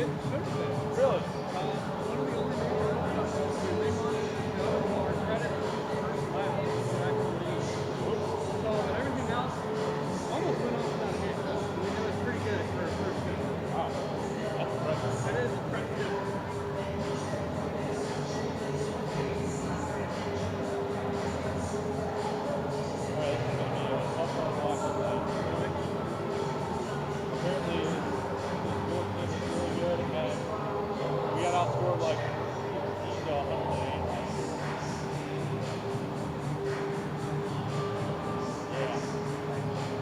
Really? Wow. That's impressive. Apparently, this Dordt team is really good, and we got outscored like 15 to 108. Yeah,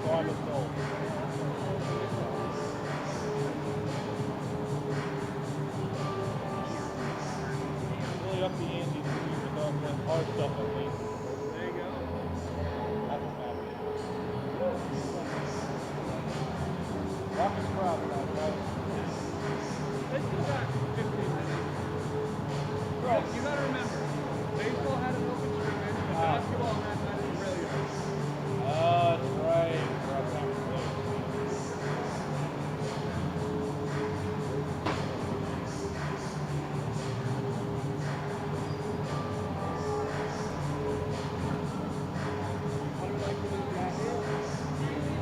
so I was told. Really up the ante this year with our stuff at least. There you go. That's what's happening. Walk us proud of that, guys. They still got 15 minutes. Right. You gotta remember, baseball had an open scrimmage, but basketball on that side is really hard. That's right. We're out of time for this. What do you like to do down here?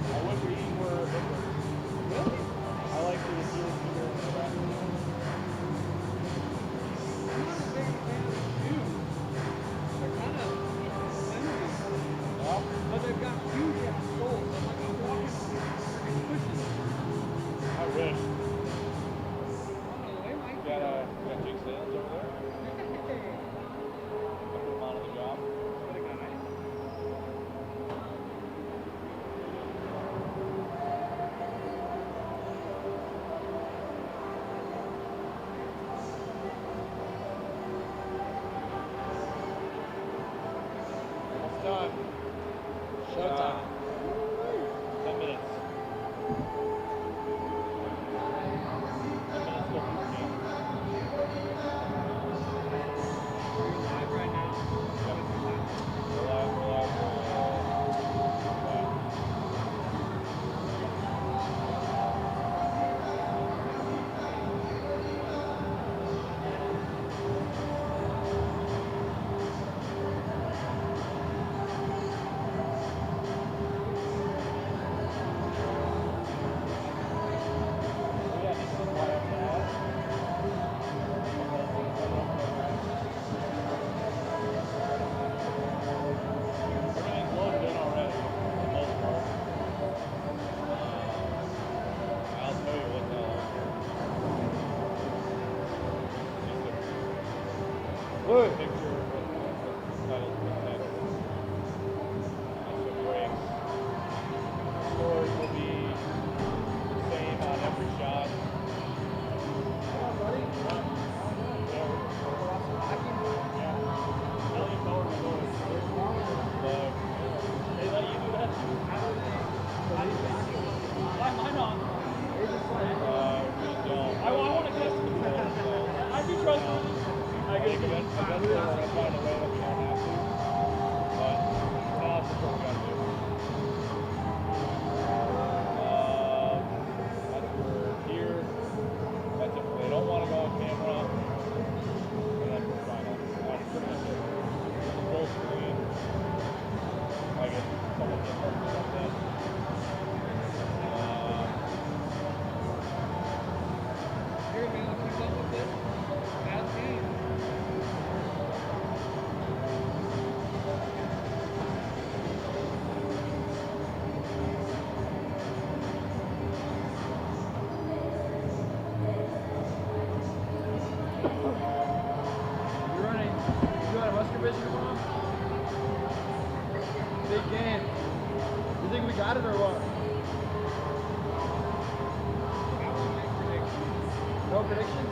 I wish we were different. Really? I like to hear here in the back. I'm not a big fan of the shoes. They're kind of similar. Yeah? But they've got huge ass soles. I'm like, I'm walking on freaking cushions. I wish. Oh, they might be. We got Jake Sales over there. Hey, I put him on the job. what a guy. Almost done. Showtime. 10 minutes. 10 minutes till 15. Live right now. We're live, we're live, we're live. Yeah, this is why I'm everything's loaded in already, for the most part. I'll tell you what the picture of the titles for next. Some breaks. Scores will be the same on every shot. Come on, buddy. Million power scores. But they let you do that too? Why am I not? We don't. I want to guess control, so I do trust you. I think eventually we're going to find a way that we don't have to. But for now, it's just what we got to do. That's for here. That's if they don't want to go on camera. And then for final. That's pretty much it. Full screen. I guess someone can help me with that. Here, man, keep up with this. Bad game. You're running. You got a Husker vision tomorrow? Big game. You think we got it or what? No predictions?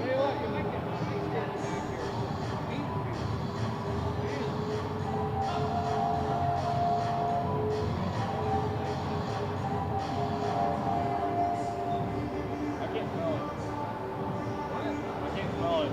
Hey, look, you might get my face standing back here. I can't smell it. I can't smell it.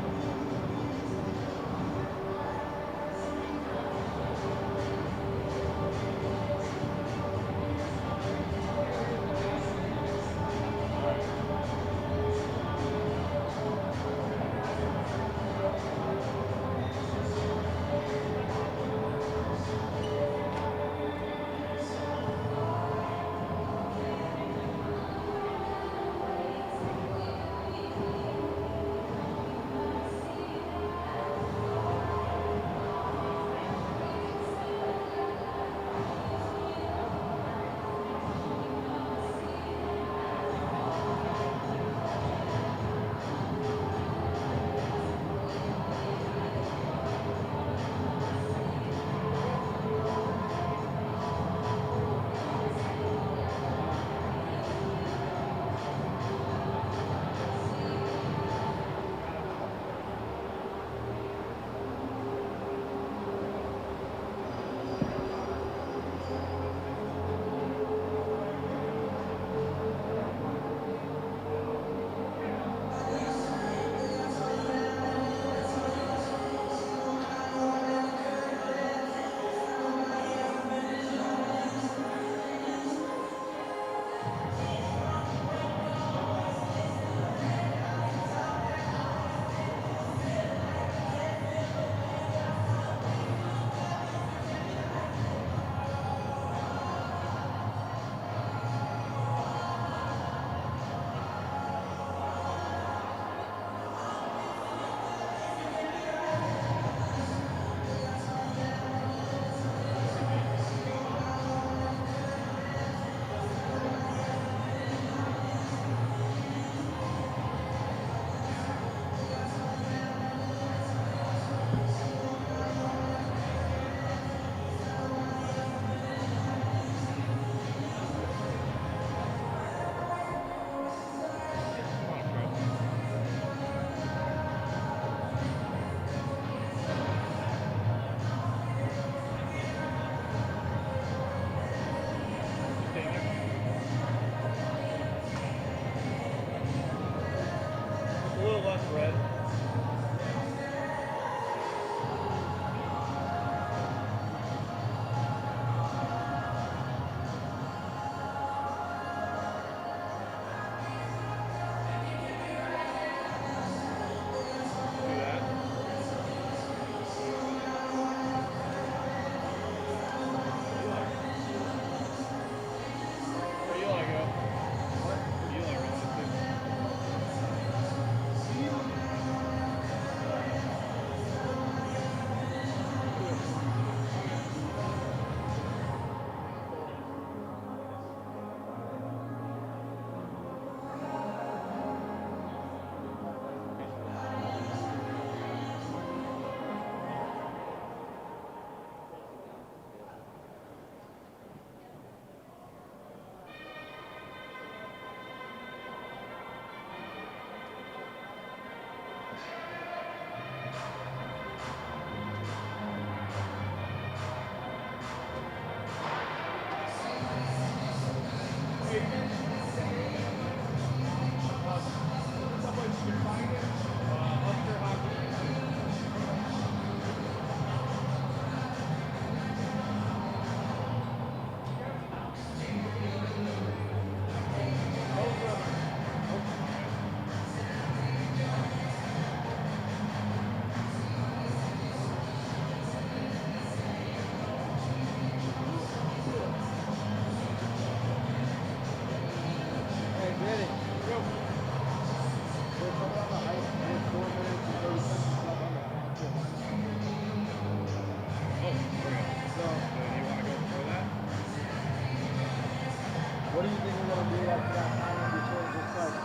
What do you think we're gonna do like for that time in between, just like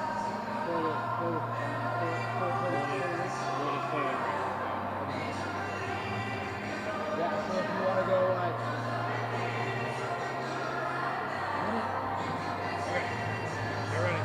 for the yeah, so if you wanna go like Get ready.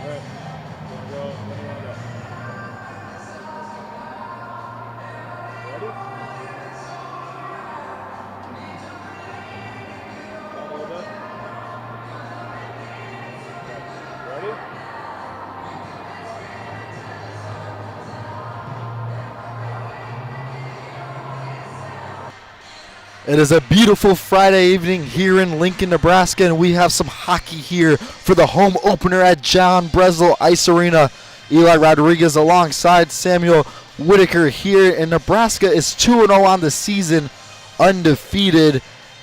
All right. Wanna go? When do you wanna go? Ready? Down a little bit. Ready? It is a beautiful Friday evening here in Lincoln, Nebraska, and we have some hockey here for the home opener at John Breslin Ice Arena. Eli Rodriguez alongside Samuel Whitaker here, and Nebraska is 2-0 on the season, undefeated,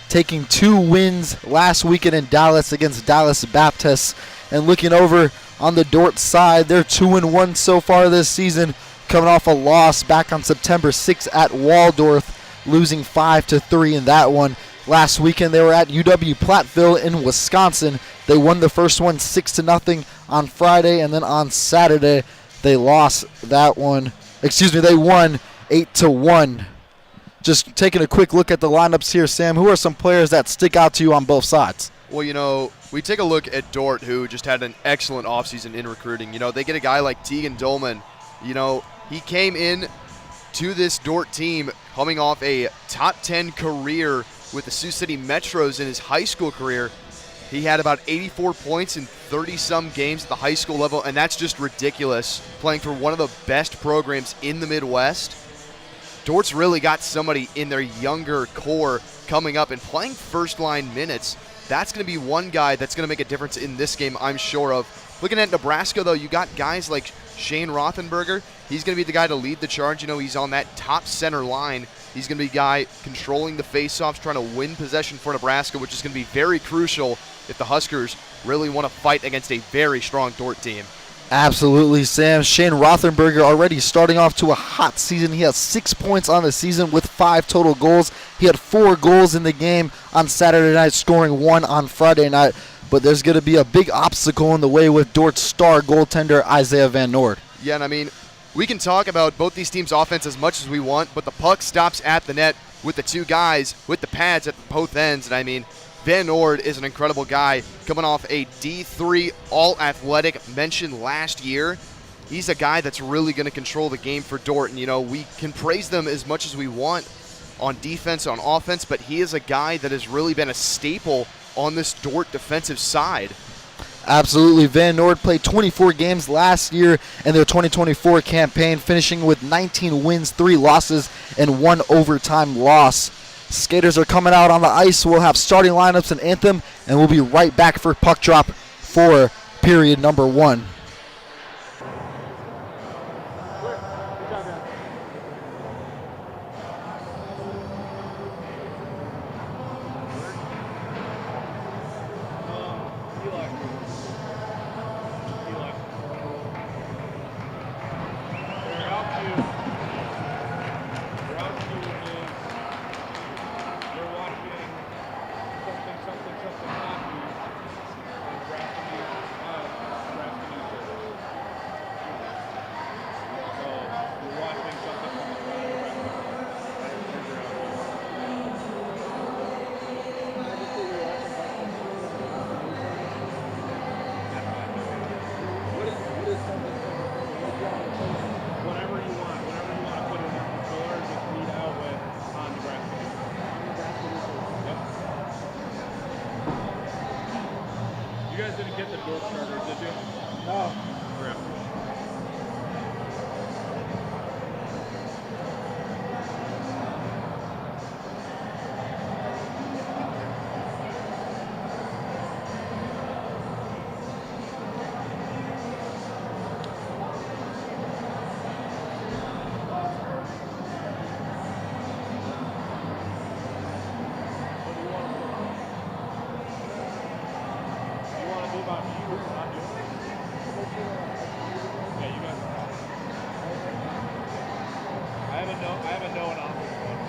taking 2 wins last weekend in Dallas against Dallas Baptist. And looking over on the Dordt side, they're 2-1 so far this season, coming off a loss back on September 6th at Waldorf, losing 5-3 in that one. Last weekend they were at UW-Platteville in Wisconsin. They won the first one 6-0 on Friday, and then on Saturday they lost that one. They won 8-1. Just taking a quick look at the lineups here, Sam. Who are some players that stick out to you on both sides? Well, you know, we take a look at Dordt, who just had an excellent offseason in recruiting. You know, they get a guy like Tegan Dolman. You know, he came in to this Dordt team coming off a top 10 career with the Sioux City Metros in his high school career. He had about 84 points in 30-some games at the high school level, and that's just ridiculous, playing for one of the best programs in the Midwest. Dordt's really got somebody in their younger core coming up and playing first-line minutes. That's going to be one guy that's going to make a difference in this game, I'm sure of. Looking at Nebraska, though, you got guys like Shane Rothenberger. He's going to be the guy to lead the charge. You know, he's on that top center line. He's going to be the guy controlling the faceoffs, trying to win possession for Nebraska, which is going to be very crucial if the Huskers really want to fight against a very strong Dordt team. Absolutely, Sam. Shane Rothenberger already starting off to a hot season. He has 6 points on the season with 5 total goals. He had 4 goals in the game on Saturday night, scoring 1 on Friday night. But there's going to be a big obstacle in the way with Dordt's star goaltender, Isaiah Van Noord. Yeah, and I mean, we can talk about both these teams' offense as much as we want, but the puck stops at the net with the 2 guys with the pads at both ends. And I mean, Van Noord is an incredible guy coming off a D3 All-Athletic mention last year. He's a guy that's really going to control the game for Dordt. And, you know, we can praise them as much as we want on defense, on offense, but he is a guy that has really been a staple on this Dordt defensive side. Absolutely. Van Noord played 24 games last year in their 2024 campaign, finishing with 19 wins, 3 losses, and 1 overtime loss. Skaters are coming out on the ice. We'll have starting lineups and anthem, and we'll be right back for puck drop for period number 1. You guys didn't get the Dordt starters, did you? No. Crap. You want to be about you or not you? Yeah, you guys. I have a no and opposite one.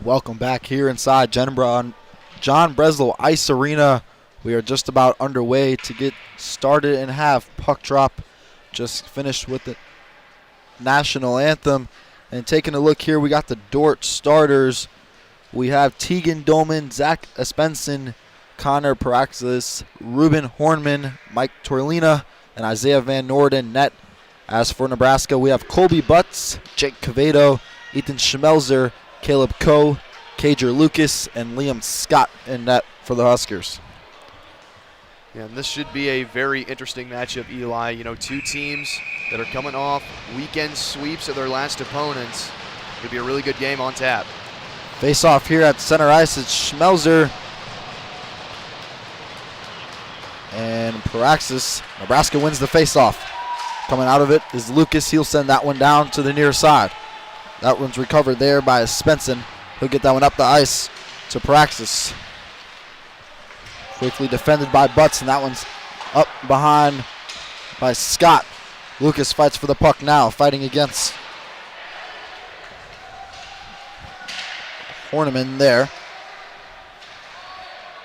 Welcome back here inside John Breslow Ice Arena. We are just about underway to get started and have puck drop. Just finished with the national anthem. And taking a look here, we got the Dordt starters. We have Tegan Dolman, Zach Espenson, Connor Paraxis, Ruben Hornman, Mike Torlina, and Isaiah Van Norden net. As for Nebraska, we have Colby Butts, Jake Cavedo, Ethan Schmelzer, Caleb Coe, Cager Lucas, and Liam Scott in net for the Huskers. Yeah, and this should be a very interesting matchup, Eli. You know, two teams that are coming off weekend sweeps of their last opponents. It'll be a really good game on tap. Face off here at center ice. It's Schmelzer and Paraxis. Nebraska wins the face off. Coming out of it is Lucas. He'll send that one down to the near side. That one's recovered there by Spenson. He'll get that one up the ice to Paraxis. Quickly defended by Butts, and that one's up behind by Scott. Lucas fights for the puck now, fighting against Horneman there.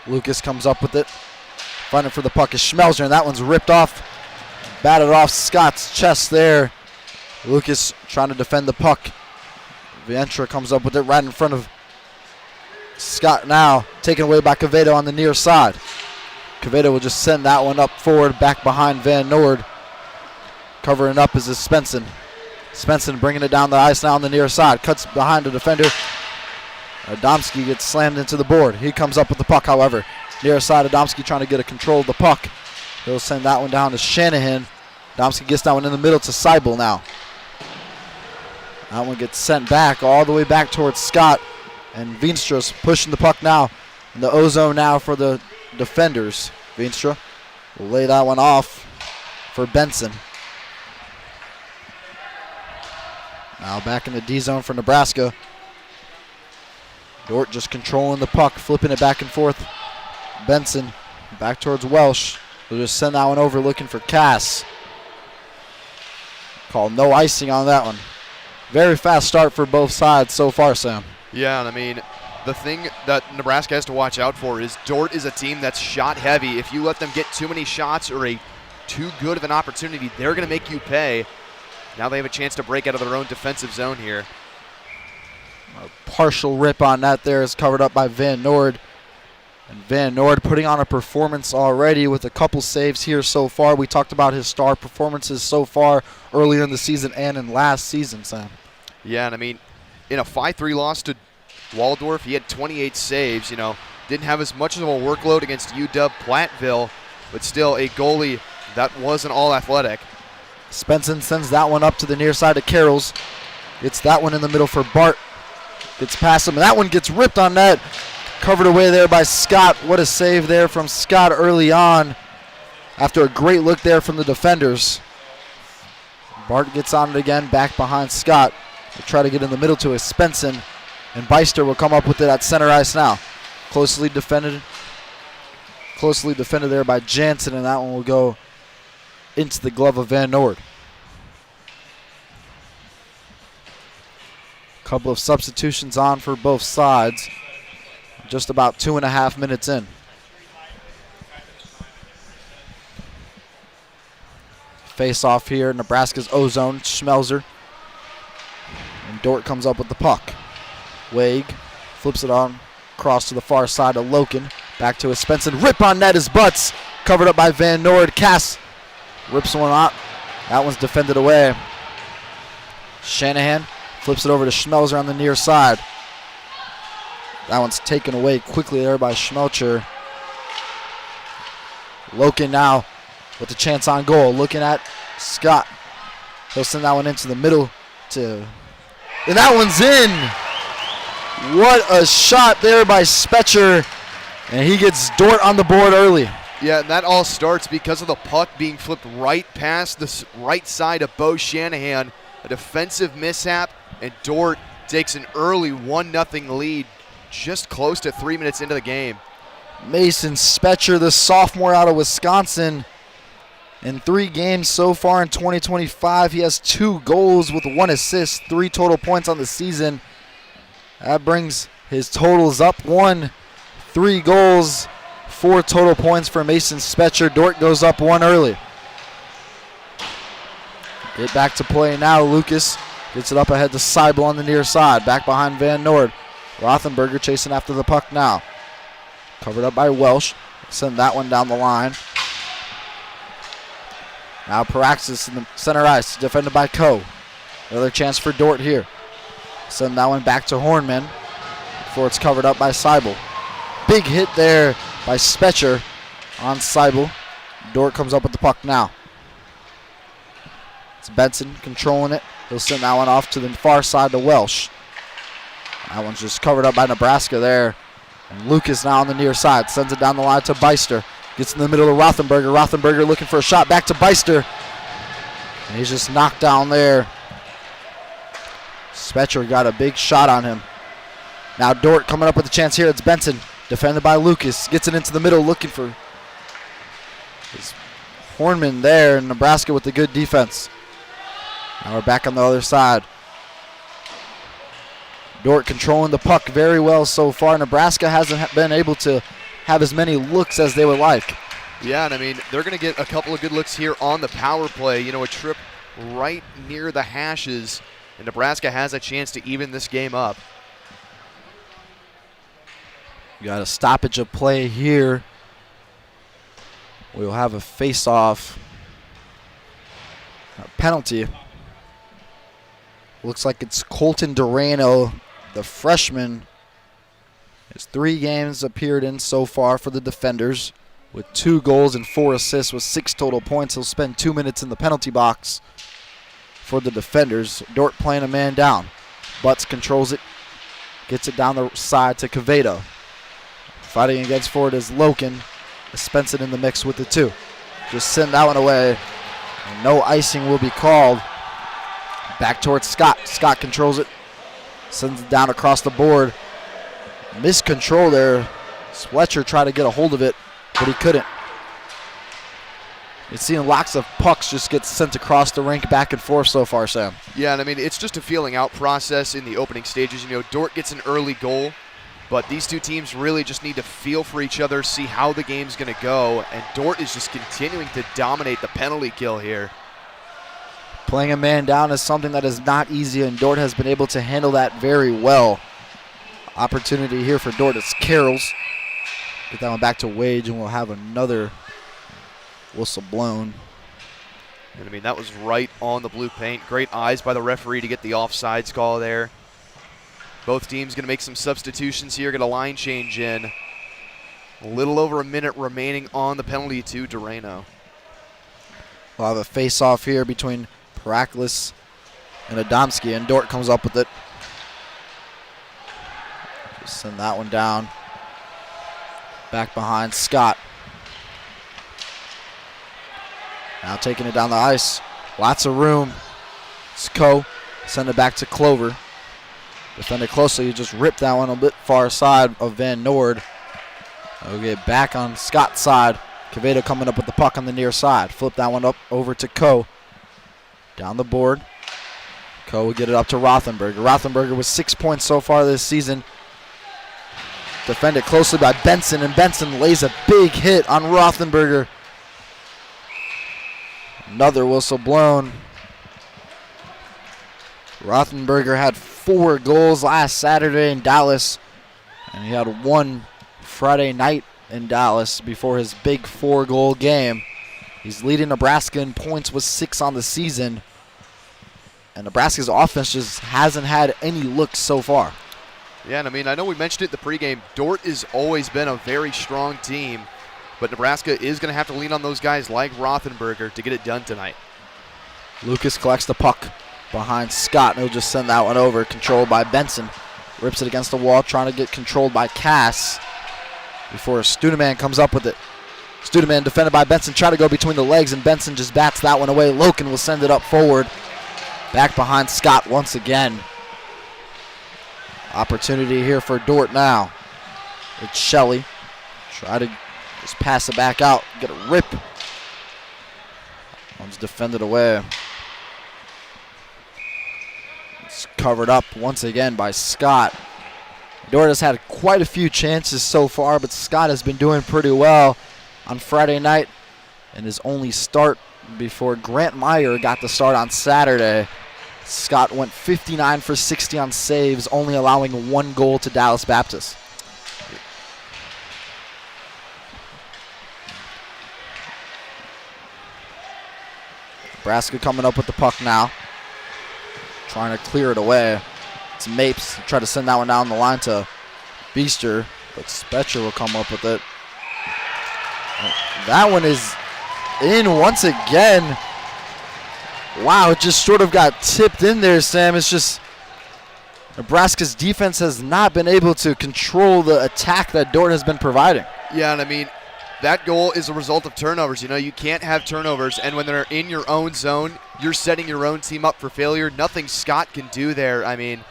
Lucas comes up with it. Fighting for the puck is Schmelzer, and that one's ripped off. Batted off Scott's chest there. Lucas trying to defend the puck. Vientra comes up with it right in front of Scott now. Taken away by Cavedo on the near side. Cavedo will just send that one up forward, back behind Van Nord. Covering up is Spenson. Spenson bringing it down the ice now on the near side. Cuts behind the defender. Adamski gets slammed into the board. He comes up with the puck, however. Near side, Adamski trying to get a control of the puck. He'll send that one down to Shanahan. Adamski gets that one in the middle to Seibel now. That one gets sent back, all the way back towards Scott. And Veenstra's pushing the puck now. In the O-zone now for the defenders. Veenstra will lay that one off for Benson. Now back in the D-zone for Nebraska. Dordt just controlling the puck, flipping it back and forth. Benson back towards Welsh. They'll just send that one over looking for Cass. Called no icing on that one. Very fast start for both sides so far, Sam. Yeah, and I mean, the thing that Nebraska has to watch out for is Dordt is a team that's shot heavy. If you let them get too many shots or too good of an opportunity, they're going to make you pay. Now they have a chance to break out of their own defensive zone here. A partial rip on that there is covered up by Van Nord. And Van Nord putting on a performance already with a couple saves here so far. We talked about his star performances so far earlier in the season and in last season, Sam. Yeah, and I mean, in a 5-3 loss to Waldorf, he had 28 saves. You know, didn't have as much of a workload against UW Platteville, but still a goalie that wasn't all athletic. Spenson sends that one up to the near side of Carroll's. Gets that one in the middle for Bart. Gets past him, and that one gets ripped on net. Covered away there by Scott. What a save there from Scott early on after a great look there from the defenders. Bart gets on it again, back behind Scott. They try to get in the middle to a Spenson, and Beister will come up with it at center ice now. Closely defended there by Jansen, and that one will go into the glove of Van Nord. Couple of substitutions on for both sides. Just about 2.5 minutes in. Face off here, Nebraska's O-zone, Schmelzer. And Dordt comes up with the puck. Waig flips it on, across to the far side of Loken. Back to Spenson. Rip on net is Butts. Covered up by Van Nord. Cass rips one out. That one's defended away. Shanahan flips it over to Schmelzer on the near side. That one's taken away quickly there by Schmelzer. Loken now with the chance on goal. Looking at Scott. He'll send that one into the middle to... And that one's in! What a shot there by Spetcher. And he gets Dordt on the board early. Yeah, and that all starts because of the puck being flipped right past the right side of Bo Shanahan. A defensive mishap, and Dordt takes an early 1-0 lead just close to 3 minutes into the game. Mason Spetcher, the sophomore out of Wisconsin. In 3 games so far in 2025, he has 2 goals with 1 assist, 3 total points on the season. That brings His total's up 1. 3 goals, 4 total points for Mason Spetcher. Dordt goes up 1 early. Get back to play now. Lucas gets it up ahead to Seibel on the near side. Back behind Van Noord. Rothenberger chasing after the puck now. Covered up by Welsh. Send that one down the line. Now Paraxis in the center ice, defended by Coe. Another chance for Dordt here. Send that one back to Hornman before it's covered up by Seibel. Big hit there by Spetcher on Seibel. Dordt comes up with the puck now. It's Benson controlling it. He'll send that one off to the far side to Welsh. That one's just covered up by Nebraska there. And Lucas now on the near side. Sends it down the line to Beister. Gets in the middle of Rothenberger. Rothenberger looking for a shot back to Beister. And he's just knocked down there. Spetcher got a big shot on him. Now Dordt coming up with a chance here. It's Benson. Defended by Lucas. Gets it into the middle looking for his Hornman there. And Nebraska with the good defense. Now we're back on the other side. Dordt controlling the puck very well so far. Nebraska hasn't been able to have as many looks as they would like. Yeah, and I mean, they're going to get a couple of good looks here on the power play. You know, a trip right near the hashes, and Nebraska has a chance to even this game up. Got a stoppage of play here. We'll have a face-off. A penalty. Looks like it's Colton Durano, the freshman. His 3 games appeared in so far for the defenders with 2 goals and 4 assists with 6 total points. He'll spend 2 minutes in the penalty box for the defenders. Dordt playing a man down. Butts controls it. Gets it down the side to Quevedo. Fighting against forward is Loken. Spencer in the mix with the 2. Just send that one away. And no icing will be called. Back towards Scott. Scott controls it. Sends it down across the board. Miscontrol there. Fletcher tried to get a hold of it, but he couldn't. You're seeing lots of pucks just get sent across the rink back and forth so far, Sam. Yeah, and I mean, it's just a feeling out process in the opening stages. You know, Dordt gets an early goal, but these two teams really just need to feel for each other, see how the game's going to go, and Dordt is just continuing to dominate the penalty kill here. Playing a man down is something that is not easy, and Dordt has been able to handle that very well. Opportunity here for Dordt. It's Carroll's. Get that one back to Wage, and we'll have another whistle blown. And I mean, that was right on the blue paint. Great eyes by the referee to get the offsides call there. Both teams going to make some substitutions here, get a line change in. A little over a minute remaining on the penalty to Durano. We'll have a face-off here between Paraklis and Adamski, and Dordt comes up with it. Just send that one down. Back behind Scott. Now taking it down the ice. Lots of room. It's Coe. Send it back to Clover. Defended closely. He just ripped that one a bit far side of Van Noord. Okay, back on Scott's side. Quevedo coming up with the puck on the near side. Flip that one up over to Coe. Down the board. Coe will get it up to Rothenberger. Rothenberger with 6 points so far this season. Defended closely by Benson, and Benson lays a big hit on Rothenberger. Another whistle blown. Rothenberger had 4 goals last Saturday in Dallas, and he had 1 Friday night in Dallas before his big 4-goal game. He's leading Nebraska in points with 6 on the season, and Nebraska's offense just hasn't had any looks so far. Yeah, and I mean, I know we mentioned it in the pregame. Dordt has always been a very strong team, but Nebraska is going to have to lean on those guys like Rothenberger to get it done tonight. Lucas collects the puck behind Scott, and he'll just send that one over, controlled by Benson. Rips it against the wall, trying to get controlled by Cass before Studeman comes up with it. Studeman defended by Benson, try to go between the legs, and Benson just bats that one away. Loken will send it up forward. Back behind Scott once again. Opportunity here for Dordt now. It's Shelley. Try to just pass it back out. Get a rip. One's defended away. It's covered up once again by Scott. Dordt has had quite a few chances so far, but Scott has been doing pretty well on Friday night in his only start before Grant Meyer got the start on Saturday. Scott went 59 for 60 on saves, only allowing 1 goal to Dallas Baptist. Nebraska coming up with the puck now, trying to clear it away. It's Mapes, try to send that one down the line to Beester, but Spetcher will come up with it. That one is in once again. Wow, it just sort of got tipped in there, Sam. It's just Nebraska's defense has not been able to control the attack that Dordt has been providing. Yeah, and I mean, that goal is a result of turnovers. You know, you can't have turnovers, and when they're in your own zone, you're setting your own team up for failure. Nothing Scott can do there. I mean,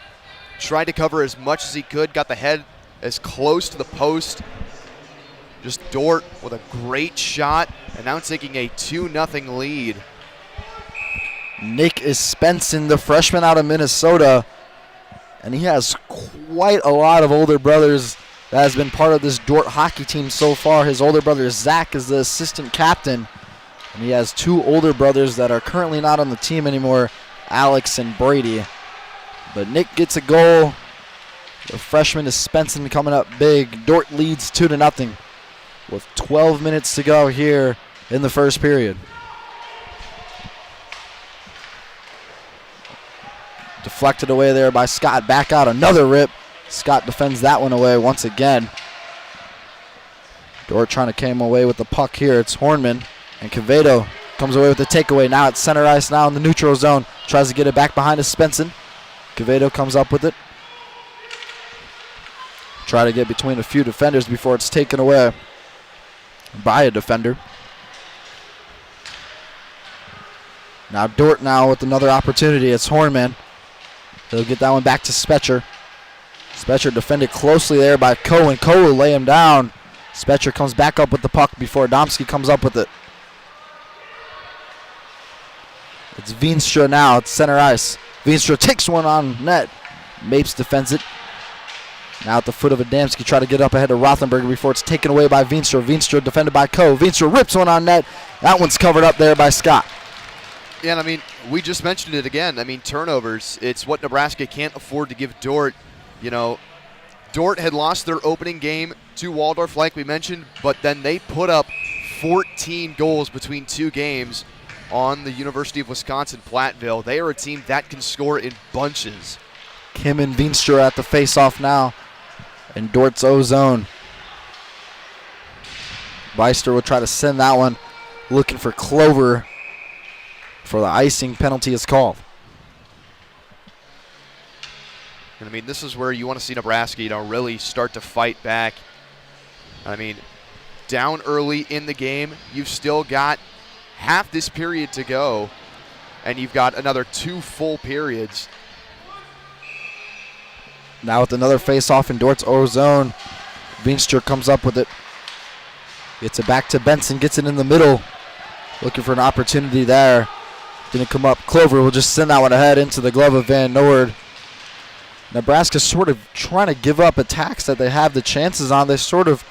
tried to cover as much as he could, got the head as close to the post. Just Dordt with a great shot, and now taking a 2-0 lead. Nick Espenson, the freshman out of Minnesota, and he has quite a lot of older brothers that has been part of this Dordt hockey team so far. His older brother Zach is the assistant captain, and he has 2 older brothers that are currently not on the team anymore, Alex and Brady. But Nick gets a goal. The freshman Espenson coming up big. Dordt leads 2-0 with 12 minutes to go here in the first period. Deflected away there by Scott. Back out, another rip. Scott defends that one away once again. Dordt trying to come away with the puck here. It's Hornman, and Quevedo comes away with the takeaway. Now it's center ice, now in the neutral zone. Tries to get it back behind Espenson. Quevedo comes up with it. Try to get between a few defenders before it's taken away by a defender. Now Dordt now with another opportunity. It's Hornman. He'll get that one back to Spetcher. Spetcher defended closely there by Coe, and Coe will lay him down. Spetcher comes back up with the puck before Domsky comes up with it. It's Veenstra now. It's center ice. Veenstra takes one on net. Mapes defends it. Now at the foot of Adamski, try to get up ahead of Rothenberger before it's taken away by Veenstra. Veenstra defended by Coe. Veenstra rips one on net. That one's covered up there by Scott. Yeah, and I mean, we just mentioned it again. I mean, turnovers, it's what Nebraska can't afford to give Dordt. You know, Dordt had lost their opening game to Waldorf, like we mentioned, but then they put up 14 goals between 2 games on the University of Wisconsin-Platteville. They are a team that can score in bunches. Kim and Veenstra at the face-off now in Dordt's O-zone. Beister will try to send that one, looking for Clover for the icing. Penalty is called. And I mean, this is where you want to see Nebraska, you know, really start to fight back. I mean, down early in the game, you've still got half this period to go, and you've got another 2 full periods. Now with another face-off in Dordt's O-zone, Veenstra comes up with it. Gets it back to Benson, gets it in the middle. Looking for an opportunity there. Didn't come up. Clover will just send that one ahead into the glove of Van Noord. Nebraska sort of trying to give up attacks that they have the chances on. They sort of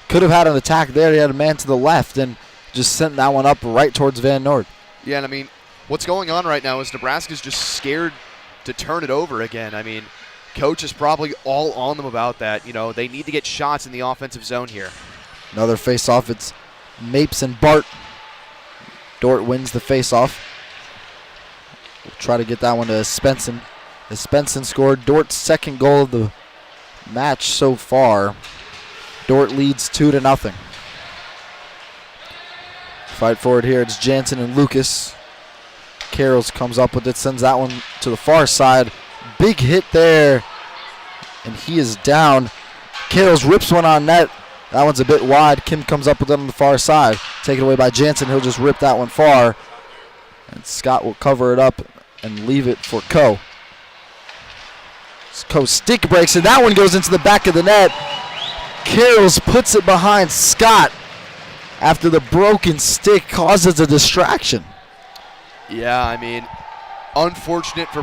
could have had an attack there. They had a man to the left and just sent that one up right towards Van Noord. Yeah, and I mean, what's going on right now is Nebraska's just scared to turn it over again. I mean, coach is probably all on them about that. You know, they need to get shots in the offensive zone here. Another face-off. It's Mapes and Bart. Dordt wins the face-off. We'll try to get that one to Espenson. Espenson scored Dort's second goal of the match so far. Dordt leads 2-0. Fight forward here. It's Jansen and Lucas. Carroll's comes up with it, sends that one to the far side. Big hit there, and he is down. Carroll's rips one on net. That one's a bit wide. Kim comes up with it on the far side. Taken away by Jansen. He'll just rip that one far. And Scott will cover it up and leave it for Coe. Coe stick breaks, and that one goes into the back of the net. Carroll's puts it behind Scott after the broken stick causes a distraction. Yeah, I mean, unfortunate for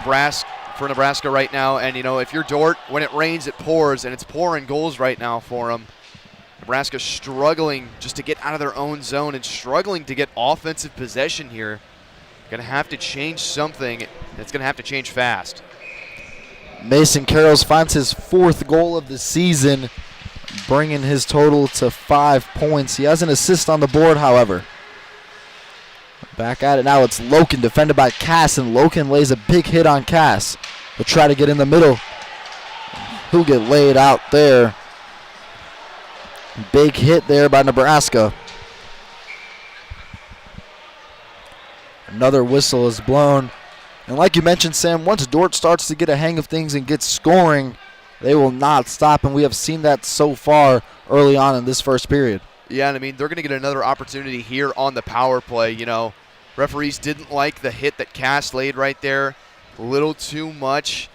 for Nebraska right now. And, you know, if you're Dordt, when it rains, it pours, and it's pouring goals right now for them. Nebraska's struggling just to get out of their own zone and struggling to get offensive possession here. Going to have to change something. It's going to have to change fast. Mason Carrolls finds his 4th goal of the season, bringing his total to 5 points. He has an assist on the board, however. Back at it now. It's Loken, defended by Cass, and Loken lays a big hit on Cass. He'll try to get in the middle. He'll get laid out there. Big hit there by Nebraska. Another whistle is blown. And like you mentioned, Sam, once Dordt starts to get a hang of things and get scoring, they will not stop, and we have seen that so far early on in this first period. Yeah, and I mean, they're going to get another opportunity here on the power play. You know, referees didn't like the hit that Cass laid right there. A little too much.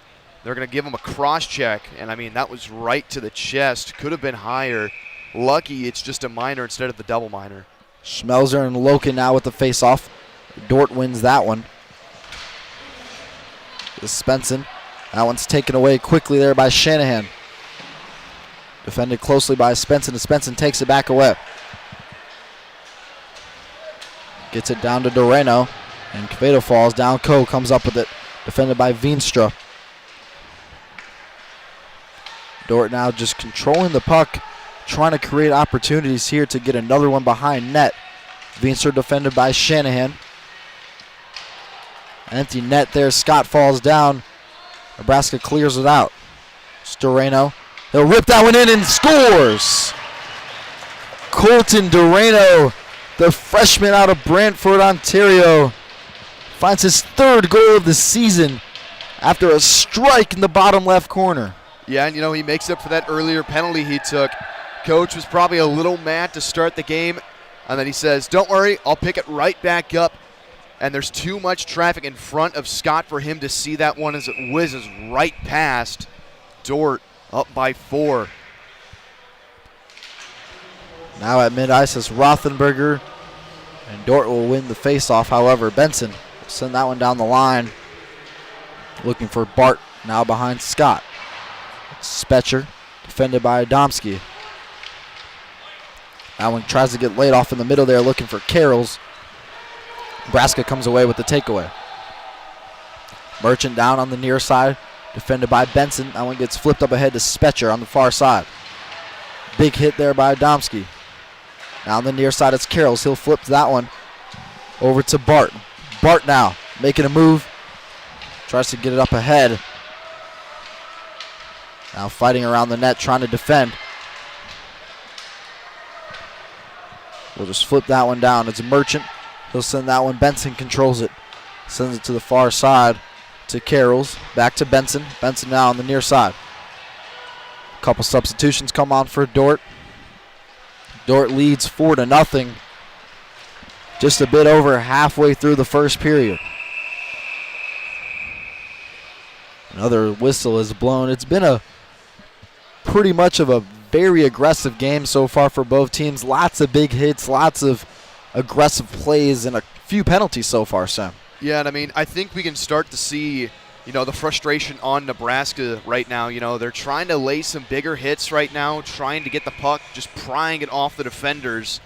They're going to give him a cross check, and I mean, that was right to the chest. Could have been higher. Lucky it's just a minor instead of the double minor. Schmelzer and Loken now with the face-off. Dordt wins that one. Svensson. That one's taken away quickly there by Shanahan. Defended closely by Svensson, and Svensson takes it back away. Gets it down to Doreno, and Quevedo falls down. Coe comes up with it, defended by Veenstra. Dordt now just controlling the puck, trying to create opportunities here to get another one behind net. Veenstra defended by Shanahan. Empty net there. Scott falls down. Nebraska clears it out. Doreno. He'll rip that one in and scores. Colton Doreno, the freshman out of Brantford, Ontario, finds his 3rd goal of the season after a strike in the bottom left corner. Yeah, and you know, he makes up for that earlier penalty he took. Coach was probably a little mad to start the game, and then he says, don't worry, I'll pick it right back up. And there's too much traffic in front of Scott for him to see that one as it whizzes right past. Dordt up by 4. Now at mid-ice is Rothenberger, and Dordt will win the face-off. However, Benson will send that one down the line. Looking for Bart, now behind Scott. Spetcher, defended by Adamski. That one tries to get laid off in the middle there, looking for Carrolls. Nebraska comes away with the takeaway. Merchant down on the near side, defended by Benson. That one gets flipped up ahead to Spetcher on the far side. Big hit there by Adamski. Now on the near side, it's Carrolls. He'll flip that one over to Bart. Bart now making a move. Tries to get it up ahead. Now fighting around the net, trying to defend. We'll just flip that one down. It's Merchant. He'll send that one. Benson controls it. Sends it to the far side to Carrolls. Back to Benson. Benson now on the near side. A couple substitutions come on for Dordt. Dordt leads 4-0. Just a bit over halfway through the first period. Another whistle is blown. It's been a pretty much of a very aggressive game so far for both teams. Lots of big hits, lots of aggressive plays, and a few penalties so far, Sam. Yeah, and I mean, I think we can start to see, you know, the frustration on Nebraska right now. You know, they're trying to lay some bigger hits right now, trying to get the puck, just prying it off the defenders.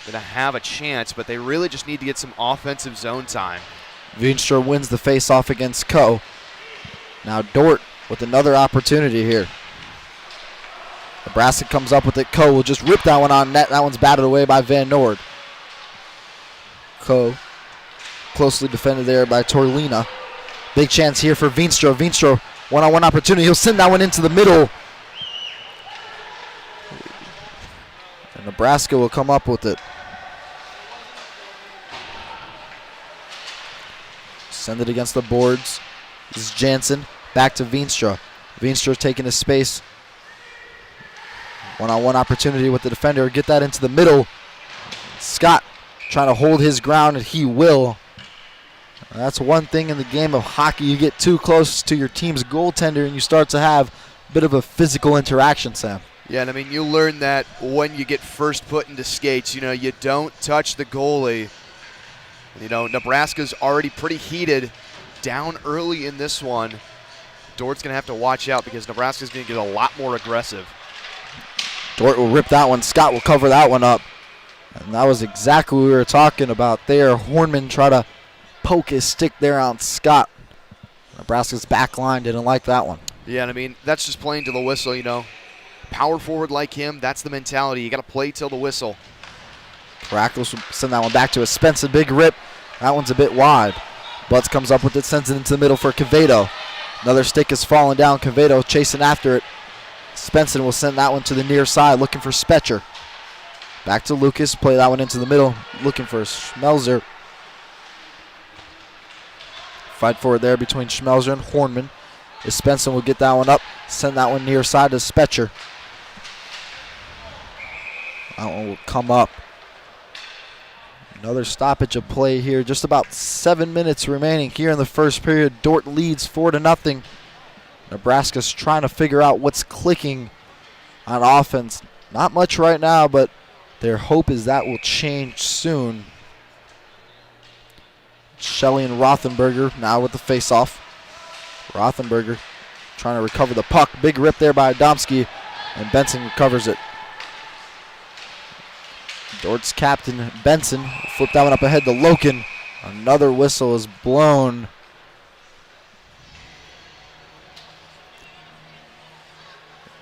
Going to have a chance, but they really just need to get some offensive zone time. Veenstra wins the face-off against Coe. Now Dordt with another opportunity here. Nebraska comes up with it. Coe will just rip that one on net. That one's batted away by Van Noord. Coe closely defended there by Torlina. Big chance here for Veenstra. Veenstra, one-on-one opportunity. He'll send that one into the middle. And Nebraska will come up with it. Send it against the boards. This is Jansen. Back to Veenstra. Veenstra taking his space. One-on-one opportunity with the defender. Get that into the middle. Scott trying to hold his ground, and he will. That's one thing in the game of hockey. You get too close to your team's goaltender, and you start to have a bit of a physical interaction, Sam. Yeah, and I mean, you learn that when you get first put into skates. You know, you don't touch the goalie. You know, Nebraska's already pretty heated, down early in this one. Dort's going to have to watch out because Nebraska's going to get a lot more aggressive. Dordt will rip that one. Scott will cover that one up. And that was exactly what we were talking about there. Hornman tried to poke his stick there on Scott. Nebraska's back line didn't like that one. Yeah, and I mean, that's just playing to the whistle, you know. Power forward like him, that's the mentality. You got to play till the whistle. Paraculas will send that one back to Spencer. Big rip. That one's a bit wide. Butts comes up with it, sends it into the middle for Quevedo. Another stick is falling down. Quevedo chasing after it. Spencer will send that one to the near side, looking for Spetcher. Back to Lucas, play that one into the middle, looking for Schmelzer. Fight forward there between Schmelzer and Hornman. Spencer will get that one up, send that one near side to Spetcher. That one will come up. Another stoppage of play here. Just about 7 minutes remaining here in the first period. Dordt leads 4-0. Nebraska's trying to figure out what's clicking on offense. Not much right now, but their hope is that will change soon. Shelley and Rothenberger now with the face-off. Rothenberger trying to recover the puck. Big rip there by Adamski, and Benson recovers it. Dordt's captain, Benson, flipped that one up ahead to Loken. Another whistle is blown.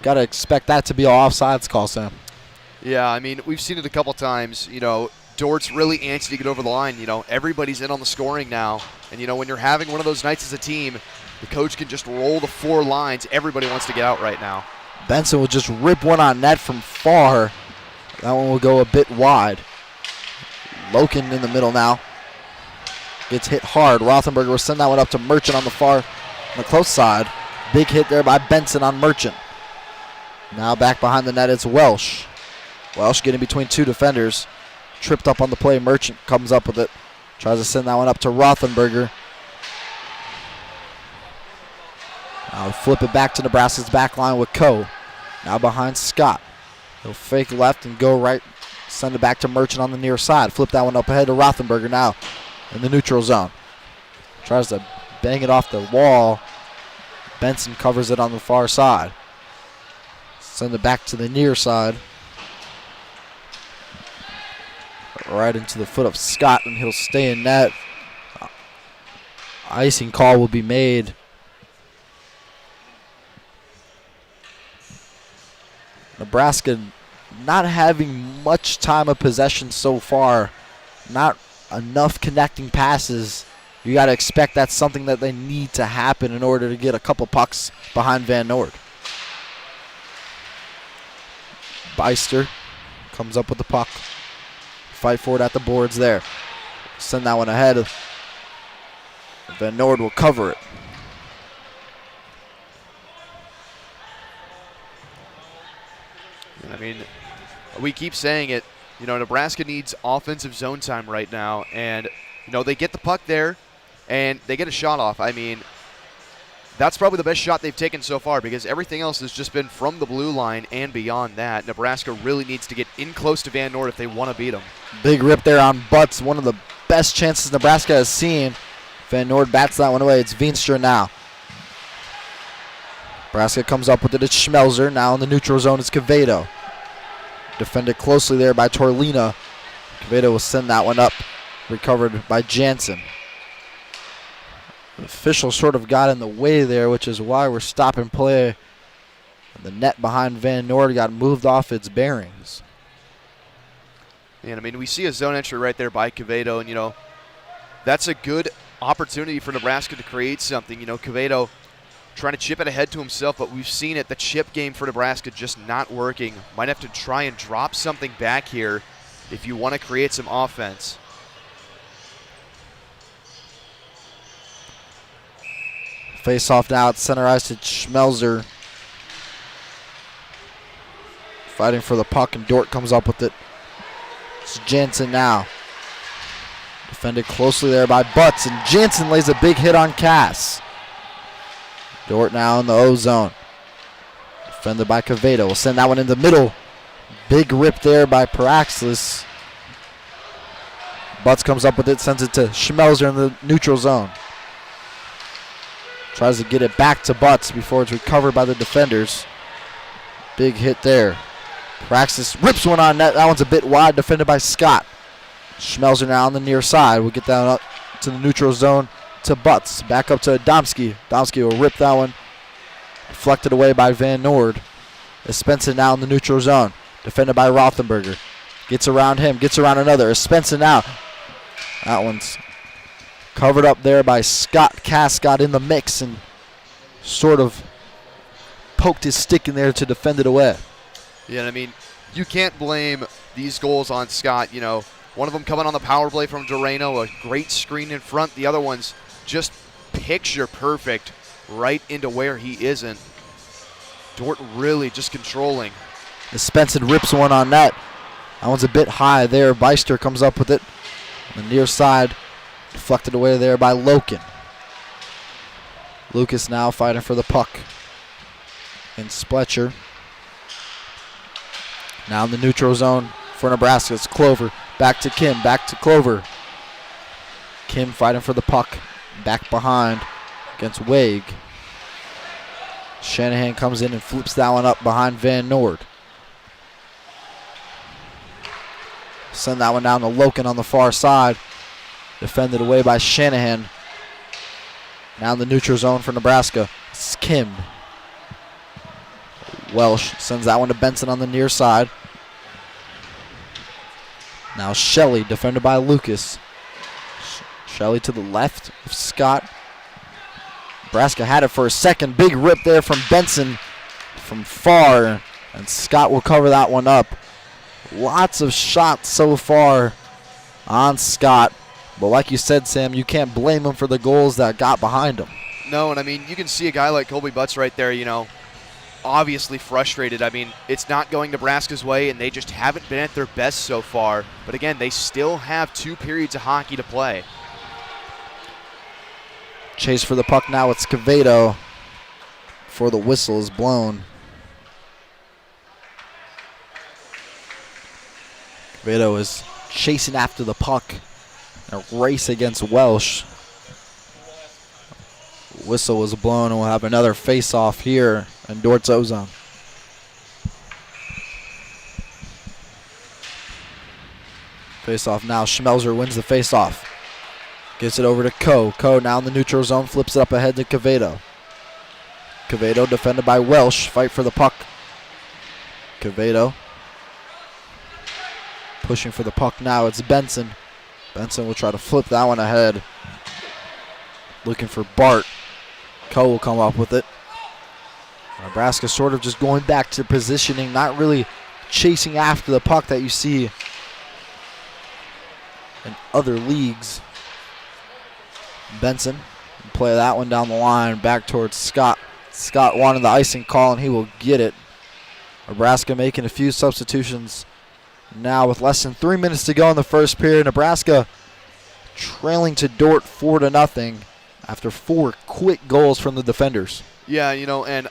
Got to expect that to be an offsides call, Sam. Yeah, I mean, we've seen it a couple times. You know, Dordt's really antsy to get over the line. You know, everybody's in on the scoring now. And, you know, when you're having one of those nights as a team, the coach can just roll the 4 lines. Everybody wants to get out right now. Benson will just rip one on net from far. That one will go a bit wide. Loken in the middle now. Gets hit hard. Rothenberger will send that one up to Merchant on the far, on the close side. Big hit there by Benson on Merchant. Now back behind the net, it's Welsh. Welsh getting between 2 defenders. Tripped up on the play. Merchant comes up with it. Tries to send that one up to Rothenberger. Now flip it back to Nebraska's back line with Coe. Now behind Scott. He'll fake left and go right. Send it back to Merchant on the near side. Flip that one up ahead to Rothenberger now in the neutral zone. Tries to bang it off the wall. Benson covers it on the far side. Send it back to the near side. Right into the foot of Scott, and he'll stay in net. Icing call will be made. Nebraska not having much time of possession so far. Not enough connecting passes. You got to expect that's something that they need to happen in order to get a couple pucks behind Van Noord. Beister comes up with the puck. Fight for it at the boards there. Send that one ahead. Van Noord will cover it. I mean, we keep saying it. You know, Nebraska needs offensive zone time right now. And, you know, they get the puck there, and they get a shot off. I mean, that's probably the best shot they've taken so far because everything else has just been from the blue line and beyond that. Nebraska really needs to get in close to Van Noord if they want to beat them. Big rip there on Butts. One of the best chances Nebraska has seen. Van Noord bats that one away. It's Veenstra now. Nebraska comes up with it. It's Schmelzer. Now in the neutral zone, it's Quevedo. Defended closely there by Torlina. Quevedo will send that one up. Recovered by Jansen. The official sort of got in the way there, which is why we're stopping play. The net behind Van Noord got moved off its bearings. And, I mean, we see a zone entry right there by Quevedo, and, you know, that's a good opportunity for Nebraska to create something. You know, Quevedo trying to chip it ahead to himself, but we've seen it, the chip game for Nebraska just not working. Might have to try and drop something back here if you want to create some offense. Face off now at center ice to Schmelzer. Fighting for the puck, and Dordt comes up with it. It's Jansen now. Defended closely there by Butts, and Jansen lays a big hit on Cass. Dordt now in the O zone. Defended by Quevedo. Will send that one in the middle. Big rip there by Paraxlis. Butts comes up with it, sends it to Schmelzer in the neutral zone. Tries to get it back to Butts before it's recovered by the defenders. Big hit there. Praxis rips one on net. That one's a bit wide, defended by Scott. Schmelzer now on the near side. We'll get that up to the neutral zone to Butts. Back up to Adamski. Adamski will rip that one. Deflected away by Van Noord. Espenson now in the neutral zone. Defended by Rothenberger. Gets around him. Gets around another. Espenson now. That one's covered up there by Scott. Cass got in the mix and sort of poked his stick in there to defend it away. Yeah, I mean, you can't blame these goals on Scott. You know, one of them coming on the power play from Doreno, a great screen in front. The other one's just picture perfect right into where he isn't. Dordt really just controlling. Espenson rips one on net. That one's a bit high there. Beister comes up with it on the near side. Deflected away there by Loken. Lucas now fighting for the puck. And Spletcher. Now in the neutral zone for Nebraska. It's Clover. Back to Kim. Back to Clover. Kim fighting for the puck. Back behind against Wague. Shanahan comes in and flips that one up behind Van Noord. Send that one down to Loken on the far side. Defended away by Shanahan. Now in the neutral zone for Nebraska. It's Kim. Welsh sends that one to Benson on the near side. Now Shelley, defended by Lucas. Shelley to the left of Scott. Nebraska had it for a second. Big rip there from Benson from far. And Scott will cover that one up. Lots of shots so far on Scott. But like you said, Sam, you can't blame him for the goals that got behind him. No, and I mean, you can see a guy like Colby Butts right there, you know, obviously frustrated. I mean, it's not going Nebraska's way, and they just haven't been at their best so far. But again, they still have 2 periods of hockey to play. Chase for the puck now. It's Cavedo before the whistle is blown. Cavedo is chasing after the puck. A race against Welsh. Whistle was blown, and we'll have another face-off here in Dordt's O-Zone. Face-off now. Schmelzer wins the face-off. Gets it over to Coe. Coe now in the neutral zone. Flips it up ahead to Cavedo. Cavedo defended by Welsh. Fight for the puck. Cavedo pushing for the puck now. It's Benson. Benson will try to flip that one ahead. Looking for Bart. Coe will come up with it. Nebraska sort of just going back to positioning, not really chasing after the puck that you see in other leagues. Benson will play that one down the line back towards Scott. Scott wanted the icing call, and he will get it. Nebraska making a few substitutions now with less than 3 minutes to go in the first period. Nebraska trailing to Dordt 4-0 after 4 quick goals from the defenders. Yeah, you know, and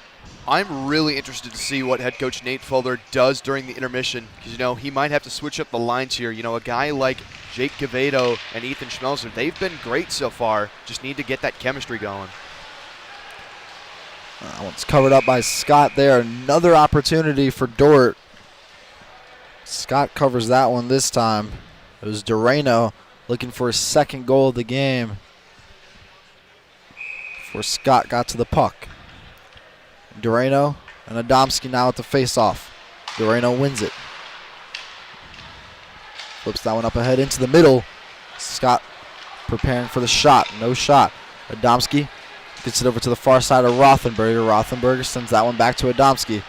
I'm really interested to see what head coach Nate Fuller does during the intermission, because, you know, he might have to switch up the lines here. You know, a guy like Jake Cavedo and Ethan Schmelzer, they've been great so far. Just need to get that chemistry going. That one's covered up by Scott there. Another opportunity for Dordt. Scott covers that one this time. It was Doreno looking for his second goal of the game before Scott got to the puck. Doreno and Adamski now at the face-off. Doreno wins it. Flips that one up ahead into the middle. Scott preparing for the shot. No shot. Adamski gets it over to the far side of Rothenberger. Rothenberger sends that one back to Adamski.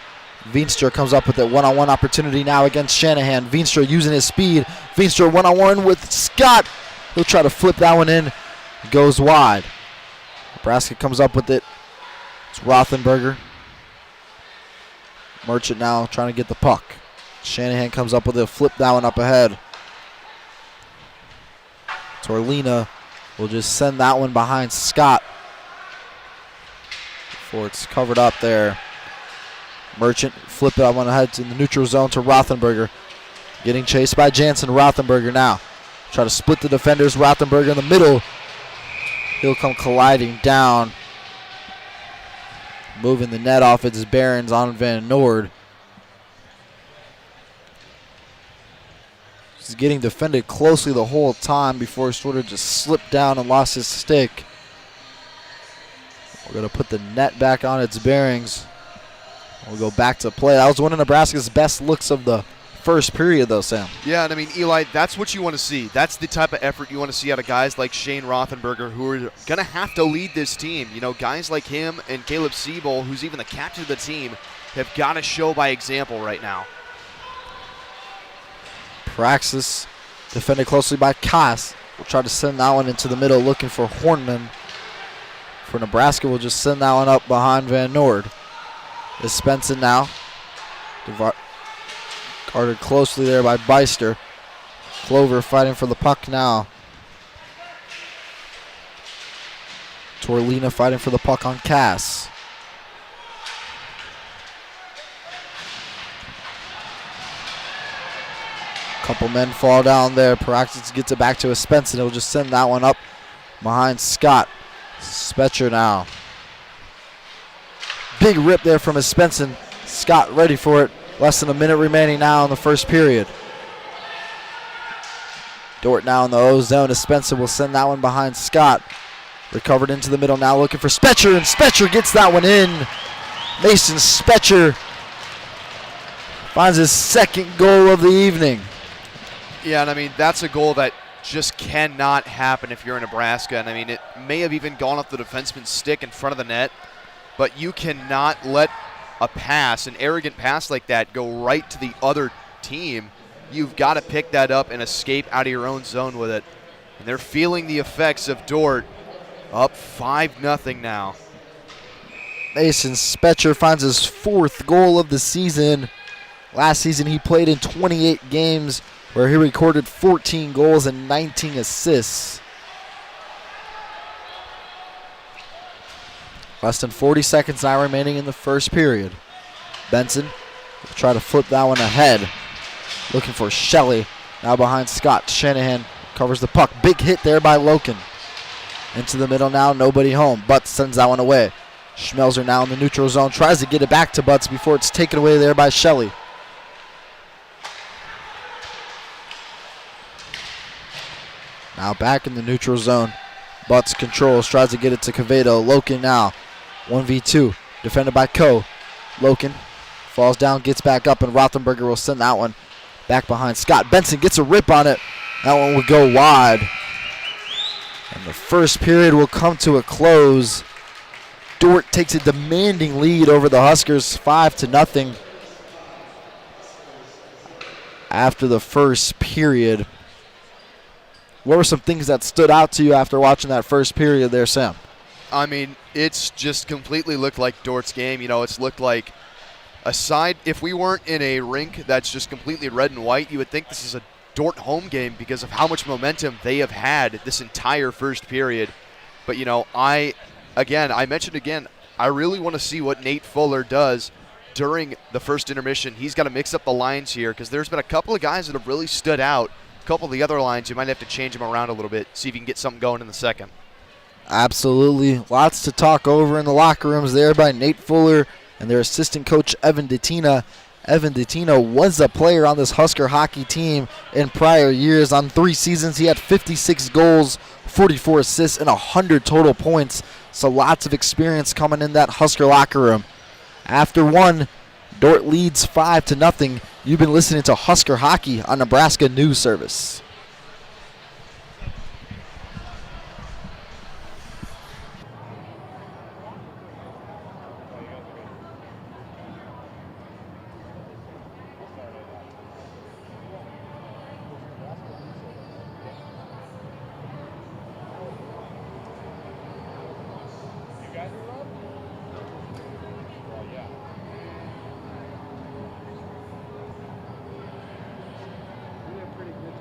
Veenstra comes up with a one-on-one opportunity now against Shanahan. Veenstra using his speed. Veenstra one-on-one with Scott. He'll try to flip that one in. Goes wide. Nebraska comes up with it. It's Rothenberger. Merchant now trying to get the puck. Shanahan comes up with it. Flip that one up ahead. Torlina will just send that one behind Scott before it's covered up there. Merchant flip that one ahead to the neutral zone to Rothenberger. Getting chased by Jansen. Rothenberger now. Try to split the defenders. Rothenberger in the middle. He'll come colliding down moving the net off its bearings on Van Noord. He's getting defended closely the whole time before he sort of just slipped down and lost his stick. We're going to put the net back on its bearings. We'll go back to play. That was one of Nebraska's best looks of the first period, though, Sam. Yeah, and I mean, Eli, that's what you want to see. That's the type of effort you want to see out of guys like Shane Rothenberger, who are going to have to lead this team. You know, guys like him and Caleb Siebel, who's even the captain of the team, have got to show by example right now. Praxis defended closely by Koss. We'll try to send that one into the middle looking for Hornman. For Nebraska, we'll just send that one up behind Van Noord. Is Spenson now. Guarded closely there by Beister. Clover fighting for the puck now. Torlina fighting for the puck on Cass. Couple men fall down there. Praxis gets it back to Spenson. He'll just send that one up behind Scott. Spetcher now. Big rip there from Spenson. Scott ready for it. Less than a minute remaining now in the first period. Dordt now in the O zone. Spencer will send that one behind Scott. Recovered into the middle now looking for Spetcher, and Spetcher gets that one in. Mason Spetcher finds his second goal of the evening. Yeah, and I mean, that's a goal that just cannot happen if you're in Nebraska. And I mean, it may have even gone off the defenseman's stick in front of the net, but you cannot let a pass, an arrogant pass like that, go right to the other team. You've got to pick that up and escape out of your own zone with it. And they're feeling the effects of Dordt. Up 5-0 now. Mason Spetcher finds his fourth goal of the season. Last season he played in 28 games where he recorded 14 goals and 19 assists. Less than 40 seconds now remaining in the first period. Benson will try to flip that one ahead. Looking for Shelley. Now behind Scott. Shanahan covers the puck. Big hit there by Loken. Into the middle now. Nobody home. Butts sends that one away. Schmelzer now in the neutral zone. Tries to get it back to Butts before it's taken away there by Shelley. Now back in the neutral zone. Butts controls. Tries to get it to Quevedo. Loken now. 1v2. Defended by Coe. Loken falls down, gets back up, and Rothenberger will send that one back behind Scott. Benson gets a rip on it. That one will go wide. And the first period will come to a close. Dordt takes a demanding lead over the Huskers, 5-0. After the first period. What were some things that stood out to you after watching that first period there, Sam? I mean, it's just completely looked like Dordt's game. You know, it's looked like, aside, if we weren't in a rink that's just completely red and white, you would think this is a Dordt home game because of how much momentum they have had this entire first period. But, you know, I mentioned again, I really want to see what Nate Fuller does during the first intermission. He's got to mix up the lines here because there's been a couple of guys that have really stood out. A couple of the other lines, you might have to change them around a little bit, see if you can get something going in the second. Absolutely. Lots to talk over in the locker rooms there by Nate Fuller and their assistant coach, Evan Datina. Evan Datina was a player on this Husker hockey team in prior years. On 3 seasons, he had 56 goals, 44 assists, and 100 total points. So lots of experience coming in that Husker locker room. After one, Dordt leads 5-0. You've been listening to Husker Hockey on Nebraska News Service. We have pretty good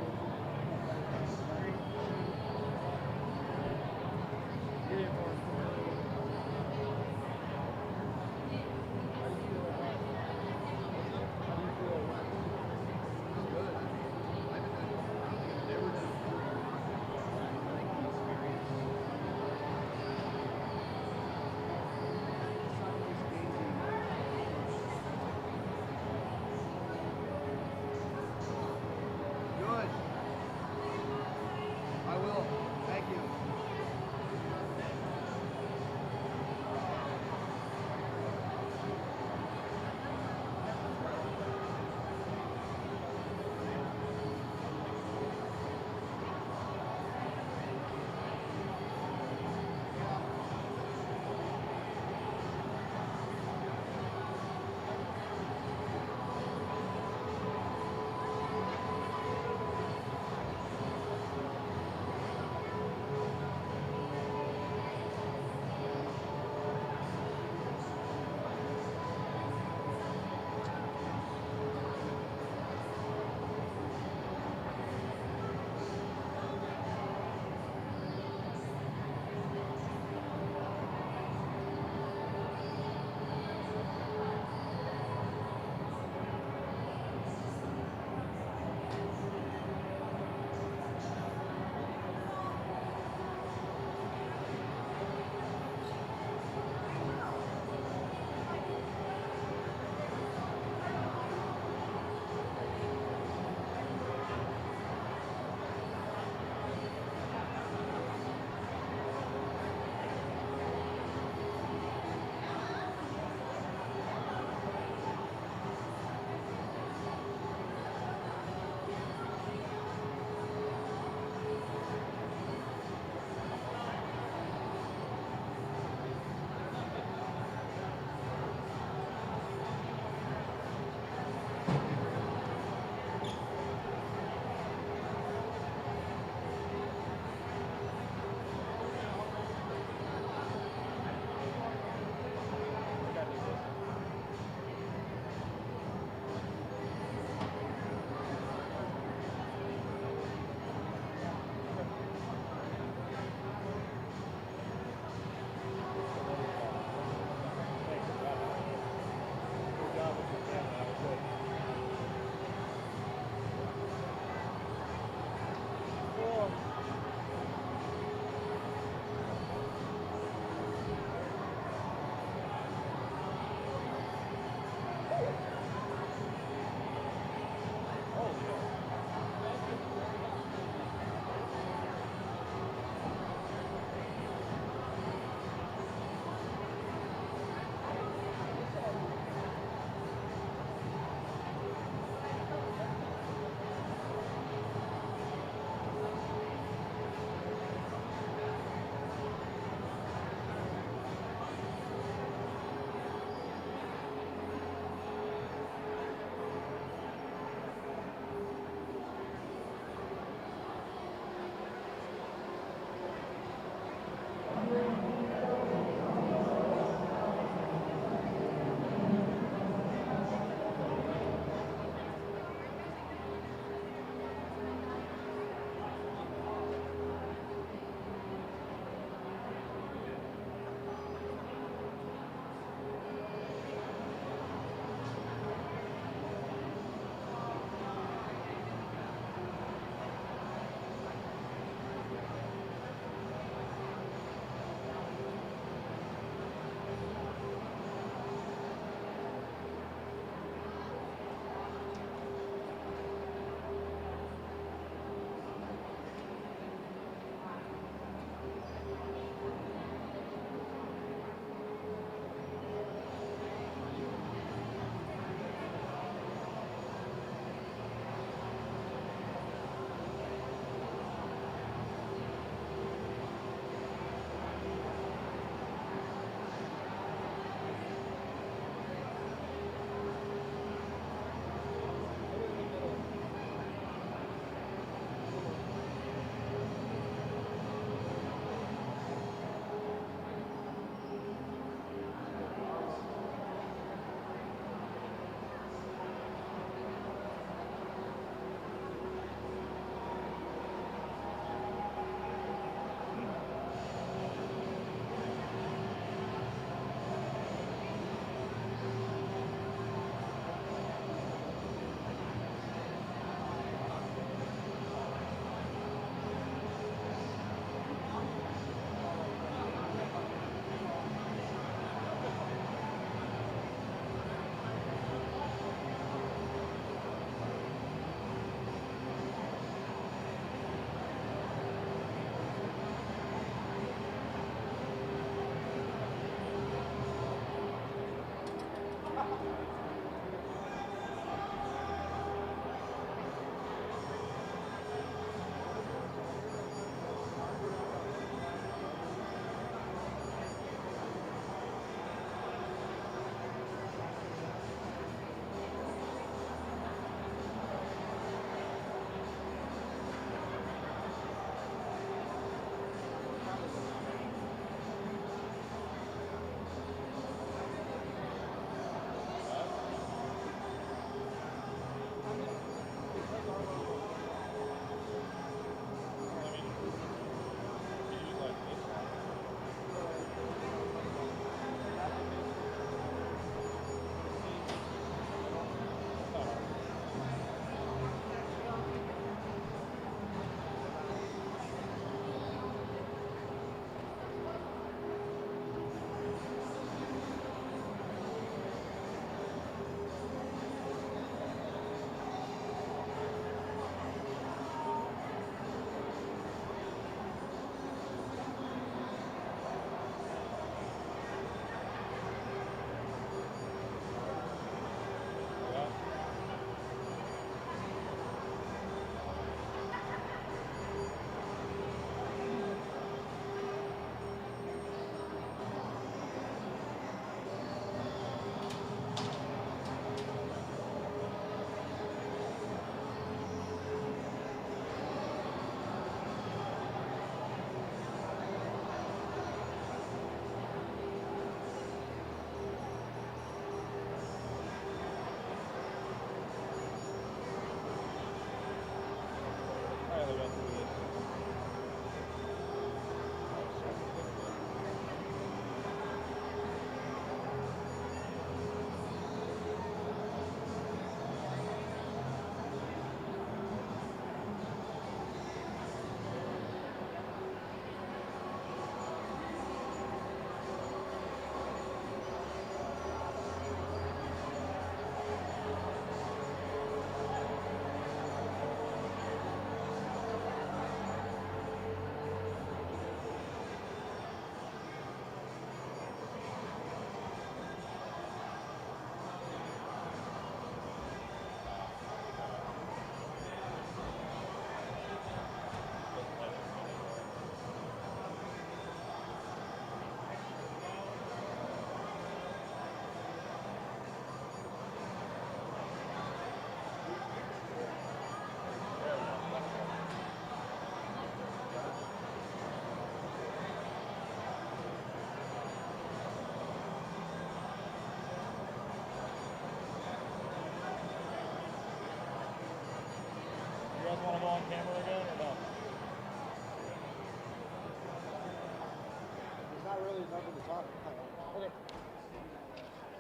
really nothing to talk about. Okay.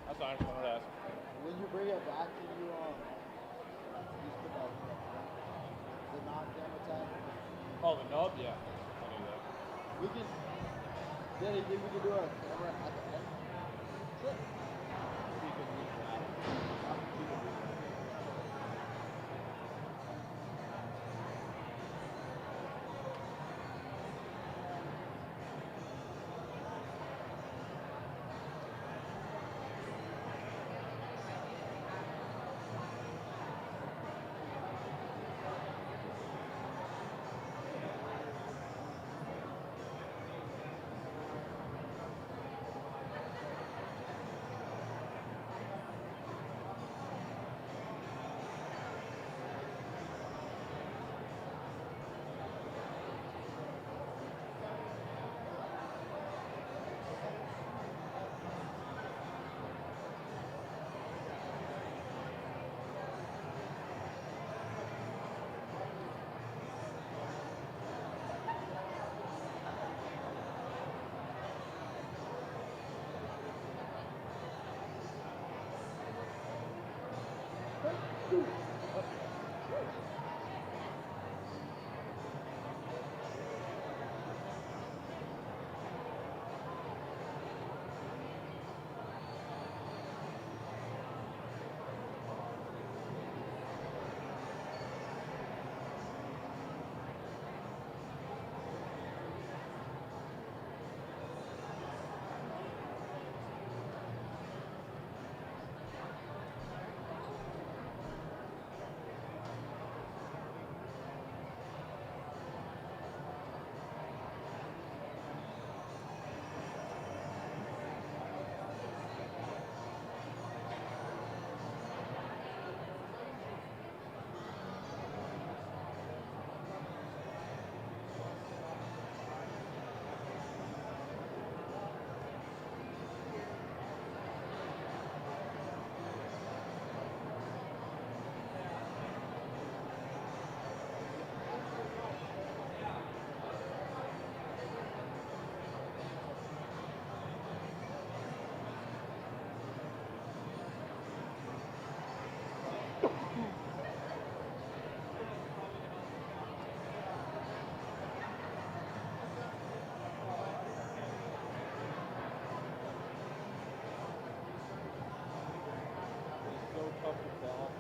That's fine. I just wanted to ask. When you bring it back, can you use the non-camera tag? Oh, the nub? Yeah. I knew that. We can. Yeah, you think we can do a camera at the end? Sure. Maybe you can use that. You can do that. It's so tough to balance.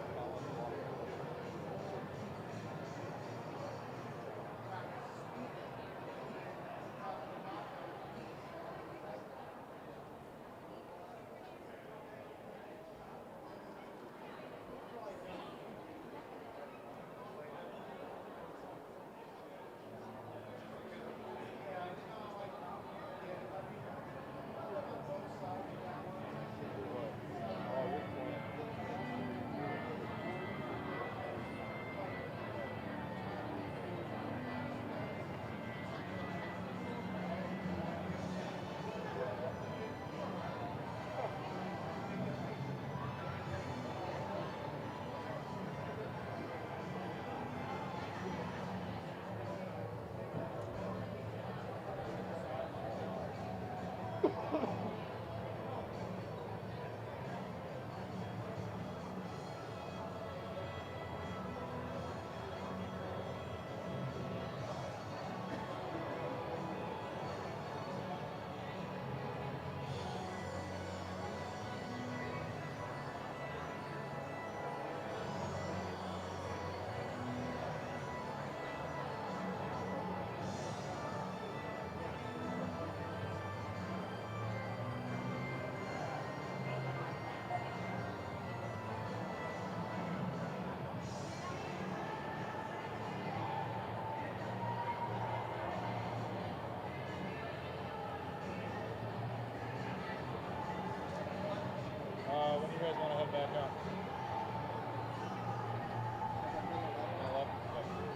When do you guys want to head back up? 11? Okay.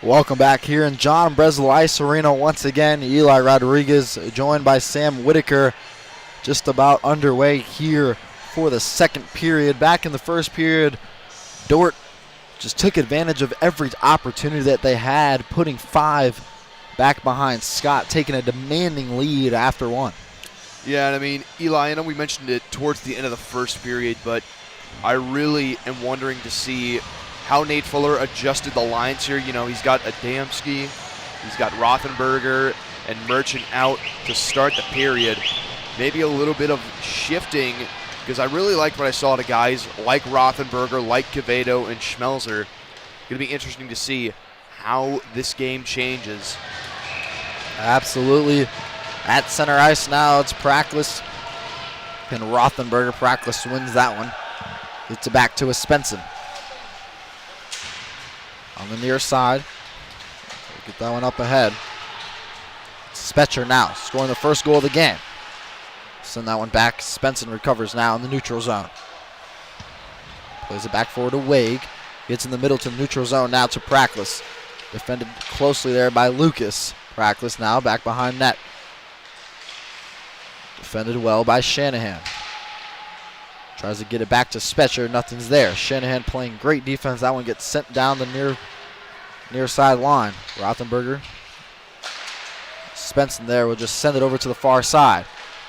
Welcome back here in John Breslin Ice Arena once again. Eli Rodriguez joined by Sam Whitaker, just about underway here for the second period. Back in the first period, Dordt just took advantage of every opportunity that they had, putting 5 back behind Scott, taking a demanding lead after 1. Yeah, and I mean, Eli, I know we mentioned it towards the end of the first period, but I really am wondering to see how Nate Fuller adjusted the lines here. You know, he's got Adamski, he's got Rothenberger and Merchant out to start the period. Maybe a little bit of shifting, because I really liked what I saw to guys like Rothenberger, like Quevedo, and Schmelzer. Going to be interesting to see how this game changes. Absolutely. At center ice now, it's Prackless. And Rothenberger, Prackless wins that one. Gets it back to a Svensson. On the near side. Get that one up ahead. Spetcher now scoring the first goal of the game. Send that one back. Svensson recovers now in the neutral zone. Plays it back forward to Wague. Gets in the middle to the neutral zone now to Prackless. Defended closely there by Lucas. Prackless now back behind net. Defended well by Shanahan. Tries to get it back to Spetcher. Nothing's there. Shanahan playing great defense. That one gets sent down the near side line. Rothenberger. Svensson there will just send it over to the far side.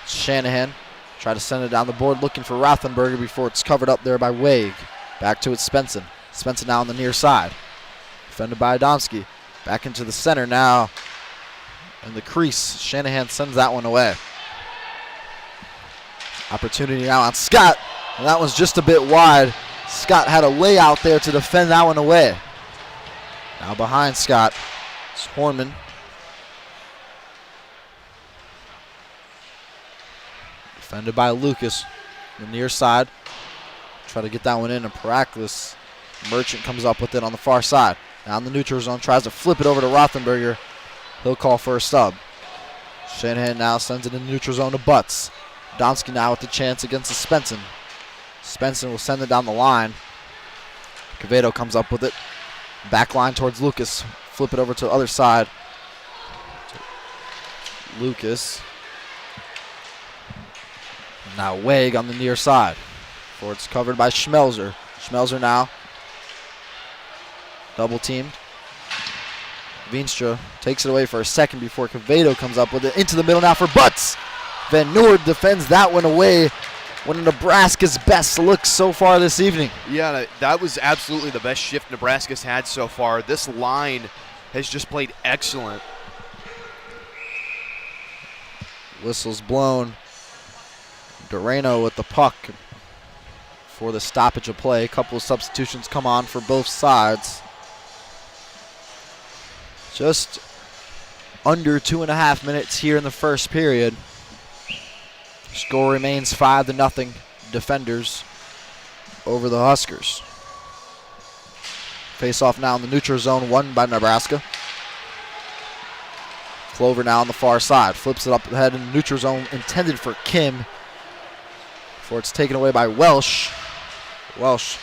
Shanahan try to send it down the board looking for Rothenberger before it's covered up there by Wague. Back to it, Svensson. Svensson now on the near side. Defended by Adamski. Back into the center now. In the crease, Shanahan sends that one away. Opportunity now on Scott, and that one's just a bit wide. Scott had a layout there to defend that one away. Now behind Scott is Hornman. Defended by Lucas. On the near side. Try to get that one in, and Prackless. Merchant comes up with it on the far side. Now in the neutral zone, tries to flip it over to Rothenberger. He'll call for a sub. Shanahan now sends it in the neutral zone to Butts. Domsky now with the chance against the Svensson. Svensson will send it down the line. Quevedo comes up with it. Back line towards Lucas. Flip it over to the other side. Lucas. Now Wague on the near side. Before it's covered by Schmelzer. Schmelzer now. Double teamed. Veenstra takes it away for a second before Quevedo comes up with it. Into the middle now for Butts. Van Noord defends that one away. One of Nebraska's best looks so far this evening. Yeah, that was absolutely the best shift Nebraska's had so far. This line has just played excellent. Whistle's blown. Doreno with the puck for the stoppage of play. A couple of substitutions come on for both sides. Just under 2.5 minutes here in the first period. Score remains 5-0 Defenders over the Huskers. Face off now in the neutral zone, won by Nebraska. Clover now on the far side. Flips it up ahead in the neutral zone, intended for Kim. Before it's taken away by Welsh. Welsh,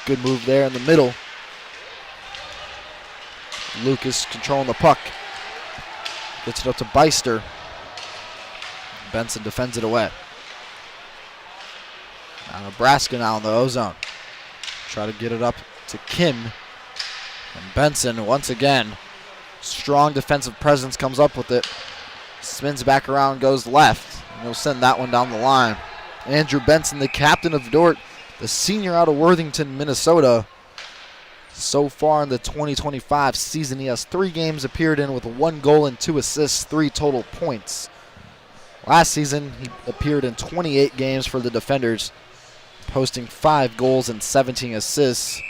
good move there in the middle. Lucas controlling the puck. Gets it up to Beister. Benson defends it away. Now Nebraska now in the O-zone. Try to get it up to Kim. And Benson once again. Strong defensive presence comes up with it. Spins back around, goes left. And he'll send that one down the line. Andrew Benson, the captain of Dordt, the senior out of Worthington, Minnesota. So far in the 2025 season, he has 3 games appeared in with 1 goal and 2 assists, 3 total points. Last season, he appeared in 28 games for the Defenders, posting 5 goals and 17 assists.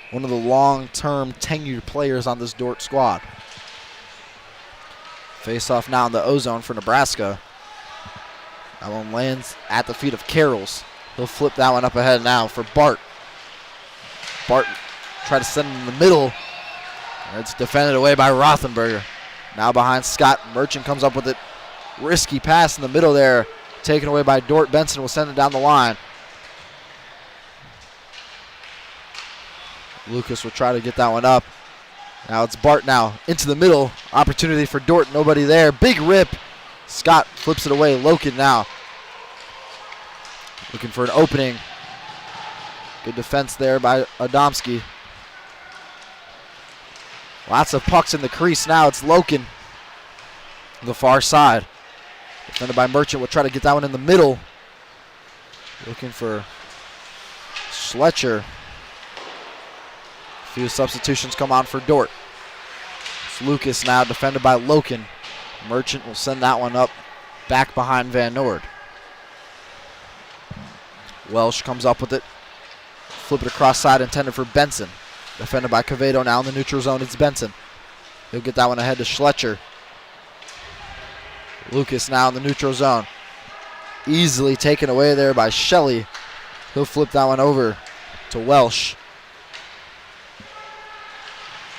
One of the long-term tenured players on this Dordt squad. Face-off now in the O-zone for Nebraska. That one lands at the feet of Carrolls. He'll flip that one up ahead now for Bart. Bart try to send it in the middle. It's defended away by Rothenberger. Now behind Scott. Merchant comes up with it. Risky pass in the middle there. Taken away by Dordt. Benson will send it down the line. Lucas will try to get that one up. Now it's Bart now into the middle. Opportunity for Dordt. Nobody there. Big rip. Scott flips it away. Loken now looking for an opening. Good defense there by Adamski. Lots of pucks in the crease now. It's Loken. The far side. Defended by Merchant. Will try to get that one in the middle. Looking for Schletcher. A few substitutions come on for Dordt. It's Lucas now defended by Loken. Merchant will send that one up back behind Van Nord. Welsh comes up with it. Flip it across side intended for Benson. Defended by Cavedo now in the neutral zone. It's Benson. He'll get that one ahead to Schletcher. Lucas now in the neutral zone. Easily taken away there by Shelley. He'll flip that one over to Welsh.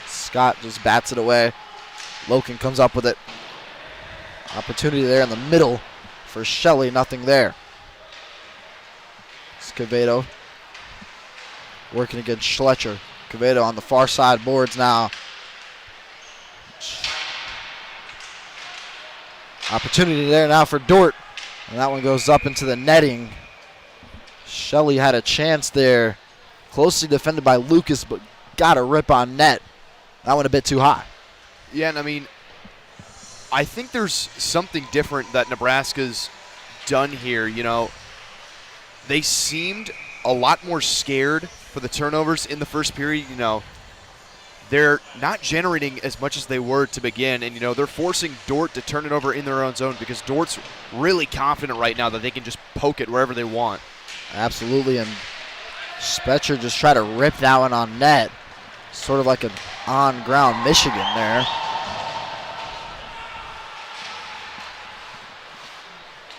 Scott just bats it away. Loken comes up with it. Opportunity there in the middle for Shelley. Nothing there. It's Cavedo working against Schletcher. Cavedo on the far side boards now. Opportunity there now for Dordt. And that one goes up into the netting. Shelley had a chance there. Closely defended by Lucas, but got a rip on net. That one a bit too high. Yeah, and I mean, I think there's something different that Nebraska's done here. You know, they seemed a lot more scared for the turnovers in the first period. You know, they're not generating as much as they were to begin, and, you know, they're forcing Dordt to turn it over in their own zone because Dort's really confident right now that they can just poke it wherever they want. Absolutely, and Spetcher just tried to rip that one on net. Sort of like an on-ground Michigan there.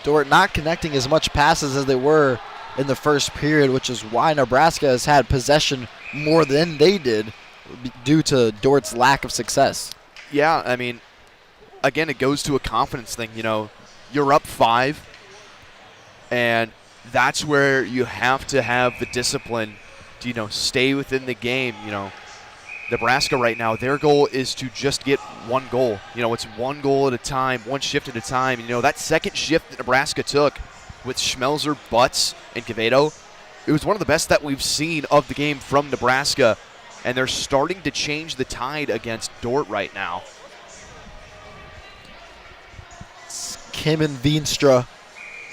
Dordt not connecting as much passes as they were in the first period, which is why Nebraska has had possession more than they did due to Dort's lack of success. Yeah, I mean, again, it goes to a confidence thing. You know, you're up 5, and that's where you have to have the discipline to, you know, stay within the game. You know, Nebraska right now, their goal is to just get one goal. You know, it's one goal at a time, one shift at a time. You know, that second shift that Nebraska took with Schmelzer, Butts, and Cavedo, it was one of the best that we've seen of the game from Nebraska, and they're starting to change the tide against Dordt right now. It's Kim and Veenstra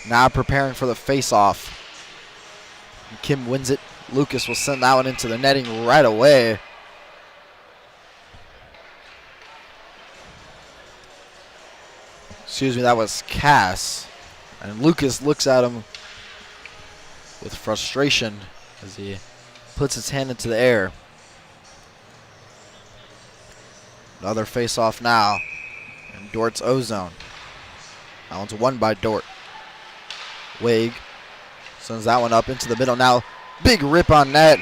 now preparing for the face-off. Kim wins it. Lucas will send that one into the netting right away. Excuse me, that was Cass. And Lucas looks at him with frustration as he puts his hand into the air. Another face-off now in Dort's O-zone. That one's won by Dordt. Wague sends that one up into the middle now. Big rip on net.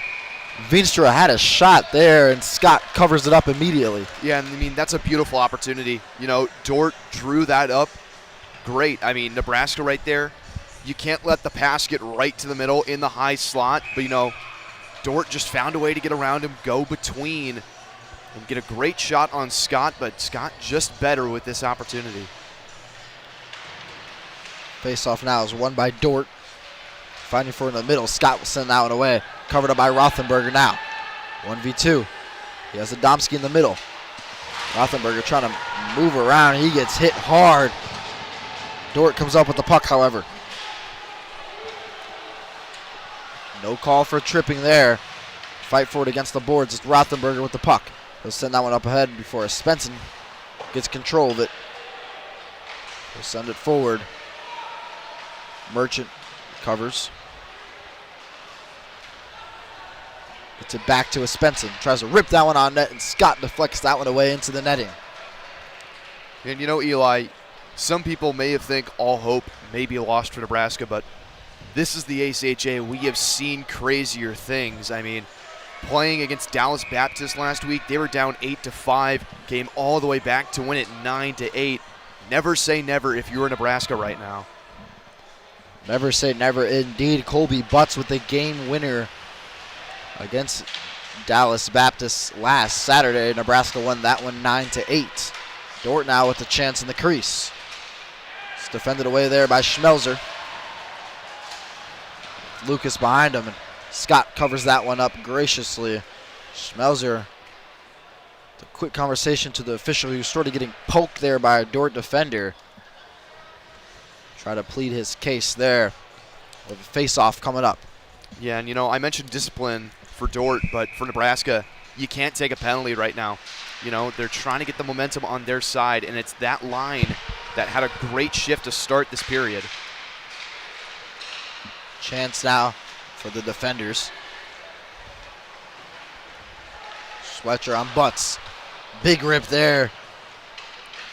Veenstra had a shot there, and Scott covers it up immediately. Yeah, and I mean, that's a beautiful opportunity. You know, Dordt drew that up great. I mean, Nebraska right there, you can't let the pass get right to the middle in the high slot, but, you know, Dordt just found a way to get around him, go between, and get a great shot on Scott, but Scott just better with this opportunity. Face-off now is won by Dordt. Finding for in the middle. Scott will send that one away. Covered up by Rothenberger now. 1v2. He has Adamski in the middle. Rothenberger trying to move around. He gets hit hard. Dordt comes up with the puck, however. No call for tripping there. Fight for it against the boards. It's Rothenberger with the puck. He'll send that one up ahead before Svensson gets control of it. He'll send it forward. Merchant covers. Gets it back to Svensson. Tries to rip that one on net, and Scott deflects that one away into the netting. And you know, Eli, some people may think all hope may be lost for Nebraska, but this is the ACHA. We have seen crazier things. I mean, playing against Dallas Baptist last week, they were down 8-5, came all the way back to win it 9-8. Never say never if you're Nebraska right now. Never say never indeed. Colby Butts with the game winner against Dallas Baptist last Saturday. Nebraska won that one 9-8. Dordt now with the chance in the crease. It's defended away there by Schmelzer. Lucas behind him, and Scott covers that one up graciously. Schmelzer, the quick conversation to the official who's sort of getting poked there by a Dordt defender. Try to plead his case there with a face-off coming up. Yeah, and I mentioned discipline for Dordt, but for Nebraska, you can't take a penalty right now. They're trying to get the momentum on their side, and it's that line that had a great shift to start this period. Chance now for the defenders. Swetcher on Butts. Big rip there.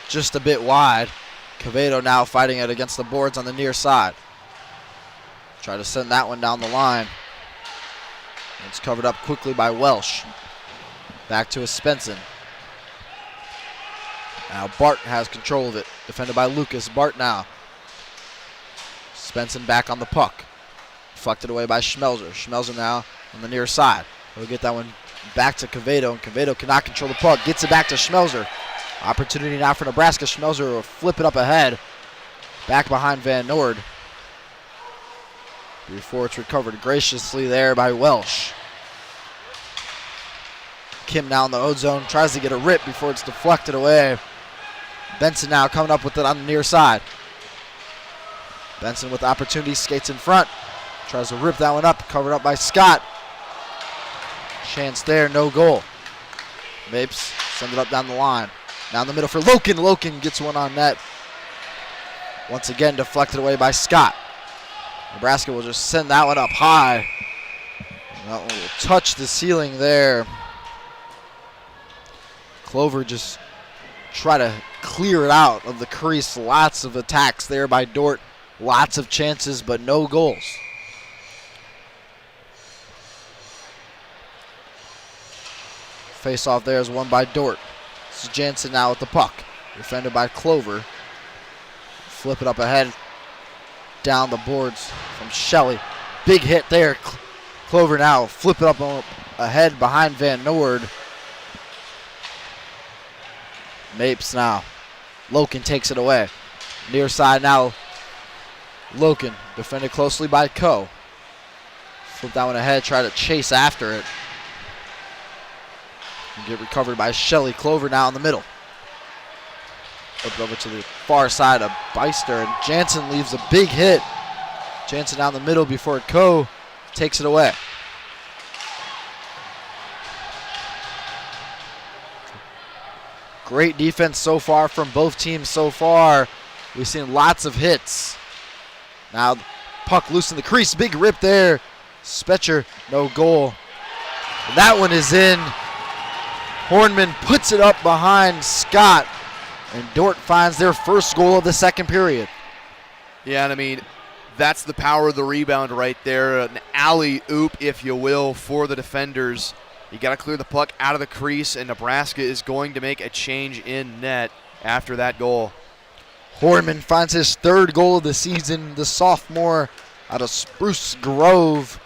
Just a bit wide. Quevedo now fighting it against the boards on the near side. Try to send that one down the line. It's covered up quickly by Welsh. Back to a Svensson. Now Bart has control of it. Defended by Lucas. Bart now. Svensson back on the puck. Deflected away by Schmelzer. Schmelzer now on the near side. He'll get that one back to Quevedo, and Quevedo cannot control the puck. Gets it back to Schmelzer. Opportunity now for Nebraska. Schmelzer will flip it up ahead. Back behind Van Noord. Before it's recovered graciously there by Welsh. Kim now in the O zone. Tries to get a rip before it's deflected away. Benson now coming up with it on the near side. Benson with opportunity, skates in front. Tries to rip that one up, covered up by Scott. Chance there, no goal. Mapes send it up down the line. Down the middle for Loken. Loken gets one on net. Once again deflected away by Scott. Nebraska will just send that one up high. That one will touch the ceiling there. Clover just try to clear it out of the crease. Lots of attacks there by Dordt. Lots of chances, but no goals. Face-off there is won by Dordt. This is Jansen now with the puck. Defended by Clover. Flip it up ahead. Down the boards from Shelley. Big hit there. Clover now flip it up ahead behind Van Noord. Mapes now. Loken takes it away. Near side now. Loken defended closely by Coe. Flip that one ahead. Try to chase after it. And get recovered by Shelley. Clover now in the middle. Flip it over to the far side of Beister, and Jansen leaves a big hit. Jansen down the middle before Coe takes it away. Great defense so far from both teams so far. We've seen lots of hits. Now puck loose in the crease. Big rip there. Spetcher, no goal. And that one is in. Hornman puts it up behind Scott. And Dordt finds their first goal of the second period. Yeah, and I mean, that's the power of the rebound right there. An alley-oop, if you will, for the defenders. You got to clear the puck out of the crease, and Nebraska is going to make a change in net after that goal. Hornman finds his third goal of the season, the sophomore out of Spruce Grove.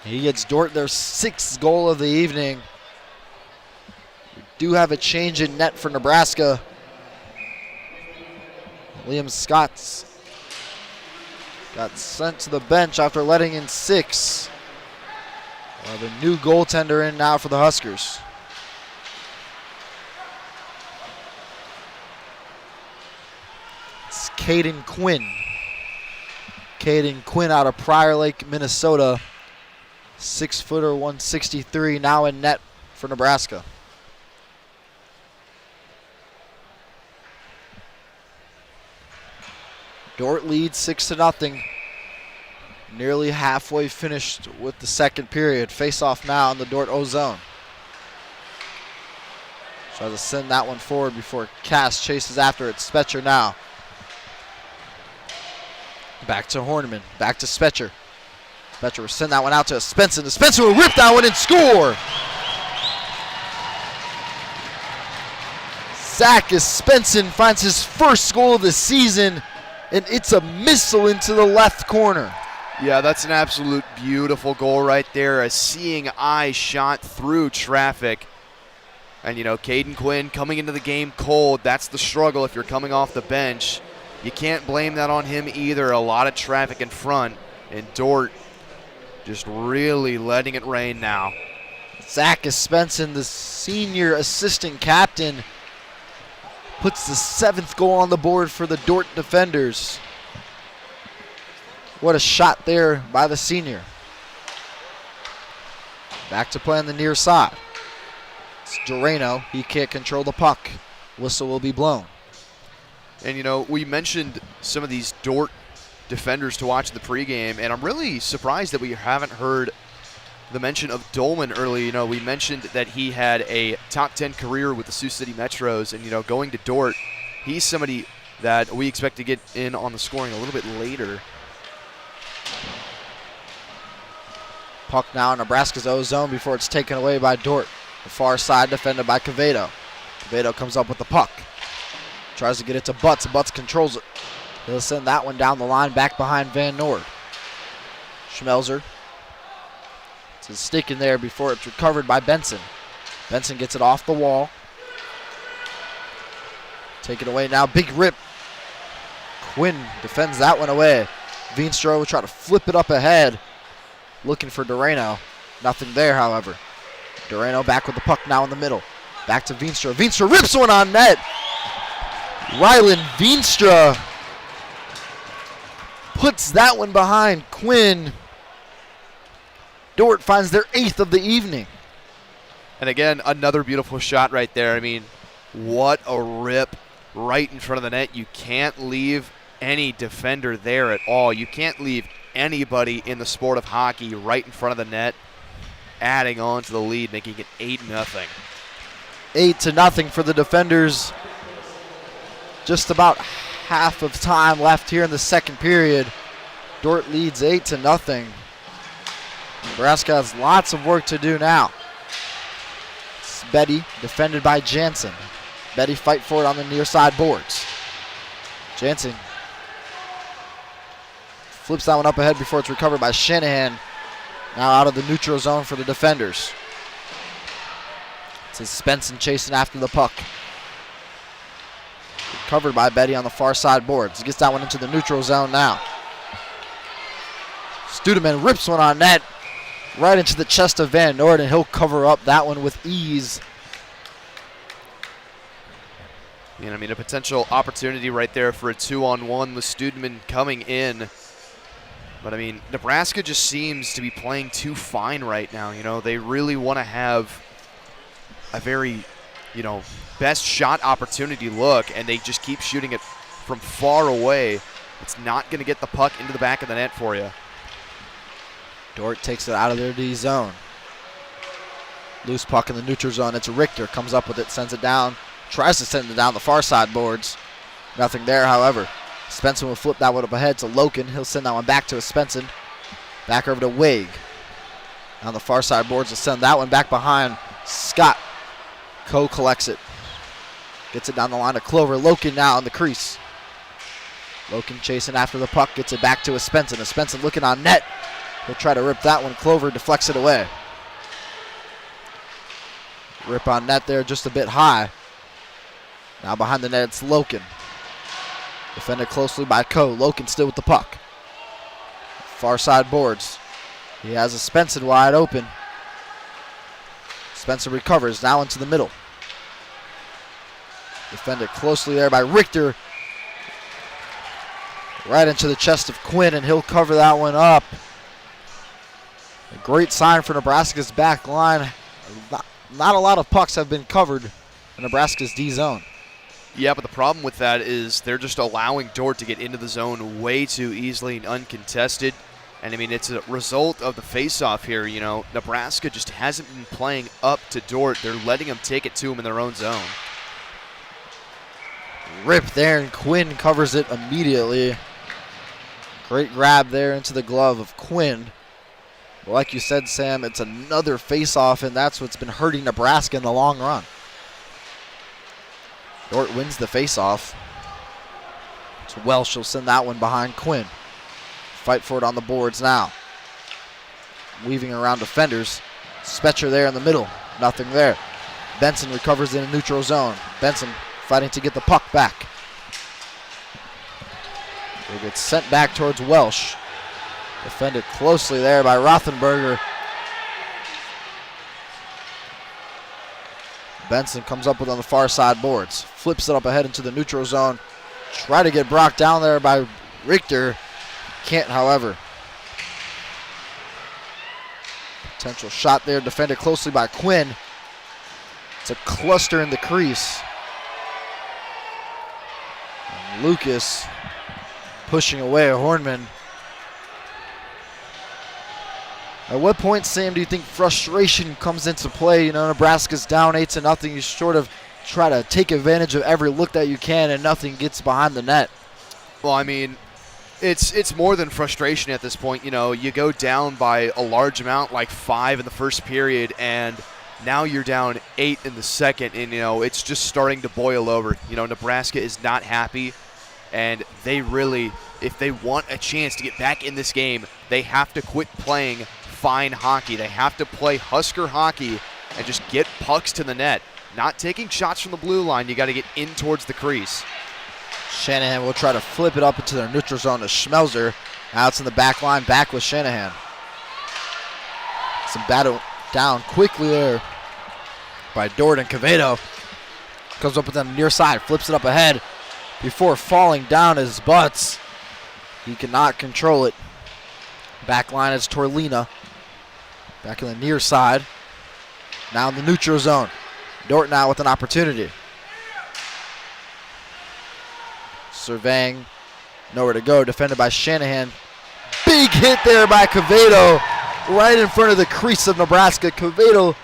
He gets Dordt their sixth goal of the evening. We do have a change in net for Nebraska. Liam Scott's got sent to the bench after letting in 6. We'll have a new goaltender in now for the Huskers. It's Caden Quinn. Caden Quinn out of Prior Lake, Minnesota. 6-footer, 163, now in net for Nebraska. Dordt leads 6-0. Nearly halfway finished with the second period. Face-off now in the Dordt O zone. Tries to send that one forward before Cass chases after it. Spetcher now. Back to Horniman. Back to Spetcher. Spetcher will send that one out to Svensson. Svensson will rip that one and score. Zach Svensson finds his first goal of the season, and it's a missile into the left corner. Yeah, that's an absolute beautiful goal right there. A seeing eye shot through traffic. And, you know, Caden Quinn coming into the game cold. That's the struggle if you're coming off the bench. You can't blame that on him either. A lot of traffic in front. And Dordt just really letting it rain now. Zach Espenson, the senior assistant captain, puts the 7th goal on the board for the Dordt defenders. What a shot there by the senior. Back to play on the near side. It's Doreno. He can't control the puck. Whistle will be blown. And, you know, we mentioned some of these Dordt defenders to watch the pregame, and I'm really surprised that we haven't heard the mention of Dolman early. You know, we mentioned that he had a top 10 career with the Sioux City Metros, and, you know, going to Dordt, he's somebody that we expect to get in on the scoring a little bit later. Puck now in Nebraska's O zone before it's taken away by Dordt. The far side defended by Cavedo. Cavedo comes up with the puck. Tries to get it to Butts. Butts controls it. He'll send that one down the line back behind Van Nord. Schmelzer. It's a stick in there before it's recovered by Benson. Benson gets it off the wall. Take it away now. Big rip. Quinn defends that one away. Veenstra will try to flip it up ahead. Looking for Doreno. Nothing there, however. Doreno back with the puck now in the middle. Back to Veenstra. Veenstra rips one on net. Rylan Veenstra puts that one behind Quinn. Dordt finds their 8th of the evening. And again, another beautiful shot right there. I mean, what a rip right in front of the net. You can't leave any defender there at all. You can't leave anybody in the sport of hockey right in front of the net, adding on to the lead, making it 8-0. 8-0 for the defenders. Just about half of time left here in the second period. Dordt leads 8-0. Nebraska has lots of work to do now. It's Betty, defended by Jansen. Betty fight for it on the near side boards. Jansen flips that one up ahead before it's recovered by Shanahan. Now out of the neutral zone for the defenders. It's Spenson chasing after the puck. Covered by Betty on the far side boards. He gets that one into the neutral zone now. Studeman rips one on net. Right into the chest of Van Nord, and he'll cover up that one with ease. And I mean, a potential opportunity right there for a 2-on-1 with Studeman coming in. But I mean, Nebraska just seems to be playing too fine right now. You know, they really want to have a very, you know, best shot opportunity look, and they just keep shooting it from far away. It's not going to get the puck into the back of the net for you. Dordt takes it out of their D zone. Loose puck in the neutral zone. It's Richter. Comes up with it, sends it down. Tries to send it down the far side boards. Nothing there, however. Spencer will flip that one up ahead to Loken. He'll send that one back to Spencer. Back over to Wade. On the far side boards, will send that one back behind Scott. Coe collects it. Gets it down the line to Clover. Loken now in the crease. Loken chasing after the puck. Gets it back to Spencer. Spencer looking on net. He'll try to rip that one. Clover deflects it away. Rip on net there just a bit high. Now behind the net, it's Loken. Defended closely by Coe. Loken still with the puck. Far side boards. He has a Spencer wide open. Spencer recovers now into the middle. Defended closely there by Richter. Right into the chest of Quinn, and he'll cover that one up. A great sign for Nebraska's back line. Not a lot of pucks have been covered in Nebraska's D zone. Yeah, but the problem with that is they're just allowing Dordt to get into the zone way too easily and uncontested. And, I mean, it's a result of the faceoff here. You know, Nebraska just hasn't been playing up to Dordt. They're letting them take it to them in their own zone. Rip there, and Quinn covers it immediately. Great grab there into the glove of Quinn. But like you said, Sam, it's another faceoff, and that's what's been hurting Nebraska in the long run. Dordt wins the faceoff. So Welsh will send that one behind Quinn. fight for it on the boards now. Weaving around defenders. Spetcher there in the middle. Nothing there. Benson recovers in a neutral zone. Benson fighting to get the puck back. It gets sent back towards Welsh. Defended closely there by Rothenberger. Benson comes up with on the far side boards. Flips it up ahead into the neutral zone. Try to get Brock down there by Richter. Can't, however. Potential shot there, defended closely by Quinn. It's a cluster in the crease. And Lucas pushing away Hornman. At what point, Sam, do you think frustration comes into play? You know, Nebraska's down 8-0. You sort of try to take advantage of every look that you can, and nothing gets behind the net. Well, I mean, it's more than frustration at this point. You know, you go down by a large amount, like 5 in the first period, and now you're down 8 in the second, and, you know, it's just starting to boil over. You know, Nebraska is not happy, and they really, if they want a chance to get back in this game, they have to quit playing fine hockey. They have to play Husker hockey and just get pucks to the net. Not taking shots from the blue line. You got to get in towards the crease. Shanahan will try to flip it up into their neutral zone to Schmelzer. Now it's in the back line, back with Shanahan. Some battle down quickly there by Dordt and Quevedo. Comes up with the near side, flips it up ahead before falling down his butts. He cannot control it. Back line is Torlina. Back in the near side. Now in the neutral zone. Dordt now with an opportunity. Surveying. Nowhere to go. Defended by Shanahan. Big hit there by Quevedo. Right in front of the crease of Nebraska. Quevedo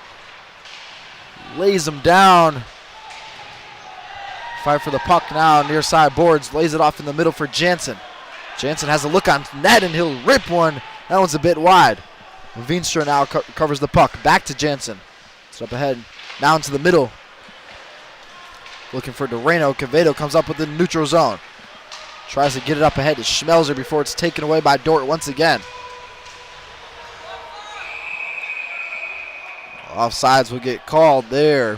lays him down. Fight for the puck now. Near side boards. Lays it off in the middle for Jansen. Jansen has a look on net and he'll rip one. That one's a bit wide. Veenstra now covers the puck. Back to Jansen. It's up ahead. Now into the middle. Looking for Doreno. Quevedo comes up with the neutral zone. Tries to get it up ahead to Schmelzer before it's taken away by Dordt once again. Offsides will get called there.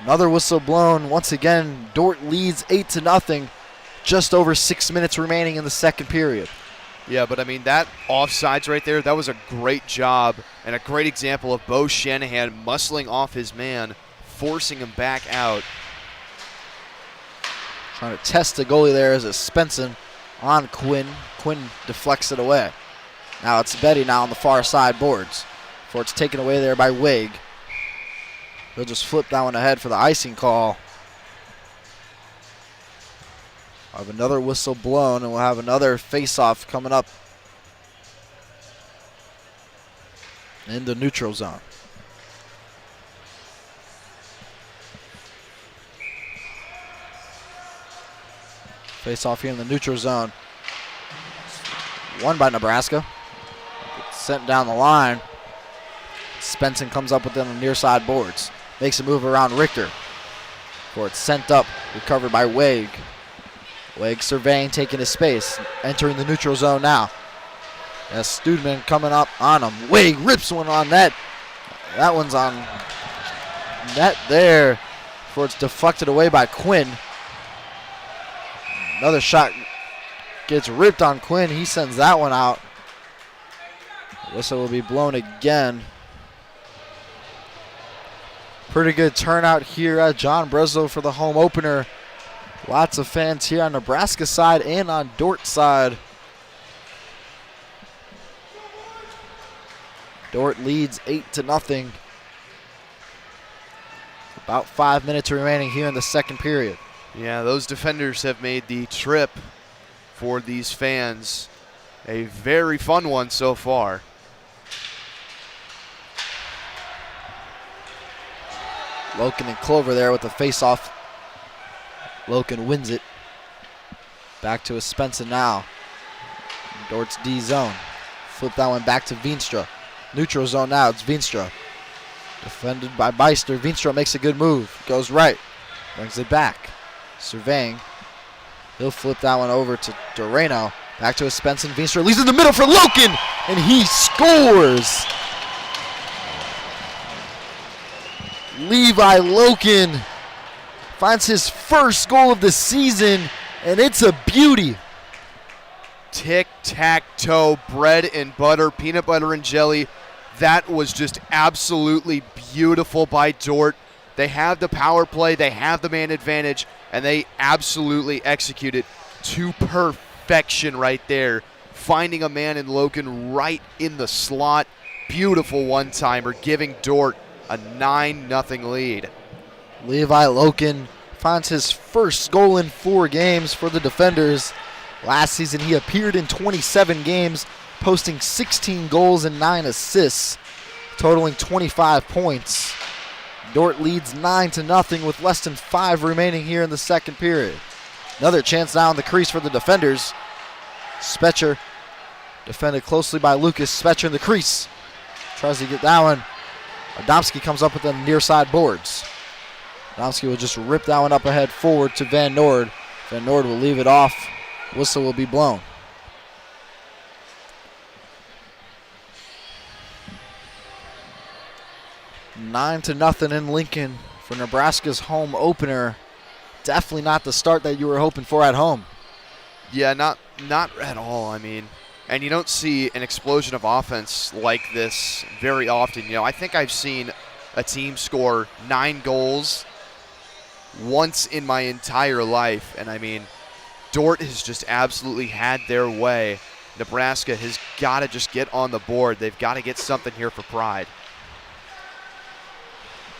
Another whistle blown. Once again, Dordt leads 8-0. Just over 6 minutes remaining in the second period. Yeah, but I mean, that offsides right there, that was a great job and a great example of Bo Shanahan muscling off his man, forcing him back out. Trying to test the goalie there as it's Spenson on Quinn. Quinn deflects it away. Now it's Betty now on the far side boards. Before it's taken away there by Wig. He'll just flip that one ahead for the icing call. We'll have another whistle blown, and we'll have another face-off coming up in the neutral zone. Face-off here in the neutral zone. Won by Nebraska. Gets sent down the line. Spenson comes up with it on the near side boards. Makes a move around Richter. Before it's sent up, recovered by Wig. Wig surveying, taking his space, entering the neutral zone now. As Studman coming up on him. Wig rips one on net. That one's on net there before it's deflected away by Quinn. Another shot gets ripped on Quinn. He sends that one out. Whistle will be blown again. Pretty good turnout here at John Breslov for the home opener. Lots of fans here on Nebraska side and on Dordt side. Dordt leads 8-0. About 5 minutes remaining here in the second period. Yeah, those defenders have made the trip for these fans a very fun one so far. Loken and Clover there with the face-off. Loken wins it. Back to a Spencer now. Dordt's D zone. Flip that one back to Veenstra. Neutral zone now, it's Veenstra. Defended by Beister. Veenstra makes a good move. Goes right. Brings it back. Surveying. He'll flip that one over to Doreno. Back to a Svensson. Veenstra leads in the middle for Loken, and he scores. Levi Loken finds his first goal of the season, and it's a beauty. Tic-tac-toe, bread and butter, peanut butter and jelly. That was just absolutely beautiful by Dordt. They have the power play, they have the man advantage, and they absolutely executed to perfection right there. Finding a man in Loken right in the slot. Beautiful one-timer, giving Dordt a 9-0 lead. Levi Loken finds his first goal in 4 games for the defenders. Last season, he appeared in 27 games, posting 16 goals and 9 assists, totaling 25 points. Dordt leads 9-0 with less than 5 remaining here in the second period. Another chance now in the crease for the defenders. Spetcher, defended closely by Lucas. Spetcher in the crease. Tries to get that one. Adamski comes up with the near side boards. Adamski will just rip that one up ahead forward to Van Noord. Van Noord will leave it off. Whistle will be blown. 9-0 in Lincoln for Nebraska's home opener. Definitely not the start that you were hoping for at home. Yeah, not at all. I mean, and you don't see an explosion of offense like this very often. You know, I think I've seen a team score 9 goals once in my entire life. And I mean, Dordt has just absolutely had their way. Nebraska has got to just get on the board. They've got to get something here for pride.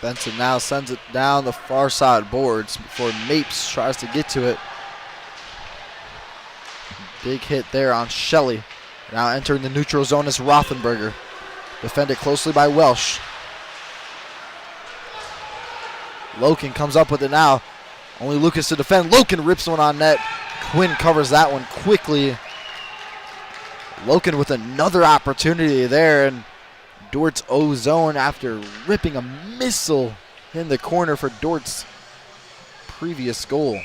Benson now sends it down the far side boards before Mapes tries to get to it. Big hit there on Shelley. Now entering the neutral zone is Rothenberger. Defended closely by Welsh. Loken comes up with it now. Only Lucas to defend. Loken rips one on net. Quinn covers that one quickly. Loken with another opportunity there, and Dordt's O-zone after ripping a missile in the corner for Dordt's previous goal.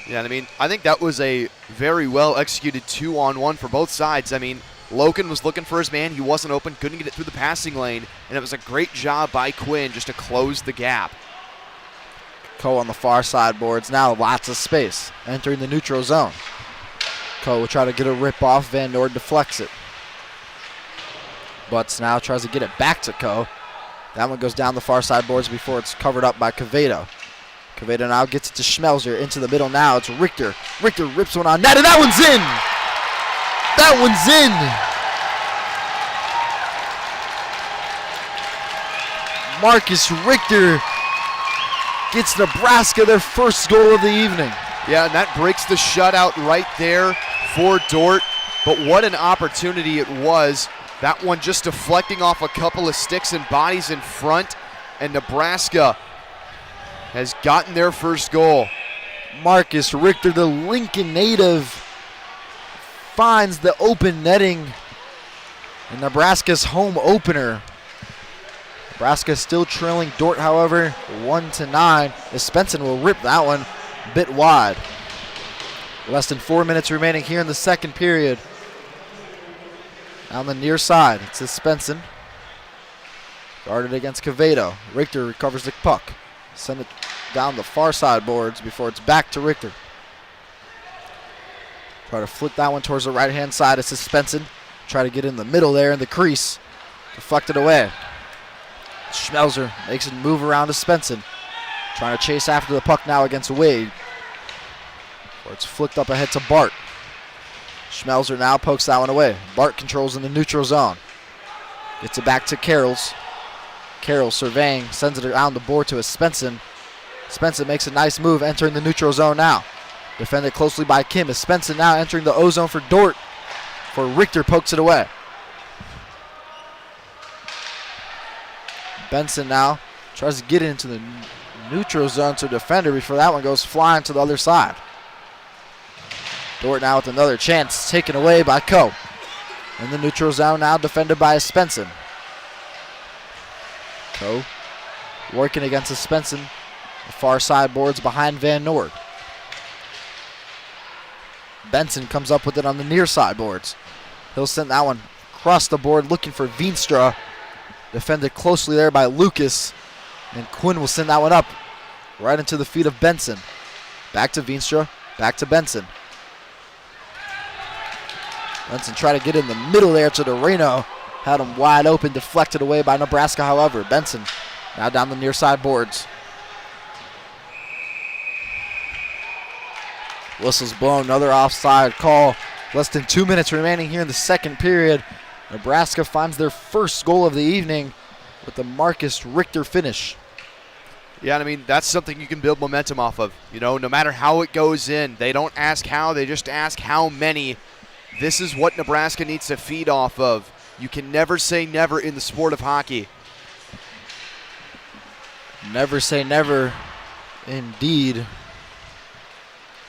Yeah, I mean, I think that was a very well executed 2-on-1 for both sides. I mean, Loken was looking for his man. He wasn't open, couldn't get it through the passing lane, and it was a great job by Quinn just to close the gap. Coe on the far side boards. Now lots of space. Entering the neutral zone. Coe will try to get a rip off. Van Noord deflects it. Butts now tries to get it back to Coe. That one goes down the far side boards before it's covered up by Quevedo. Quevedo now gets it to Schmelzer. Into the middle now. It's Richter. Richter rips one on net, and that one's in! That one's in! Marcus Richter gets Nebraska their first goal of the evening. Yeah, and that breaks the shutout right there for Dordt. But what an opportunity it was. That one just deflecting off a couple of sticks and bodies in front, and Nebraska has gotten their first goal. Marcus Richter, the Lincoln native, finds the open netting in Nebraska's home opener. Nebraska still trailing Dordt, however, 1-9. Svensson will rip that one a bit wide. Less than 4 minutes remaining here in the second period. On the near side, it's Svensson. Guarded against Quevedo. Richter recovers the puck. Send it down the far side boards before it's back to Richter. Try to flip that one towards the right-hand side. It's Svensson. Try to get in the middle there in the crease. Deflected away. Schmelzer makes it move around to Svensson. Trying to chase after the puck now against Wade. Or it's flicked up ahead to Bart. Schmelzer now pokes that one away. Bart controls in the neutral zone. Gets it back to Carroll's. Carroll surveying, sends it around the board to a Svensson. Svensson makes a nice move, entering the neutral zone now. Defended closely by Kim. Is Svensson now entering the O-zone for Dordt. For Richter pokes it away. Benson now tries to get into the neutral zone to defender before that one goes flying to the other side. Dordt now with another chance, taken away by Coe. In the neutral zone now, defended by Svensson. Coe working against Svensson. The far side boards behind Van Noord. Benson comes up with it on the near side boards. He'll send that one across the board looking for Veenstra. Defended closely there by Lucas. And Quinn will send that one up right into the feet of Benson. Back to Veenstra, back to Benson. Benson tried to get in the middle there to Doreno. Had him wide open, deflected away by Nebraska, however. Benson now down the near side boards. Whistle's blown, another offside call. Less than 2 minutes remaining here in the second period. Nebraska finds their first goal of the evening with the Marcus Richter finish. Yeah, and I mean, that's something you can build momentum off of. You know, no matter how it goes in, they don't ask how, they just ask how many. This is what Nebraska needs to feed off of. You can never say never in the sport of hockey. Never say never, indeed.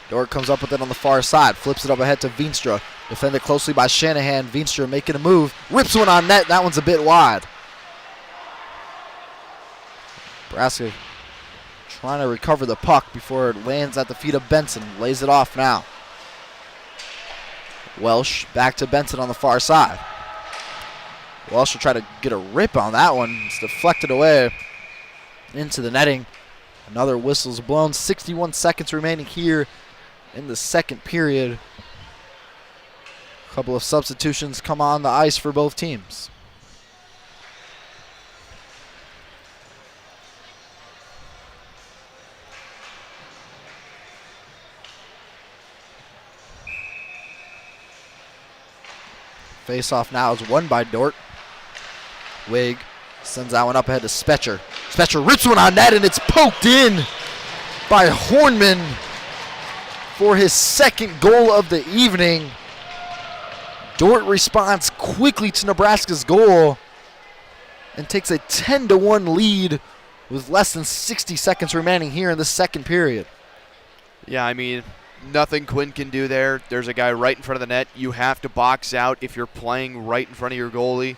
Dordt comes up with it on the far side, flips it up ahead to Veenstra. Defended closely by Shanahan. Veenstra making a move, rips one on net. That one's a bit wide. Nebraska trying to recover the puck before it lands at the feet of Benson. Lays it off now. Welsh back to Benson on the far side. Welsh will try to get a rip on that one. It's deflected away into the netting. Another whistle's blown. 61 seconds remaining here in the second period. A couple of substitutions come on the ice for both teams. Face-off now is won by Dordt. Wig sends that one up ahead to Spetcher. Spetcher rips one on net, and it's poked in by Hornman for his second goal of the evening. Dordt responds quickly to Nebraska's goal and takes a 10-1 lead with less than 60 seconds remaining here in the second period. Yeah, I mean, nothing Quinn can do there. There's a guy right in front of the net. You have to box out if you're playing right in front of your goalie.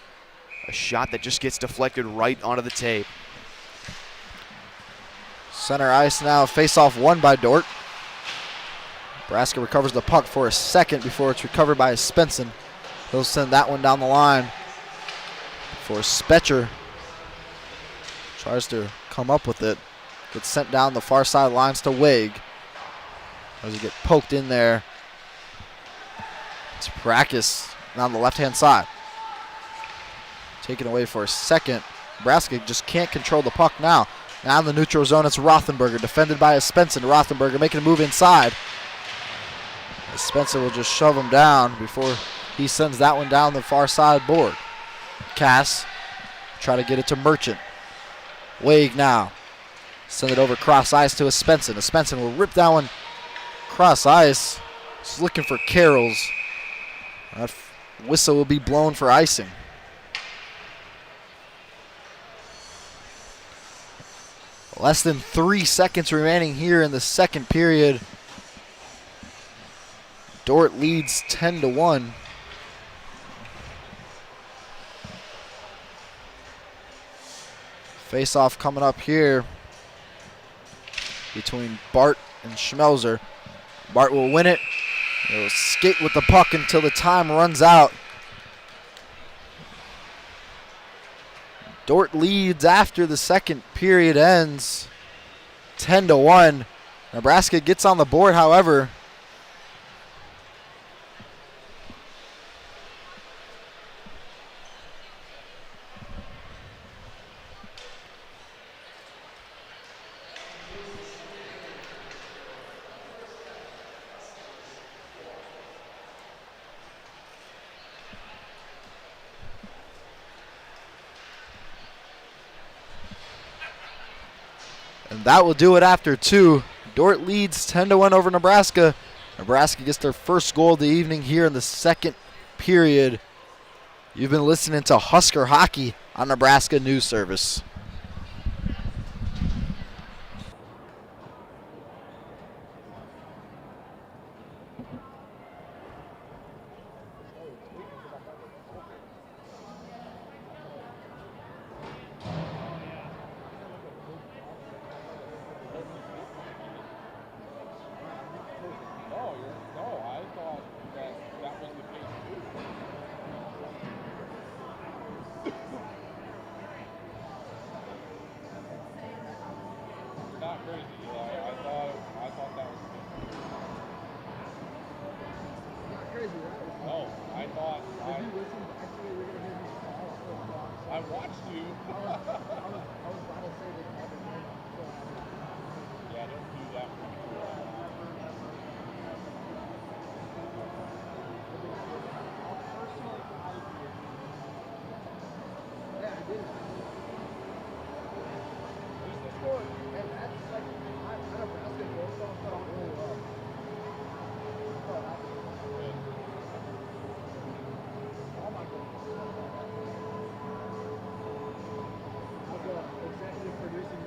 A shot that just gets deflected right onto the tape. Center ice now, face-off won by Dordt. Nebraska recovers the puck for a second before it's recovered by Svensson. He'll send that one down the line for Spetcher. Tries to come up with it. Gets sent down the far side lines to Wig. As he get poked in there. It's Practice on the left-hand side. Taken away for a second. Nebraska just can't control the puck now. Now in the neutral zone, it's Rothenberger, defended by Svensson. Rothenberger making a move inside. Spencer will just shove him down before he sends that one down the far side board. Cass try to get it to Merchant. Wade now. Send it over cross ice to Svensson. Svensson will rip that one cross ice. He's looking for Carroll's. That whistle will be blown for icing. Less than 3 seconds remaining here in the second period. Dordt leads 10-1. Face-off coming up here between Bart and Schmelzer. Bart will win it. He'll skate with the puck until the time runs out. Dordt leads after the second period ends 10-1. Nebraska gets on the board, however. And that will do it after two. Dordt leads 10-1 over Nebraska. Nebraska gets their first goal of the evening here in the second period. You've been listening to Husker Hockey on Nebraska News Service. No, I thought thought Did you listen back to it? We're gonna hear me call. I watched you. I was about to say that Kevin Lynn still has it. Yeah, don't do that. I'll personally guide you. Yeah, I did. Who's the score? And that's like, I know basketball stuff felt really well. Felt happy. Good. All my goals. Was executive producing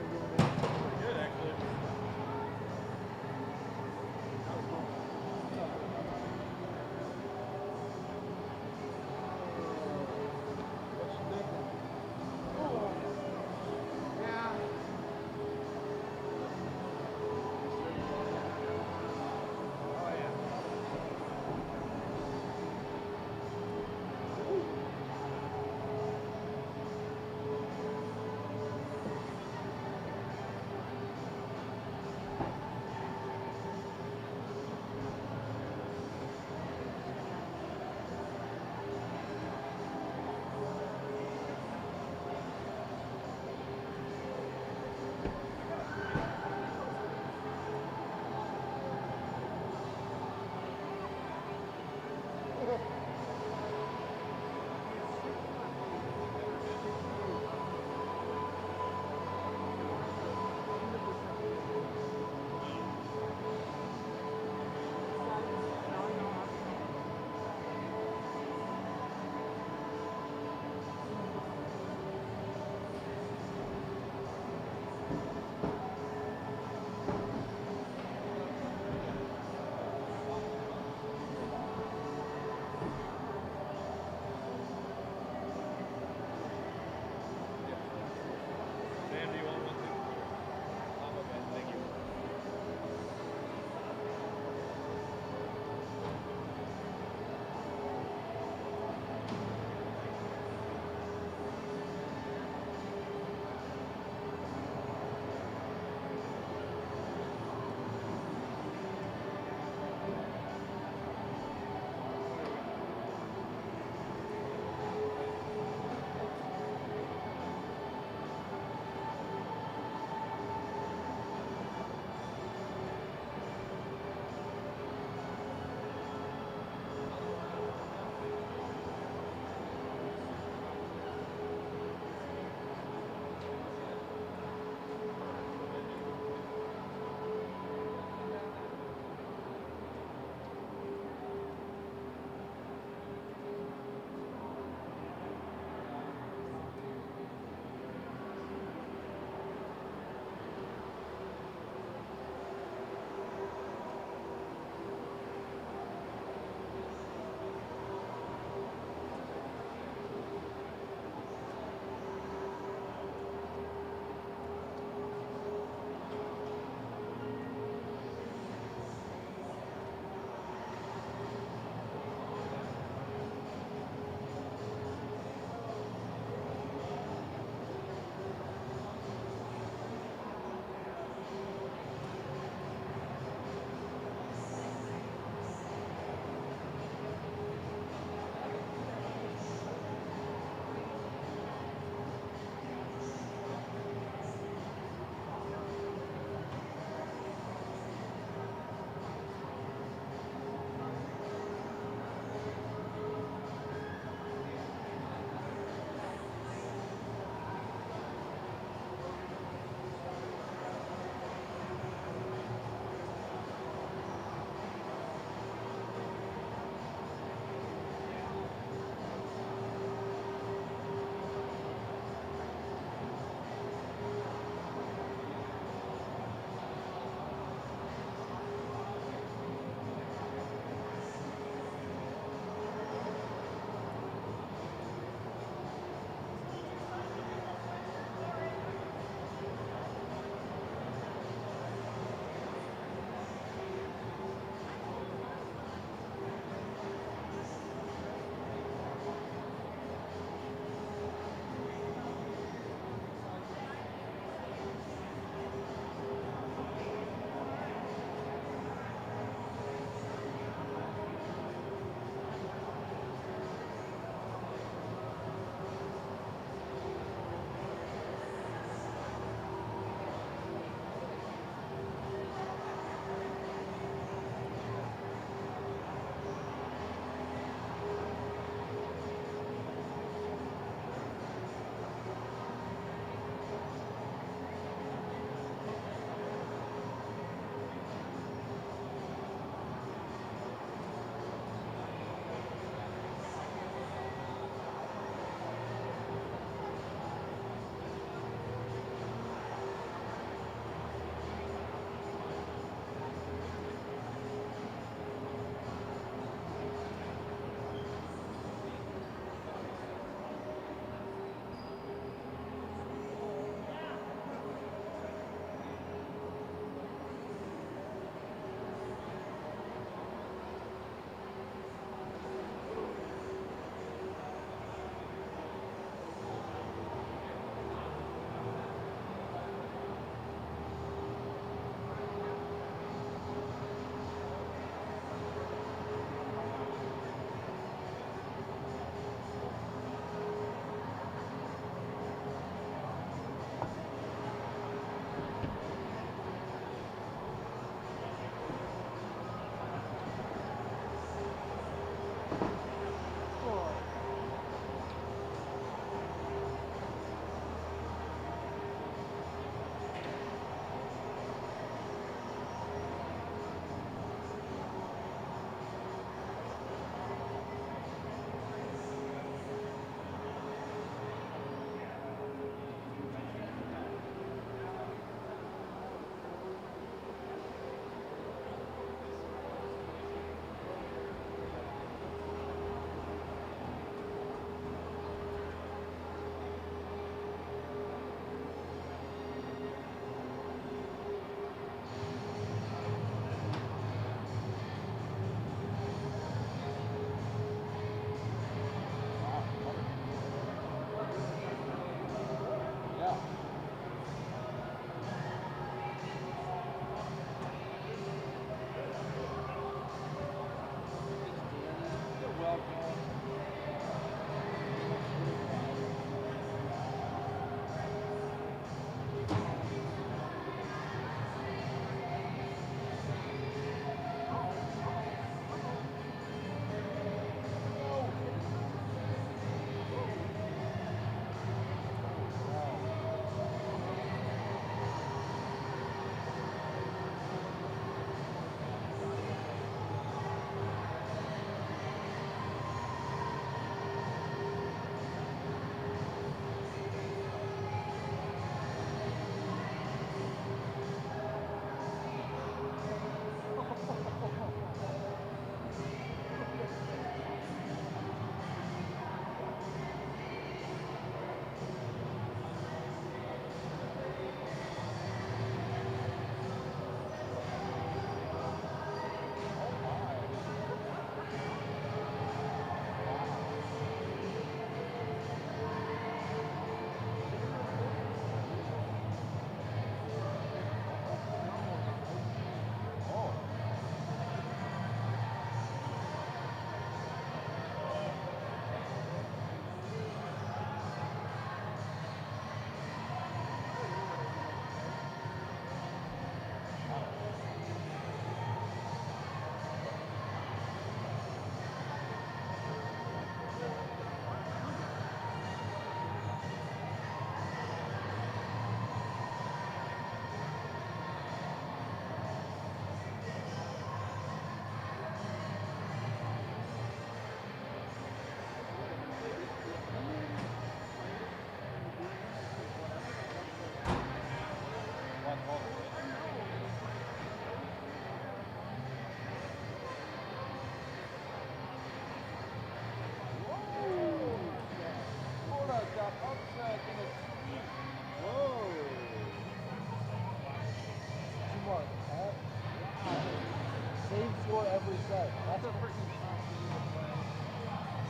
Same score every set. That's a freaking tough game to play.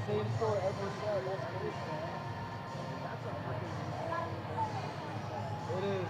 Same score every set. That's crazy, man. That's a freaking long game between sets. It is.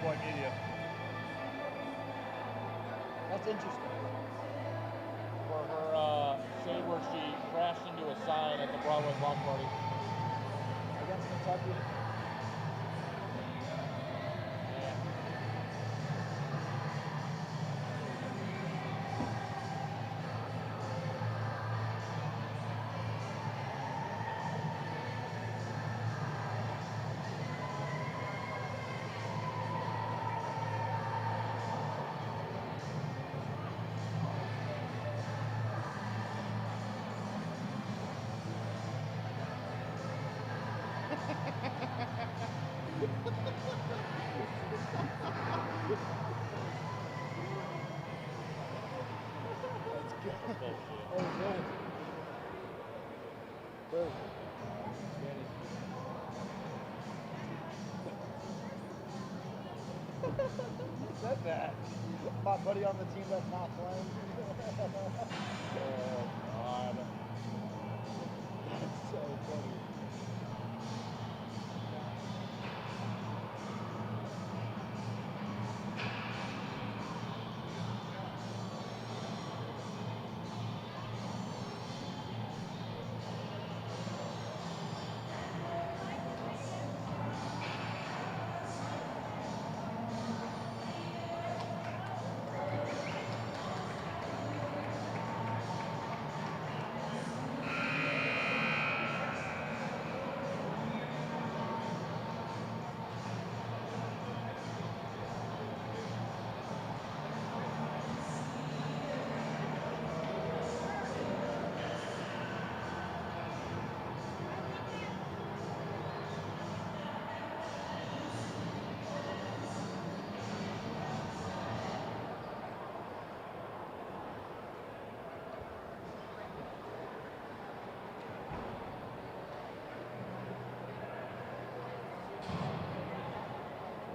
Cowboy media. That's interesting. For her save where she crashed into a sign at the Broadway Block Party. Against Kentucky. Yeah. Said that. My buddy on the team that's not playing. Oh, God. That's so funny.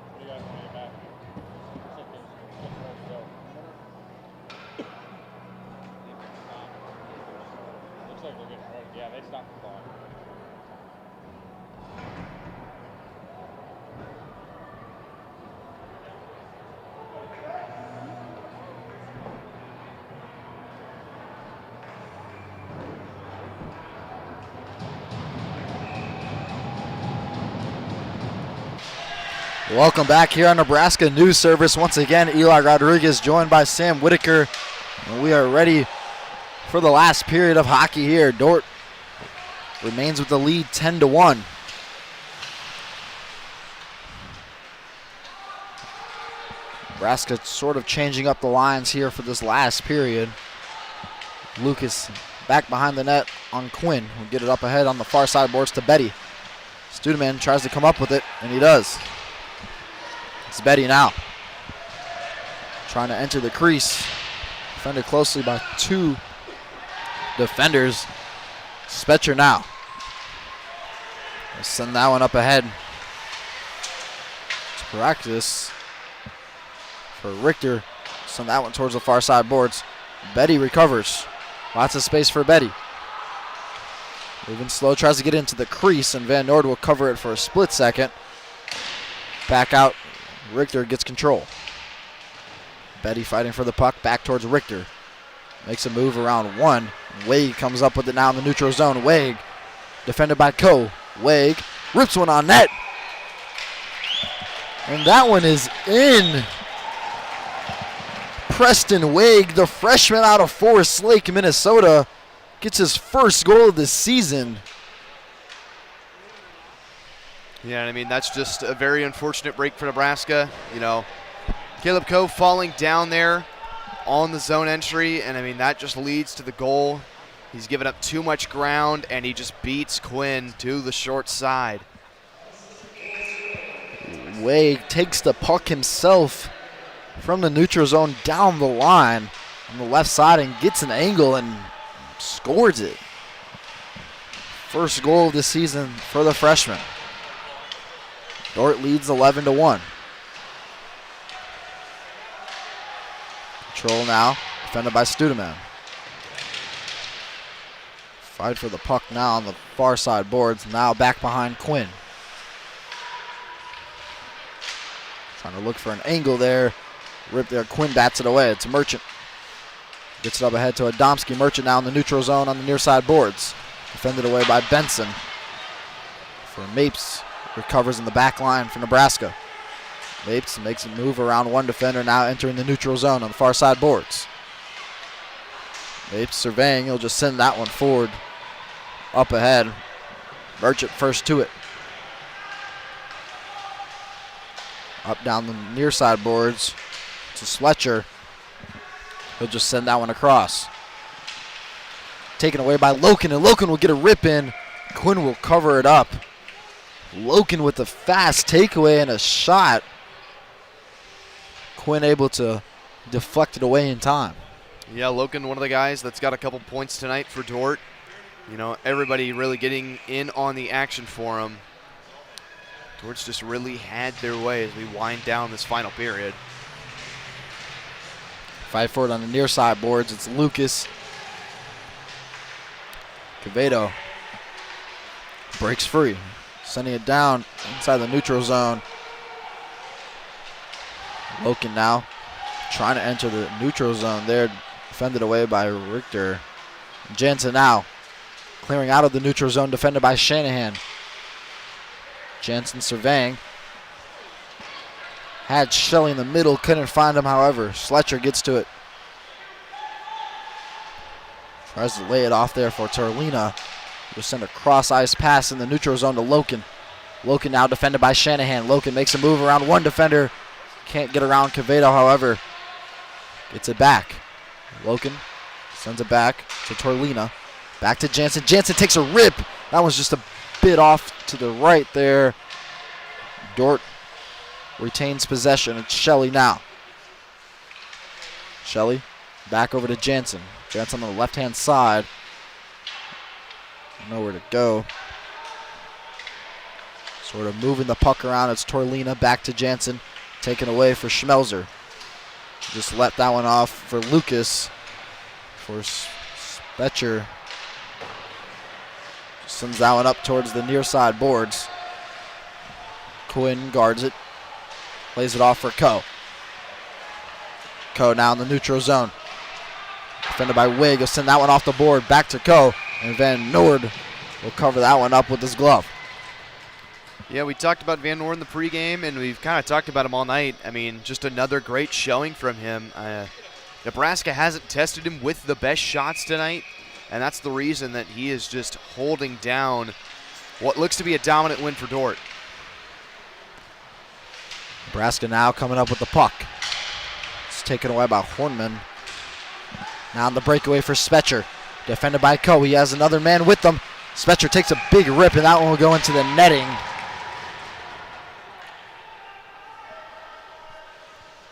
What do you guys want to get back? Looks like there's 6 more to go. Looks like they're getting ready. Yeah, they stopped the clock. Welcome back here on Nebraska News Service. Once again, Eli Rodriguez joined by Sam Whitaker. And we are ready for the last period of hockey here. Dordt remains with the lead 10-1. Nebraska sort of changing up the lines here for this last period. Lucas back behind the net on Quinn, who get it up ahead on the far side boards to Betty. Studeman tries to come up with it, and he does. It's Betty now. Trying to enter the crease. Defended closely by 2 defenders. Spetcher now. They'll send that one up ahead. To practice for Richter. Send that one towards the far side boards. Betty recovers. Lots of space for Betty. Moving slow, tries to get into the crease, and Van Noord will cover it for a split second. Back out. Richter gets control. Betty fighting for the puck, back towards Richter. Makes a move around 1. Wade comes up with it now in the neutral zone. Wade, defended by Coe. Wade rips one on net. And that one is in. Preston Wade, the freshman out of Forest Lake, Minnesota, gets his first goal of the season. Yeah, I mean, that's just a very unfortunate break for Nebraska. You know, Caleb Coe falling down there on the zone entry, and I mean, that just leads to the goal. He's given up too much ground, and he just beats Quinn to the short side. Wade takes the puck himself from the neutral zone down the line on the left side and gets an angle and scores it. First goal of the season for the freshman. Dordt leads 11-1. Control now, defended by Studeman. Fight for the puck now on the far side boards, now back behind Quinn. Trying to look for an angle there. Rip there. Quinn bats it away. It's Merchant. Gets it up ahead to Adamski. Merchant now in the neutral zone on the near side boards. Defended away by Benson. For Mapes. Recovers in the back line for Nebraska. Mapes makes a move around one defender, now entering the neutral zone on the far side boards. Mapes surveying. He'll just send that one forward. Up ahead. Merchant first to it. Up down the near side boards to Sletcher. He'll just send that one across. Taken away by Loken, and Loken will get a rip in. Quinn will cover it up. Loken with a fast takeaway and a shot. Quinn able to deflect it away in time. Yeah, Loken, one of the guys that's got a couple points tonight for Dordt. You know, everybody really getting in on the action for him. Dordt's just really had their way as we wind down this final period. Fight for it on the near side boards. It's Lucas. Quevedo breaks free, sending it down inside the neutral zone. Loken now trying to enter the neutral zone there. Defended away by Richter. Jansen now clearing out of the neutral zone, defended by Shanahan. Jansen surveying. Had Shelley in the middle, couldn't find him, however. Sletcher gets to it. Tries to lay it off there for Terlina. Just send a cross-ice pass in the neutral zone to Loken. Loken now defended by Shanahan. Loken makes a move around one defender. Can't get around Quevedo, however. Gets it back. Loken sends it back to Terlina. Back to Jansen. Jansen takes a rip. That was just a bit off to the right there. Dordt retains possession. It's Shelley now. Shelley back over to Jansen. Jansen on the left-hand side. Nowhere to go. Sort of moving the puck around. It's Terlina back to Jansen. Taken away for Schmelzer. Just let that one off for Lucas. For Spetcher. Sends that one up towards the near side boards. Quinn guards it. Plays it off for Coe. Coe now in the neutral zone. Defended by Wig. He'll send that one off the board. Back to Coe. And Van Noord will cover that one up with his glove. Yeah, we talked about Van Noord in the pregame, and we've kind of talked about him all night. I mean, just another great showing from him. Nebraska hasn't tested him with the best shots tonight, and that's the reason that he is just holding down what looks to be a dominant win for Dordt. Nebraska now coming up with the puck. It's taken away by Hornman. Now on the breakaway for Spetcher. Defended by Coe. He has another man with them. Spetcher takes a big rip, and that one will go into the netting.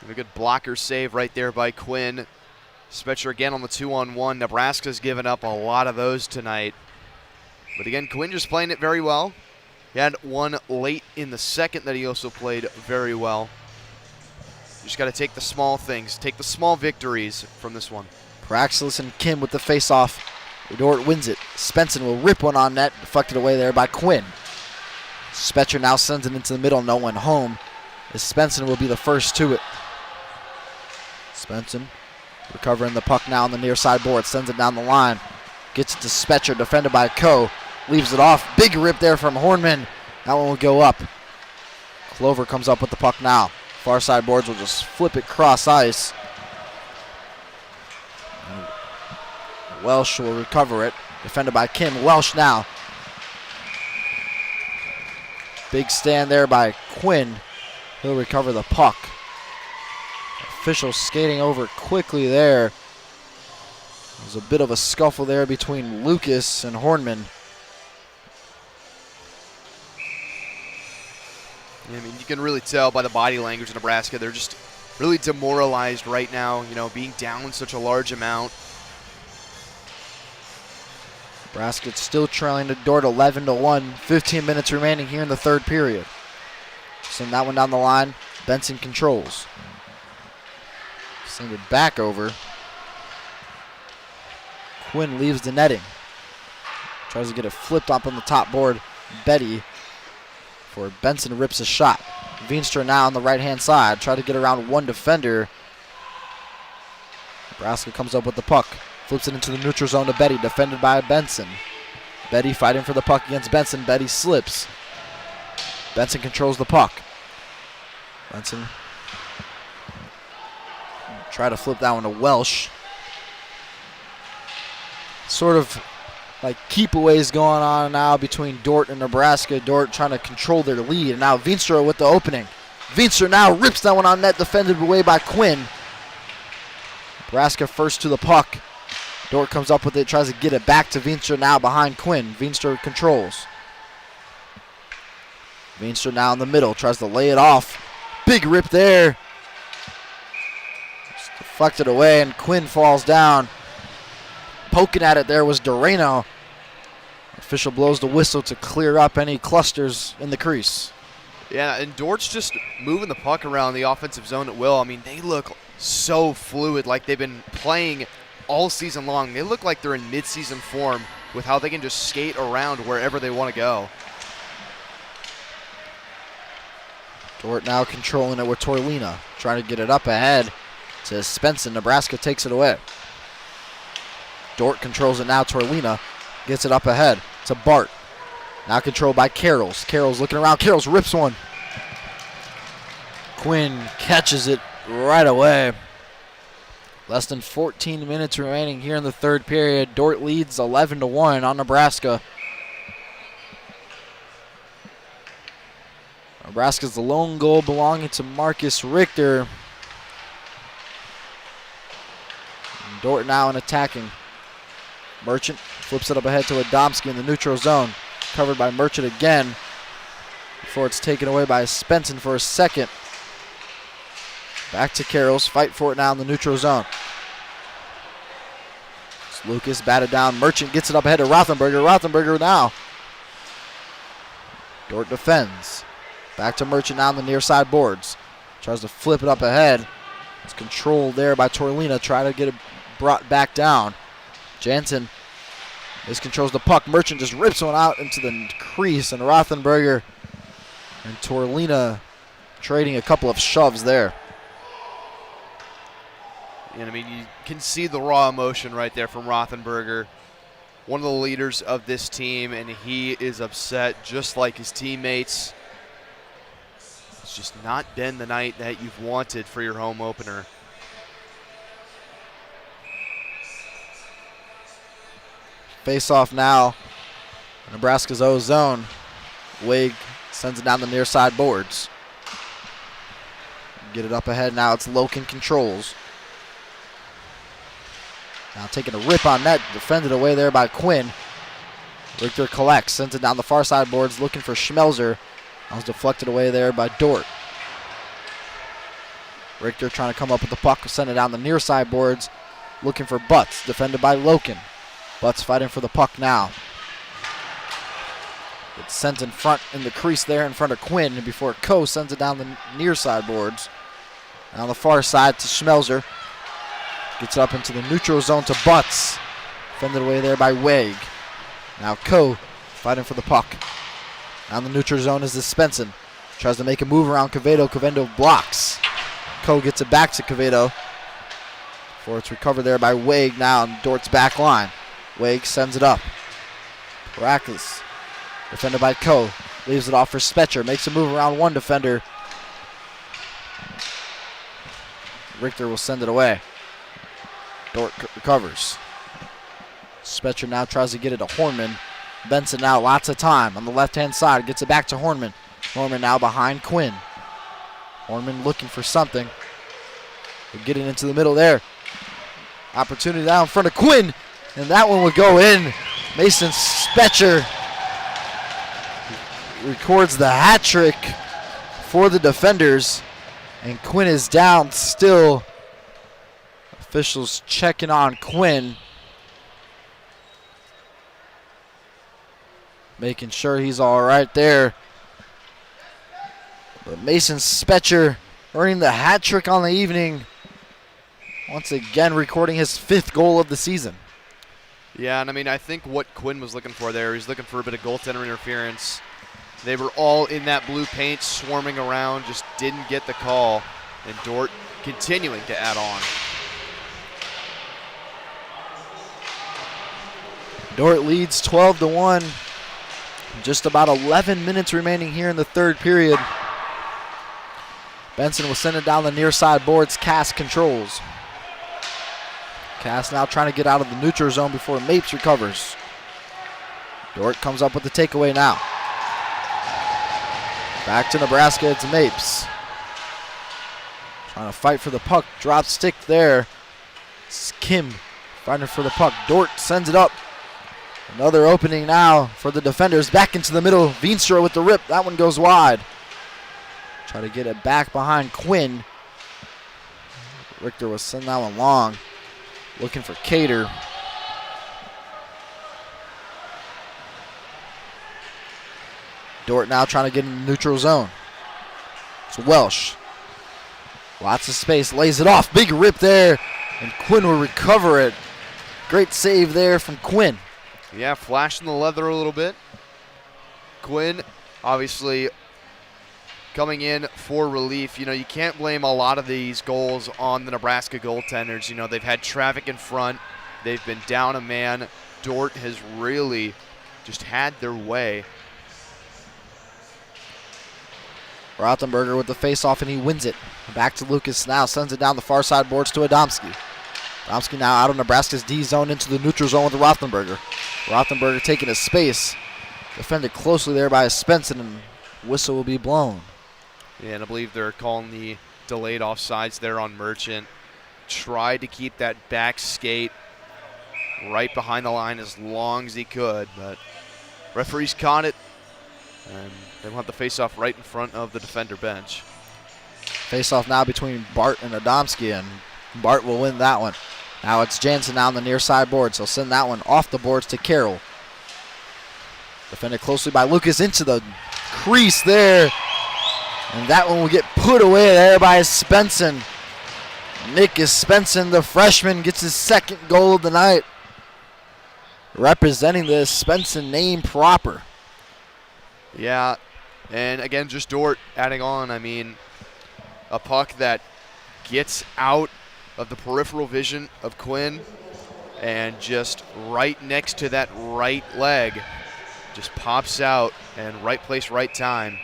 A good blocker save right there by Quinn. Spetcher again on the 2-on-1. Nebraska's given up a lot of those tonight. But again, Quinn just playing it very well. He had one late in the second that he also played very well. You just got to take the small things, take the small victories from this one. Praxis and Kim with the face-off. Dordt wins it. Spenson will rip one on net, deflected away there by Quinn. Spetcher now sends it into the middle, no one home. As Spenson will be the first to it. Spenson recovering the puck now on the near side board, sends it down the line. Gets it to Spetcher, defended by Coe. Leaves it off. Big rip there from Hornman. That one will go up. Clover comes up with the puck now. Far side boards will just flip it cross ice. Welsh will recover it. Defended by Kim. Welsh now. Big stand there by Quinn. He'll recover the puck. Official skating over quickly there. There's a bit of a scuffle there between Lucas and Hornman. I mean, you can really tell by the body language of Nebraska. They're just really demoralized right now, you know, being down such a large amount. Nebraska still trailing to Dordt 11-1. 15 minutes remaining here in the third period. Send that one down the line. Benson controls. Send it back over. Quinn leaves the netting. Tries to get it flipped up on the top board. Betty for Benson rips a shot. Veenstra now on the right-hand side. Try to get around one defender. Nebraska comes up with the puck. Flips it into the neutral zone to Betty, defended by Benson. Betty fighting for the puck against Benson. Betty slips. Benson controls the puck. Benson try to flip that one to Welsh. Sort of like keep-aways going on now between Dordt and Nebraska. Dordt trying to control their lead. And now Veenstra with the opening. Veenstra now rips that one on net, defended away by Quinn. Nebraska first to the puck. Dordt comes up with it, tries to get it back to Veenstra now behind Quinn. Veenstra controls. Veenstra now in the middle, tries to lay it off. Big rip there. Just deflected away, and Quinn falls down. Poking at it there was Doreno. Official blows the whistle to clear up any clusters in the crease. Yeah, and Dordt's just moving the puck around the offensive zone at will. I mean, they look so fluid, like they've been playing all season long. They look like they're in mid-season form with how they can just skate around wherever they want to go. Dordt now controlling it with Torlina, trying to get it up ahead to Spencer. Nebraska takes it away. Dordt controls it now. Torlina gets it up ahead to Bart. Now controlled by Carrolls. Carrolls looking around. Carrolls rips one. Quinn catches it right away. Less than 14 minutes remaining here in the third period. Dordt leads 11-1 on Nebraska. Nebraska's the lone goal belonging to Marcus Richter. And Dordt now in attacking. Merchant flips it up ahead to Adamski in the neutral zone. Covered by Merchant again before it's taken away by Spenson for a second. Back to Carrolls. Fight for it now in the neutral zone. It's Lucas batted down. Merchant gets it up ahead to Rothenberger. Rothenberger now. Dordt defends. Back to Merchant now on the near side boards. Tries to flip it up ahead. It's controlled there by Torlina. Try to get it brought back down. Jansen miscontrols the puck. Merchant just rips one out into the crease, and Rothenberger and Torlina trading a couple of shoves there. And I mean, you can see the raw emotion right there from Rothenberger, one of the leaders of this team, and he is upset just like his teammates. It's just not been the night that you've wanted for your home opener. Face off now. Nebraska's O zone. Wig sends it down the near side boards. Get it up ahead now. It's Loken controls. Now taking a rip on net. Defended away there by Quinn. Richter collects. Sends it down the far side boards looking for Schmelzer. That was deflected away there by Dordt. Richter trying to come up with the puck. Send it down the near side boards. Looking for Butts. Defended by Loken. Butts fighting for the puck now. It's sent in front in the crease there in front of Quinn before Coe sends it down the near side boards. And on the far side to Schmelzer. Gets up into the neutral zone to Butts. Fended away there by Wig. Now Coe fighting for the puck. Now in the neutral zone is this Spenson. Tries to make a move around Quevedo. Quevedo blocks. Coe gets it back to Quevedo. Before it's recovered there by Wig now on Dort's back line. Wig sends it up. Baracus. Defended by Coe. Leaves it off for Spetcher. Makes a move around one defender. Richter will send it away. Dordt recovers. Spetcher now tries to get it to Hornman. Benson now lots of time on the left-hand side. Gets it back to Hornman. Hornman now behind Quinn. Hornman looking for something. We're getting into the middle there. Opportunity now in front of Quinn. And that one would go in. Mason Spetcher records the hat trick for the defenders. And Quinn is down still. Officials checking on Quinn. Making sure he's all right there. But Mason Spetcher earning the hat trick on the evening. Once again recording his 5th goal of the season. Yeah, and I mean, I think what Quinn was looking for there, he's looking for a bit of goaltender interference. They were all in that blue paint, swarming around, just didn't get the call. And Dordt continuing to add on. Dordt leads 12-1. Just about 11 minutes remaining here in the third period. Benson will send it down the near side boards. Cass controls. Cass now trying to get out of the neutral zone before Mapes recovers. Dordt comes up with the takeaway now. Back to Nebraska, it's Mapes. Trying to fight for the puck. Drop stick there. It's Kim fighting for the puck. Dordt sends it up. Another opening now for the defenders. Back into the middle. Veenstra with the rip. That one goes wide. Try to get it back behind Quinn. Richter will send that one long. Looking for Cater. Dordt now trying to get in the neutral zone. It's Welsh. Lots of space. Lays it off. Big rip there. And Quinn will recover it. Great save there from Quinn. Yeah, flashing the leather a little bit. Quinn obviously coming in for relief. You know, you can't blame a lot of these goals on the Nebraska goaltenders. You know, they've had traffic in front. They've been down a man. Dordt has really just had their way. Rothenberger with the face-off, and he wins it. Back to Lucas now. Sends it down the far side boards to Adamski. Adamski now out of Nebraska's D zone into the neutral zone with Rothenberger. Rothenberger taking his space. Defended closely there by Svensson, and whistle will be blown. Yeah, and I believe they're calling the delayed offsides there on Merchant. Tried to keep that back skate right behind the line as long as he could, but referees caught it, and they want the face-off right in front of the defender bench. Face-off now between Bart and Adamski, and Bart will win that one. Now it's Jansen down the near side boards. He'll send that one off the boards to Carroll. Defended closely by Lucas into the crease there. And that one will get put away there by Svensson. Nick Svensson, the freshman, gets his second goal of the night. Representing the Svensson name proper. Yeah, and again, just Dordt adding on. I mean, a puck that gets out of the peripheral vision of Quinn and just right next to that right leg just pops out, and right place, right time.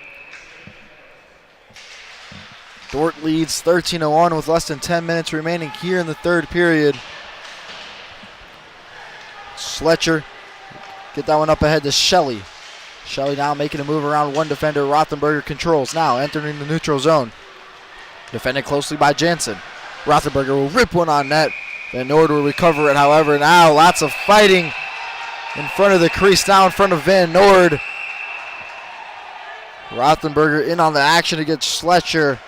Dordt leads 13-1 with less than 10 minutes remaining here in the third period. Sletcher get that one up ahead to Shelley. Shelley now making a move around one defender. Rothenberger controls now, entering the neutral zone. Defended closely by Jansen. Rothenberger will rip one on net. Van Noord will recover it, however. Now lots of fighting in front of the crease, now in front of Van Noord. Rothenberger in on the action against Sletcher.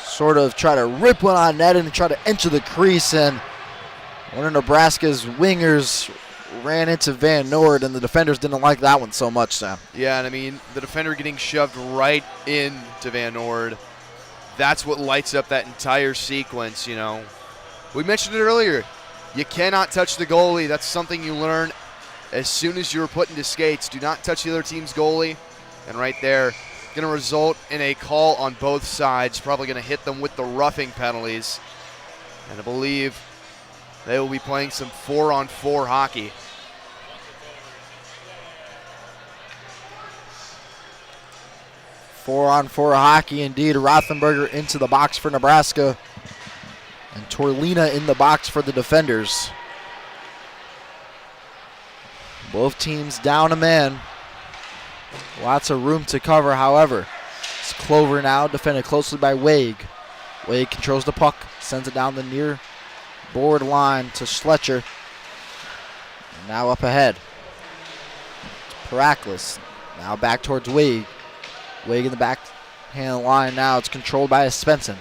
Sort of try to rip one on net and try to enter the crease, and one of Nebraska's wingers ran into Van Noord, and the defenders didn't like that one so much, Sam. Yeah, and I mean, the defender getting shoved right into Van Noord. That's what lights up that entire sequence, you know. We mentioned it earlier. You cannot touch the goalie. That's something you learn as soon as you're put into skates. Do not touch the other team's goalie. And right there, going to result in a call on both sides. Probably going to hit them with the roughing penalties. And I believe they will be playing some 4-on-4 hockey. Four-on-4 hockey indeed. Rothenberger into the box for Nebraska. And Torlina in the box for the defenders. Both teams down a man. Lots of room to cover, however. It's Clover now, defended closely by Wague. Wague controls the puck, sends it down the near board line to Sletcher. And now up ahead. It's Paraklis. Now back towards Wague. Wague in the backhand line now. It's controlled by Svensson.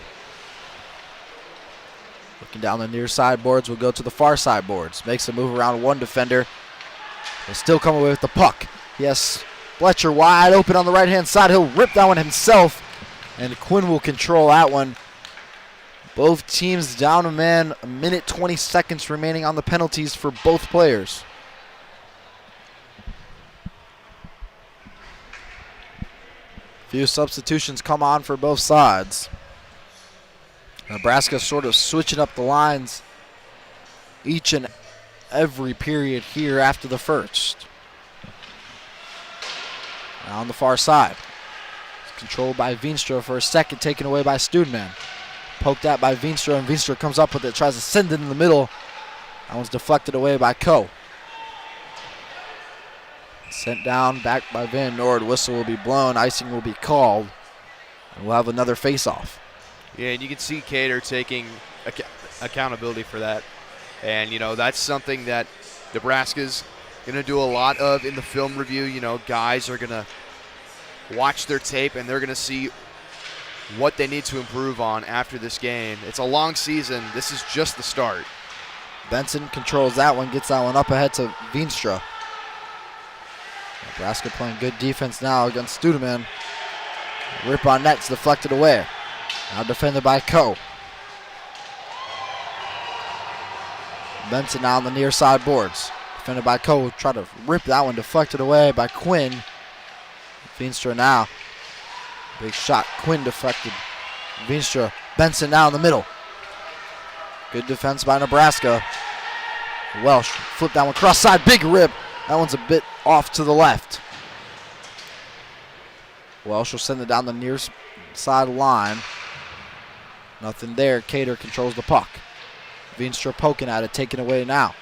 Looking down the near side boards, will go to the far side boards. Makes a move around one defender. He'll still come away with the puck. Yes, Fletcher wide open on the right-hand side. He'll rip that one himself, and Quinn will control that one. Both teams down a man. A minute 20 seconds remaining on the penalties for both players. Few substitutions come on for both sides. Nebraska sort of switching up the lines each and every period here after the first. Now on the far side. It's controlled by Veenstra for a second, taken away by Studman. Poked at by Veenstra, and Veenstra comes up with it, tries to send it in the middle. That one's deflected away by Coe. Sent down, back by Van Nord. Whistle will be blown, icing will be called, and we'll have another face-off. Yeah, and you can see Cater taking accountability for that. And, you know, that's something that Nebraska's going to do a lot of in the film review. You know, guys are going to watch their tape, and they're going to see what they need to improve on after this game. It's a long season. This is just the start. Benson controls that one, gets that one up ahead to Veenstra. Nebraska playing good defense now against Studeman. Rip on net's deflected away. Now defended by Coe. Benson now on the near side boards. Defended by Coe. Try to rip that one, deflected away by Quinn. Veenstra now. Big shot. Quinn deflected. Veenstra. Benson now in the middle. Good defense by Nebraska. Welsh flipped that one cross side. Big rip. That one's a bit off to the left. Welsh will send it down the near side line. Nothing there. Cater controls the puck. Veenstra poking at it, taken away now.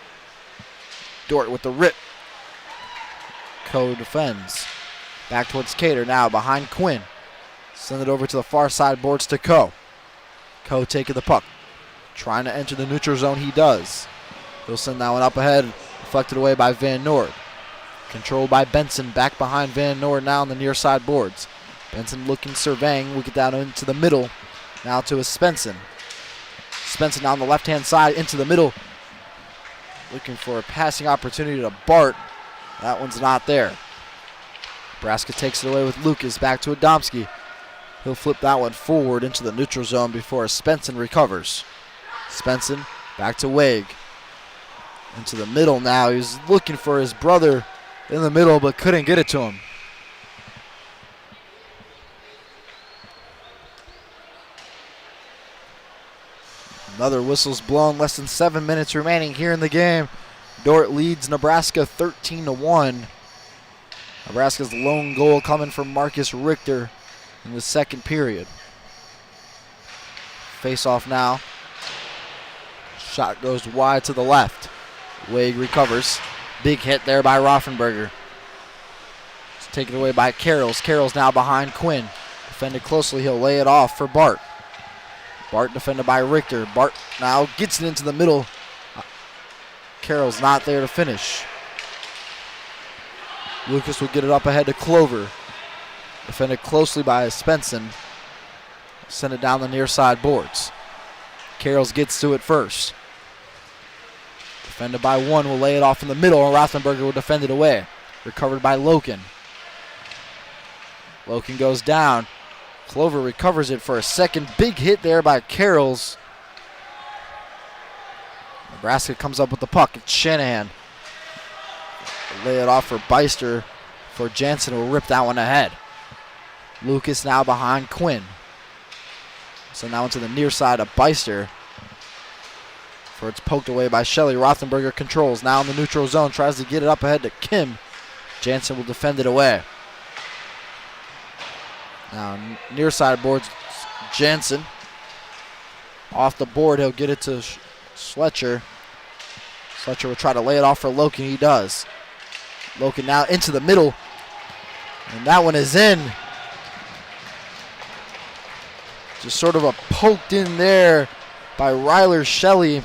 Dordt with the rip. Coe defends. Back towards Cater now, behind Quinn. Send it over to the far side boards to Coe. Coe taking the puck. Trying to enter the neutral zone, he does. He'll send that one up ahead, deflected away by Van Nord. Controlled by Benson, back behind Van Nord now on the near side boards. Benson looking, surveying, we get down into the middle. Now to a Spenson. Spenson down the left-hand side into the middle. Looking for a passing opportunity to Bart. That one's not there. Nebraska takes it away with Lucas, back to Adomski. He'll flip that one forward into the neutral zone before Spenson recovers. Spenson back to Wague. Into the middle now. He's looking for his brother in the middle, but couldn't get it to him. Another whistle's blown. Less than 7 minutes remaining here in the game. Dordt leads Nebraska 13-1. Nebraska's lone goal coming from Marcus Richter in the second period. Face off now. Shot goes wide to the left. Wague recovers. Big hit there by Raffenberger. It's taken away by Carrolls. Carrolls now behind Quinn. Defended closely. He'll lay it off for Bart. Bart defended by Richter. Bart now gets it into the middle. Carroll's not there to finish. Lucas will get it up ahead to Clover. Defended closely by Spenson. Send it down the near side boards. Carrolls gets to it first. Defended by one, will lay it off in the middle, and Rothenberger will defend it away. Recovered by Loken. Loken goes down. Clover recovers it for a second. Big hit there by Carrolls. Nebraska comes up with the puck. It's Shanahan. Lay it off for Beister. For Jansen will rip that one ahead. Lucas now behind Quinn. So now into the near side of Beister. For it's poked away by Shelley. Rothenberger controls. Now in the neutral zone. Tries to get it up ahead to Kim. Jansen will defend it away. Now near side boards. Jansen. Off the board. He'll get it to Sletcher. Sletcher will try to lay it off for Loken. He does. Loken now into the middle. And that one is in. Just sort of a poked in there by Ryler Shelley.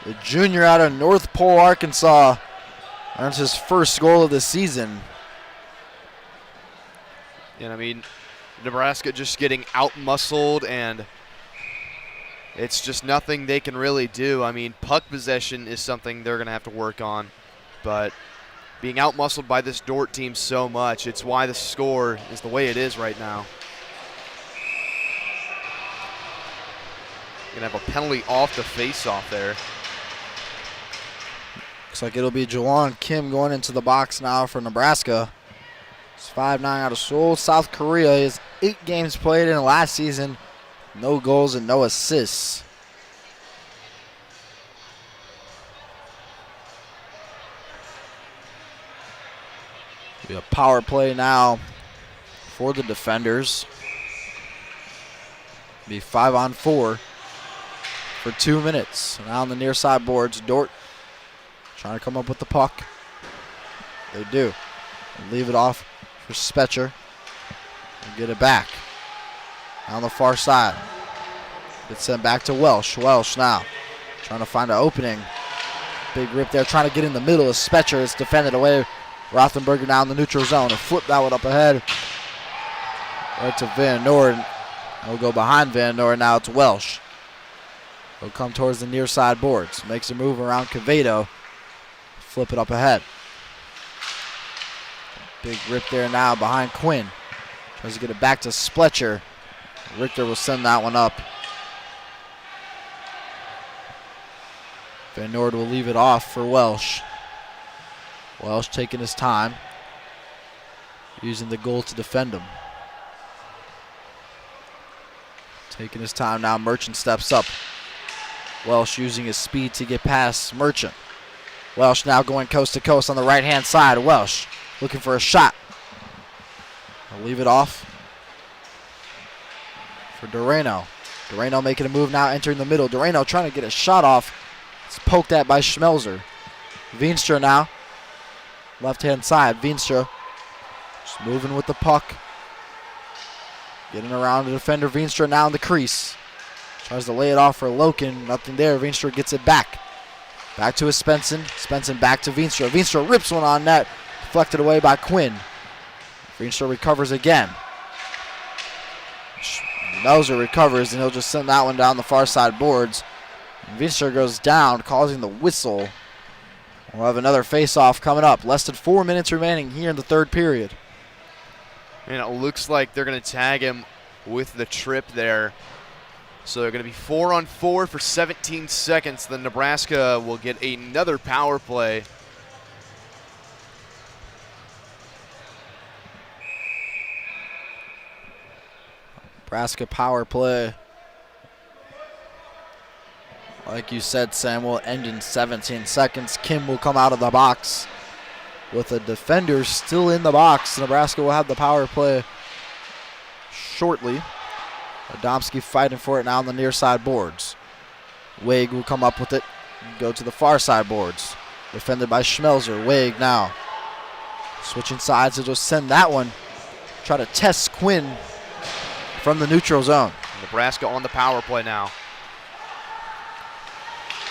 The junior out of North Pole, Arkansas, earns his first goal of the season. And I mean, Nebraska just getting out-muscled, and it's just nothing they can really do. I mean, puck possession is something they're going to have to work on, but being out-muscled by this Dordt team so much, it's why the score is the way it is right now. Going to have a penalty off the face-off there. Looks like it'll be Jawan Kim going into the box now for Nebraska. It's 5-9 out of Seoul. South Korea is 8 games played in last season. No goals and no assists. We have power play now for the defenders. Be 5-on-4 for 2 minutes. Now on the near side boards, Dordt trying to come up with the puck. They do. And leave it off for Spetcher. And get it back. On the far side. Gets sent back to Welsh. Welsh now trying to find an opening. Big rip there, trying to get in the middle of Spetcher. It's defended away. Rothenberger now in the neutral zone. And flip that one up ahead. Right to Van Noord. We'll go behind Van Noord. Now it's Welsh. He'll come towards the near side boards. Makes a move around Quevedo. Flip it up ahead. Big rip there now behind Quinn. Tries to get it back to Spletcher. Richter will send that one up. Van Noord will leave it off for Welsh. Welsh taking his time. Using the goal to defend him. Taking his time now. Merchant steps up. Welsh using his speed to get past Merchant. Welsh now going coast to coast on the right-hand side. Welsh looking for a shot. I'll leave it off for Doreno. Doreno making a move now, entering the middle. Doreno trying to get a shot off. It's poked at by Schmelzer. Veenstra now. Left-hand side. Veenstra just moving with the puck. Getting around the defender. Veenstra now in the crease. Tries to lay it off for Loken. Nothing there. Veenstra gets it back. Back to his Svensson. Svensson back to Veenstra. Veenstra rips one on net. Deflected away by Quinn. Veenstra recovers again. Schmelzer recovers, and he'll just send that one down the far side boards. And Veenstra goes down, causing the whistle. We'll have another face-off coming up. Less than 4 minutes remaining here in the third period. And it looks like they're going to tag him with the trip there. So they're going to be 4-on-4 for 17 seconds. Then Nebraska will get another power play. Nebraska power play. Like you said, Sam, will end in 17 seconds. Kim will come out of the box with a defender still in the box. Nebraska will have the power play shortly. Adamski fighting for it now on the near side boards. Wague will come up with it and go to the far side boards. Defended by Schmelzer. Wague now switching sides to just send that one. Try to test Quinn from the neutral zone. Nebraska on the power play now.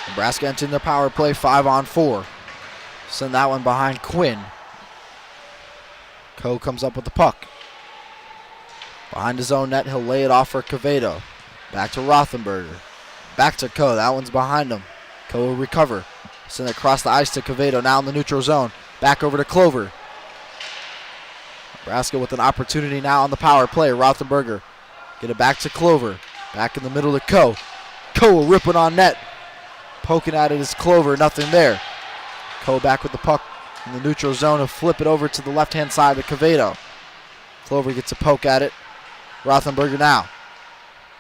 Nebraska entering the power play 5-on-4. Send that one behind Quinn. Coe comes up with the puck. Behind his own net, he'll lay it off for Quevedo. Back to Rothenberger. Back to Coe. That one's behind him. Coe will recover. Send it across the ice to Quevedo. Now in the neutral zone. Back over to Clover. Nebraska with an opportunity now on the power play. Rothenberger. Get it back to Clover. Back in the middle to Coe. Coe will rip it on net. Poking at it is Clover. Nothing there. Coe back with the puck in the neutral zone and flip it over to the left-hand side to Quevedo. Clover gets a poke at it. Rothenberger now.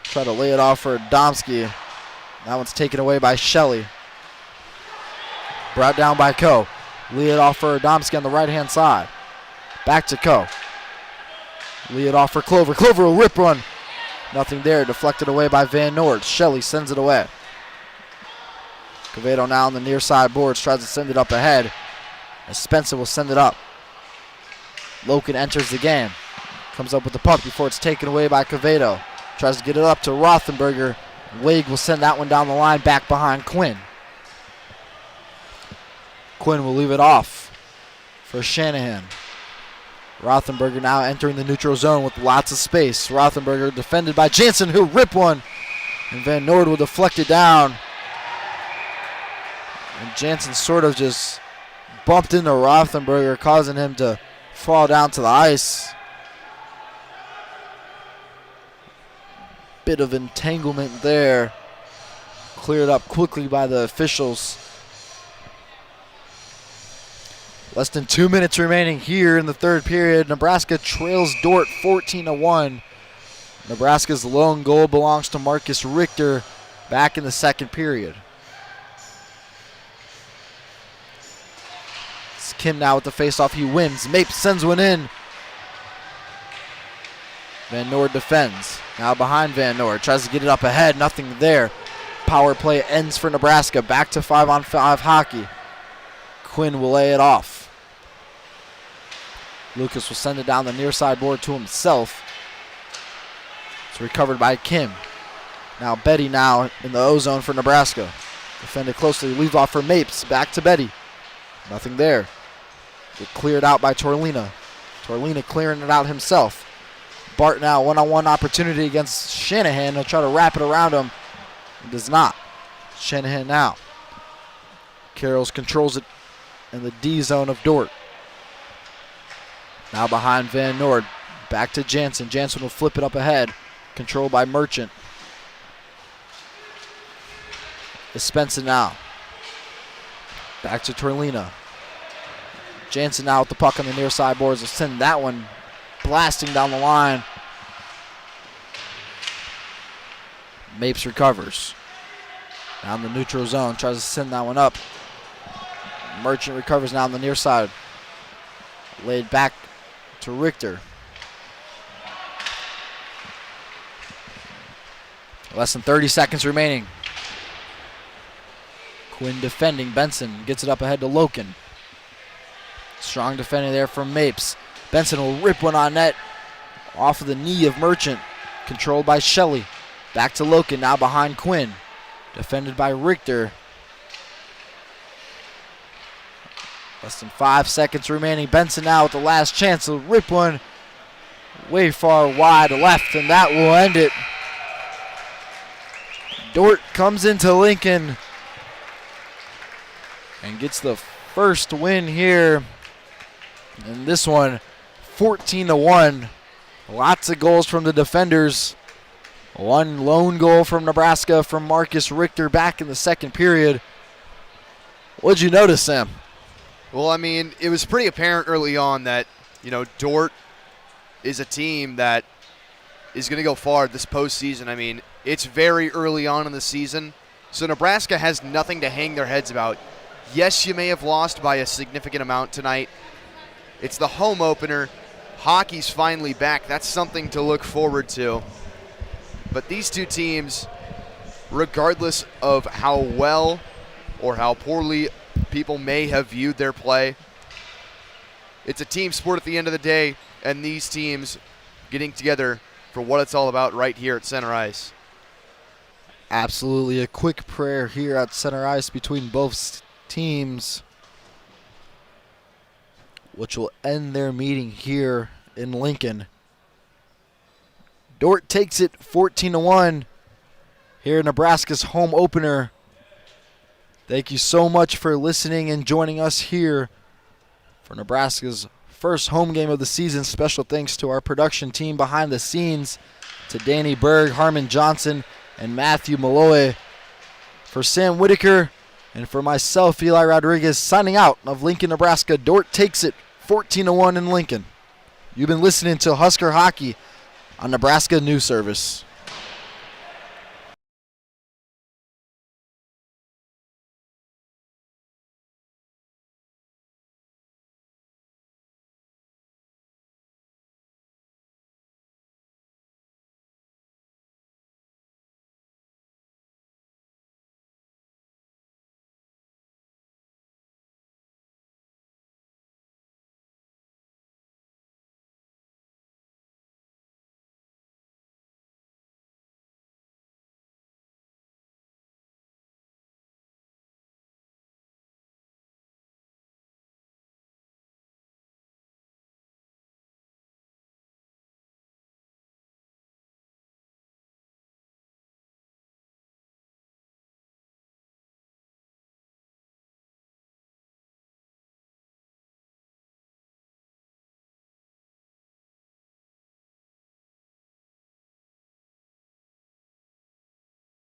Try to lay it off for Adamski. That one's taken away by Shelley. Brought down by Coe. Lay it off for Adamski on the right-hand side. Back to Coe. Lay it off for Clover. Clover will rip one. Nothing there. Deflected away by Van Noord. Shelley sends it away. Quevedo now on the near side boards. Tries to send it up ahead. And Spencer will send it up. Loken enters the game. Comes up with the puck before it's taken away by Quevedo. Tries to get it up to Rothenberger. Wague will send that one down the line back behind Quinn. Quinn will leave it off for Shanahan. Rothenberger now entering the neutral zone with lots of space. Rothenberger defended by Jansen, who'll rip one. And Van Noord will deflect it down. And Jansen sort of just bumped into Rothenberger, causing him to fall down to the ice. Bit of entanglement there. Cleared up quickly by the officials. Less than 2 minutes remaining here in the third period. Nebraska trails Dordt 14-1. Nebraska's lone goal belongs to Marcus Richter back in the second period. It's Kim now with the faceoff. He wins. Mapes sends one in. Van Noord defends. Now behind Van Noord. Tries to get it up ahead. Nothing there. Power play ends for Nebraska. Back to 5-on-5 hockey. Quinn will lay it off. Lucas will send it down the near side board to himself. It's recovered by Kim. Now Betty now in the O-zone for Nebraska. Defended closely, leaves off for Mapes. Back to Betty. Nothing there. Get cleared out by Torlina. Torlina clearing it out himself. Bart now one-on-one opportunity against Shanahan. He'll try to wrap it around him. He does not. Shanahan now. Carroll controls it in the D zone of Dordt. Now behind Van Noord. Back to Jansen. Jansen will flip it up ahead. Controlled by Merchant. Espenson now. Back to Torlina. Jansen now with the puck on the near side boards. Will send that one blasting down the line. Mapes recovers. Down the neutral zone. Tries to send that one up. Merchant recovers now on the near side. Laid back to Richter. Less than 30 seconds remaining. Quinn defending. Benson gets it up ahead to Loken. Strong defending there from Mapes. Benson will rip one on net off of the knee of Merchant. Controlled by Shelley. Back to Loken, now behind Quinn. Defended by Richter. Less than 5 seconds remaining. Benson now with the last chance to rip one way far wide left, and that will end it. Dordt comes into Lincoln and gets the first win here. And this one, 14-1. Lots of goals from the defenders. One lone goal from Nebraska from Marcus Richter back in the second period. What'd you notice, Sam? Well, I mean, it was pretty apparent early on that, Dordt is a team that is going to go far this postseason. I mean, it's very early on in the season, so Nebraska has nothing to hang their heads about. Yes, you may have lost by a significant amount tonight. It's the home opener. Hockey's finally back. That's something to look forward to. But these two teams, regardless of how well or how poorly people may have viewed their play, it's a team sport at the end of the day, and these teams getting together for what it's all about right here at center ice. Absolutely. A quick prayer here at center ice between both teams, which will end their meeting here in Lincoln. Dordt takes it 14-1 here in Nebraska's home opener. Thank you so much for listening and joining us here for Nebraska's first home game of the season. Special thanks to our production team behind the scenes, to Danny Berg, Harmon Johnson, and Matthew Malloy. For Sam Whitaker and for myself, Eli Rodriguez, signing out of Lincoln, Nebraska. Dordt takes it 14-1 in Lincoln. You've been listening to Husker Hockey on Nebraska News Service.